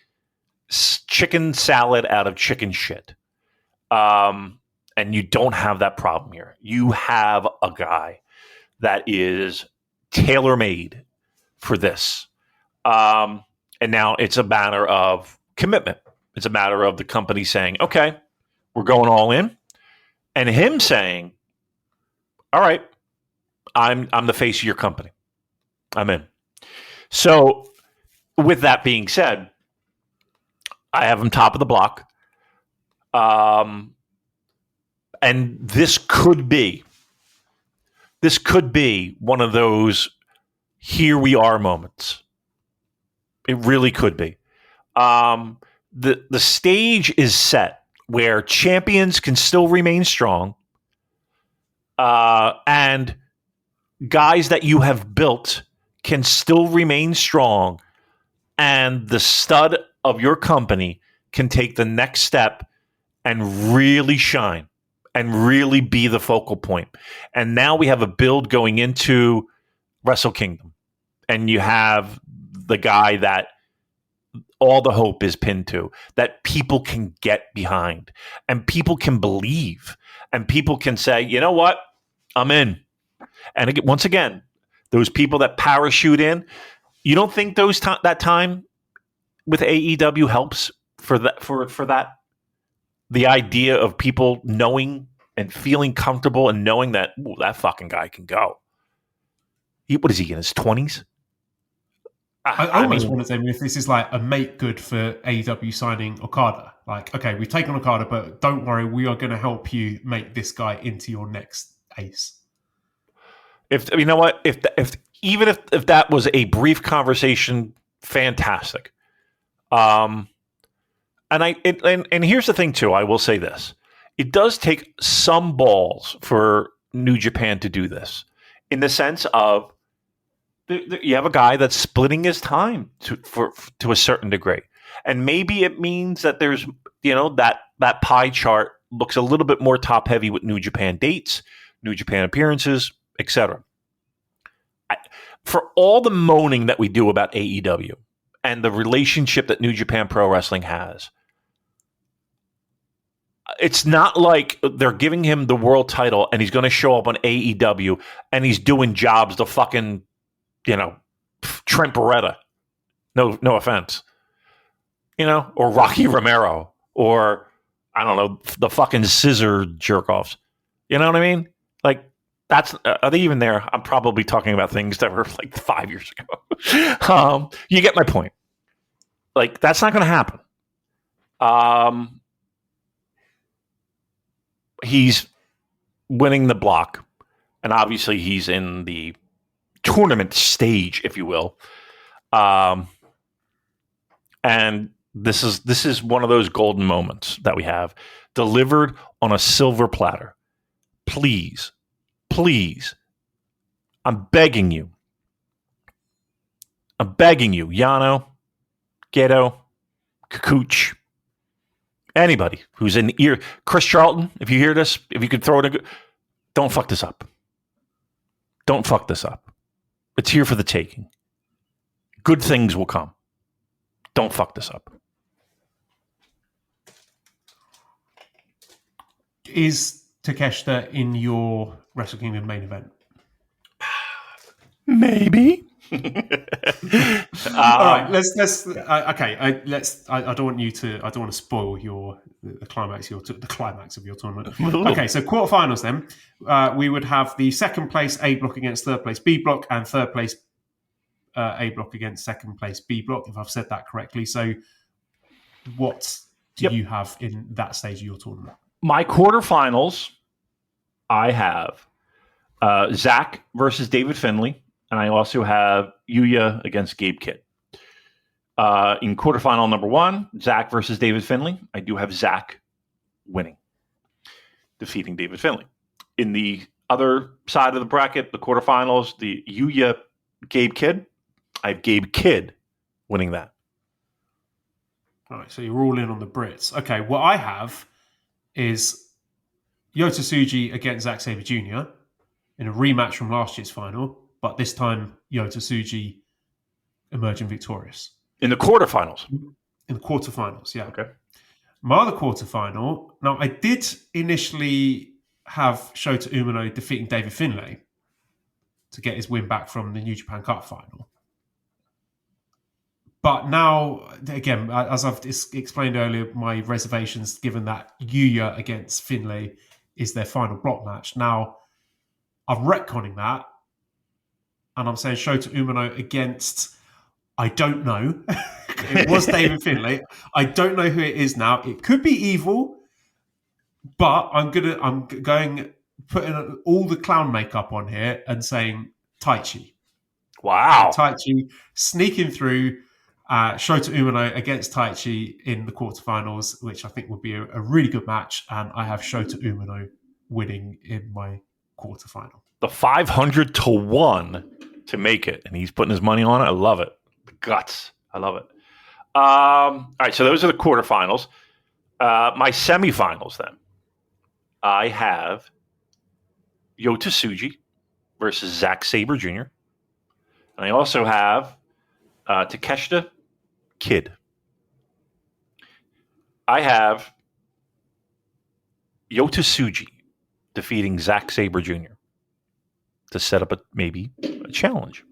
chicken salad out of chicken shit. And you don't have that problem here. You have a guy that is tailor-made for this. And now it's a matter of commitment. It's a matter of the company saying, okay, we're going all in. And him saying, all right, I'm the face of your company. I'm in. So with that being said, I have him top of the block. And this could be one of those here we are moments. It really could be. The stage is set where champions can still remain strong, and guys that you have built can still remain strong, and the stud of your company can take the next step and really shine and really be the focal point. And now we have a build going into Wrestle Kingdom, and you have the guy that all the hope is pinned to, that people can get behind and people can believe and people can say, you know what, I'm in. And again, once again, those people that parachute in, you don't think that time with AEW helps for that? The idea of people knowing and feeling comfortable and knowing that, ooh, that fucking guy can go. What is he, in his 20s? I almost want to say, if this is like a make good for AEW signing Okada, like, okay, we've taken Okada, but don't worry, we are going to help you make this guy into your next ace. If you know what, if that was a brief conversation, fantastic. And here's the thing too. I will say this: it does take some balls for New Japan to do this, in the sense of you have a guy that's splitting his time to a certain degree, and maybe it means that there's that pie chart looks a little bit more top heavy with New Japan dates, New Japan appearances, etc. For all the moaning that we do about AEW and the relationship that New Japan Pro Wrestling has, it's not like they're giving him the world title and he's going to show up on AEW and he's doing jobs to fucking, Trent Beretta. No offense. Or Rocky Romero, or I don't know, the fucking scissor jerk-offs. You know what I mean? Like, that's are they even there? I'm probably talking about things that were like 5 years ago. You get my point. Like, that's not going to happen. He's winning the block, and obviously he's in the tournament stage, if you will. And this is one of those golden moments that we have delivered on a silver platter. Please, I'm begging you, Yano, Geto, Kukuch, anybody who's in the ear, Chris Charlton, if you hear this, if you could throw it, don't fuck this up. Don't fuck this up. It's here for the taking. Good things will come. Don't fuck this up. Is Takeshita in your Wrestle Kingdom main event? Maybe. All right, let's. Okay, let's. I don't want you to. I don't want to spoil the climax of your tournament. Okay, so quarterfinals then. We would have the second place A block against third place B block, and third place A block against second place B block. If I've said that correctly. So, what do you have in that stage of your tournament? My quarterfinals, I have Zach versus David Finlay, and I also have Yuya against Gabe Kidd. In quarterfinal number 1, Zach versus David Finlay, I do have Zach winning, defeating David Finlay. In the other side of the bracket, the quarterfinals, the Yuya Gabe Kidd, I have Gabe Kidd winning that. All right, so you're all in on the Brits. Okay, what I have is Yota Tsuji against Zack Sabre Jr. in a rematch from last year's final, but this time Yota Tsuji emerging victorious. In the quarterfinals? In the quarterfinals, yeah. Okay. My other quarterfinal, now I did initially have Shota Umino defeating David Finlay to get his win back from the New Japan Cup final. But now, again, as I've explained earlier, my reservations, given that Yuya against Finlay is their final block match. Now, I'm retconning that, and I'm saying Shota Umino against, I don't know. It was David Finlay. I don't know who it is now. It could be Evil, but I'm going putting all the clown makeup on here and saying Taichi. Wow. Taichi sneaking through. Shota Umino against Taichi in the quarterfinals, which I think would be a really good match, and I have Shota Umino winning in my quarterfinal. The 500 to 1 to make it, and he's putting his money on it. I love it. The guts. I love it. All right, so those are the quarterfinals. My semifinals, then. I have Yota Tsuji versus Zack Sabre Jr. And I also have Takeshita Kidd. I have Yota Tsuji defeating Zack Sabre Jr. to set up maybe a challenge.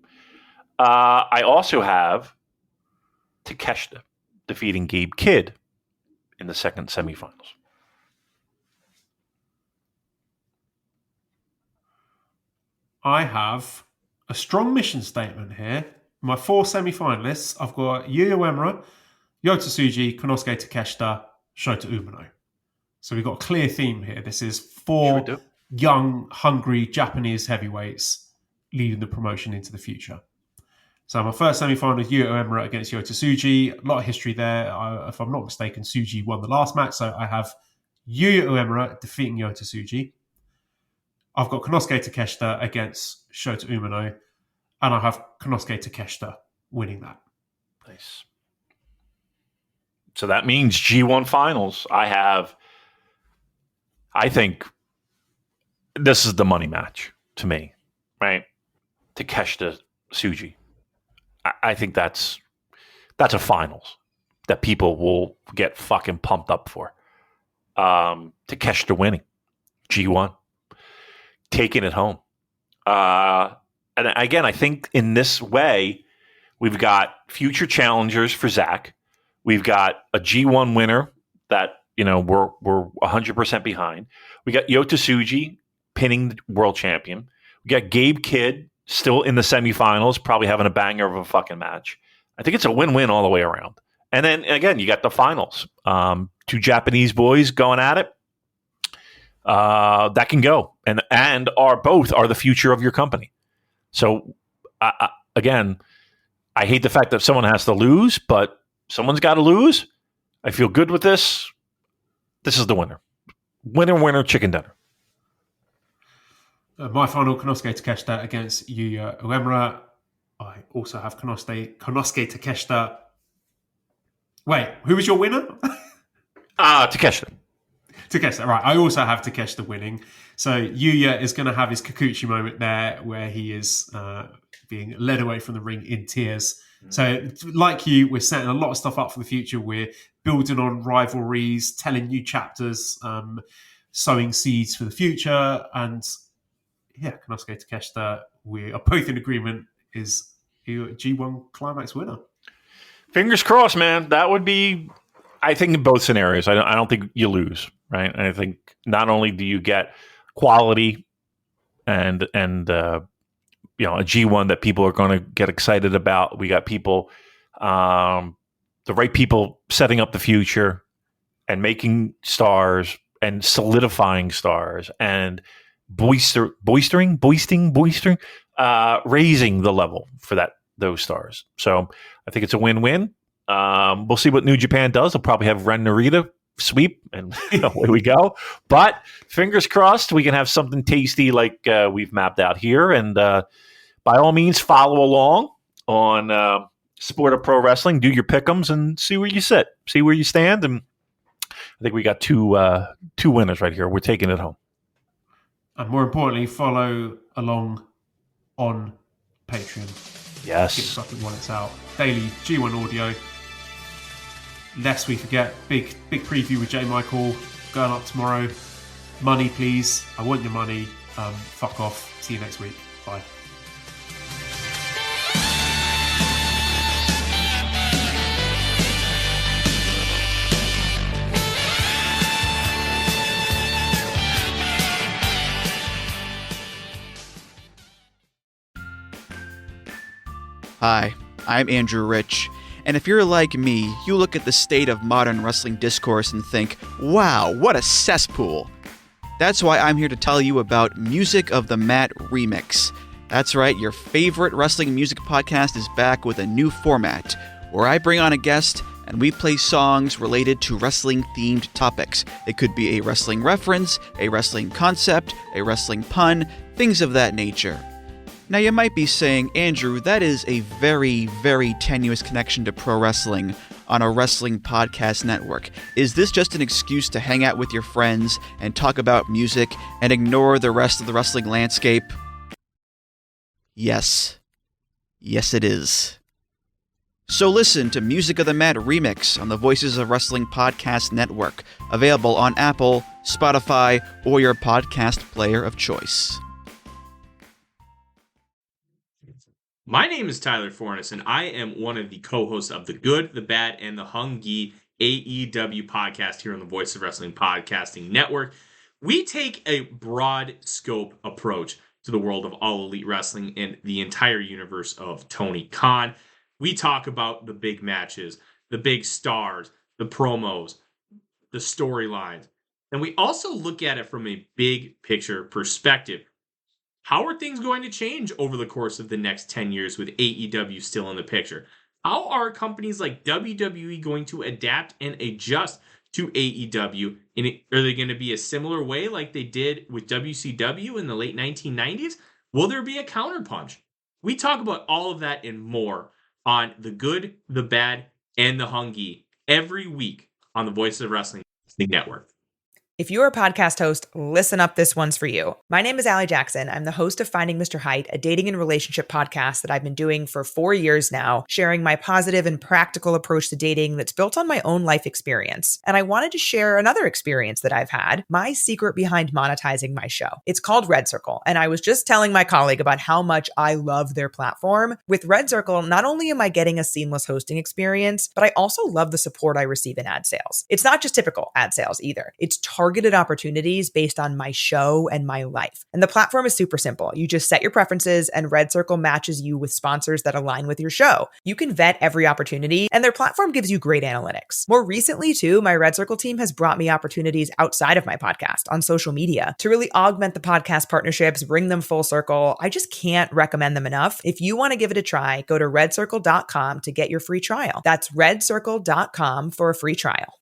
I also have Takeshita defeating Gabe Kidd in the second semifinals. I have a strong mission statement here. My 4 semi-finalists, I've got Yuya Uemura, Yota Tsuji, Konosuke Takeshita, Shota Umino. So we've got a clear theme here. This is 4 young, hungry Japanese heavyweights leading the promotion into the future. So my first semi-final is Yuya Uemura against Yota Tsuji. A lot of history there. If I'm not mistaken, Tsuji won the last match. So I have Yuya Uemura defeating Yota Tsuji. I've got Konosuke Takeshita against Shota Umino. And I have Konosuke Takeshita winning that. Nice. So that means G1 finals. I think this is the money match to me, right? Takeshita Tsuji. I think that's a finals that people will get fucking pumped up for. Takeshita winning G1, taking it home. And again, I think in this way, we've got future challengers for Zach. We've got a G1 winner that, we're 100% behind. We got Yota Tsuji pinning the world champion. We got Gabe Kidd still in the semifinals, probably having a banger of a fucking match. I think it's a win-win all the way around. And then again, you got the finals. Two Japanese boys going at it. That can go, and both are the future of your company. So again, I hate the fact that someone has to lose, but someone's got to lose. I feel good with this. This is the winner. Winner, chicken dinner. My final, Konosuke Takeshita against Yuya Uemura. I also have Konosuke Takeshita. Wait, who was your winner? Takeshita. Takeshita, right. I also have Takeshita winning. So Yuya is going to have his Kikuchi moment there where he is being led away from the ring in tears. So like you, we're setting a lot of stuff up for the future. We're building on rivalries, telling new chapters, sowing seeds for the future. And yeah, Konosuke Takeshita, we are both in agreement, is a G1 Climax winner. Fingers crossed, man. That would be, I think, in both scenarios. I don't think you lose, right? And I think not only do you get quality and a G1 that people are going to get excited about. We got people, the right people setting up the future and making stars and solidifying stars and boosting, raising the level for those stars. So I think it's a win-win. We'll see what New Japan does. They'll probably have Ren Narita sweep, and away we go. But fingers crossed, we can have something tasty like we've mapped out here. And by all means, follow along on Sport of Pro Wrestling. Do your pick'ems and see where you sit, see where you stand. And I think we got two winners right here. We're taking it home. And more importantly, follow along on Patreon. Yes. Get stuff when it's out. Daily G1 audio. Lest we forget, big preview with J. Michael going up tomorrow. Money, please. I want your money. Fuck off. See you next week. Bye. Hi, I'm Andrew Rich, and if you're like me, you look at the state of modern wrestling discourse and think, wow, what a cesspool. That's why I'm here to tell you about Music of the Mat Remix. That's right, your favorite wrestling music podcast is back with a new format, where I bring on a guest and we play songs related to wrestling-themed topics. It could be a wrestling reference, a wrestling concept, a wrestling pun, things of that nature. Now you might be saying, Andrew, that is a very, very tenuous connection to pro wrestling on a wrestling podcast network. Is this just an excuse to hang out with your friends and talk about music and ignore the rest of the wrestling landscape? Yes. Yes, it is. So listen to Music of the Mat Remix on the Voices of Wrestling Podcast Network, available on Apple, Spotify, or your podcast player of choice. My name is Tyler Fornes, and I am one of the co-hosts of the Good, the Bad, and the Hungy AEW podcast here on the Voice of Wrestling Podcasting Network. We take a broad scope approach to the world of All Elite Wrestling and the entire universe of Tony Khan. We talk about the big matches, the big stars, the promos, the storylines, and we also look at it from a big picture perspective. How are things going to change over the course of the next 10 years with AEW still in the picture? How are companies like WWE going to adapt and adjust to AEW? Are they going to be a similar way like they did with WCW in the late 1990s? Will there be a counterpunch? We talk about all of that and more on The Good, the Bad, and the Hungy every week on the Voice of Wrestling Network. If you're a podcast host, listen up, this one's for you. My name is Allie Jackson. I'm the host of Finding Mr. Height, a dating and relationship podcast that I've been doing for 4 years now, sharing my positive and practical approach to dating that's built on my own life experience. And I wanted to share another experience that I've had, my secret behind monetizing my show. It's called Red Circle, and I was just telling my colleague about how much I love their platform. With Red Circle, not only am I getting a seamless hosting experience, but I also love the support I receive in ad sales. It's not just typical ad sales either. It's targeted targeted opportunities based on my show and my life. And the platform is super simple. You just set your preferences and Red Circle matches you with sponsors that align with your show. You can vet every opportunity and their platform gives you great analytics. More recently too, my Red Circle team has brought me opportunities outside of my podcast on social media to really augment the podcast partnerships, bring them full circle. I just can't recommend them enough. If you want to give it a try, go to redcircle.com to get your free trial. That's redcircle.com for a free trial.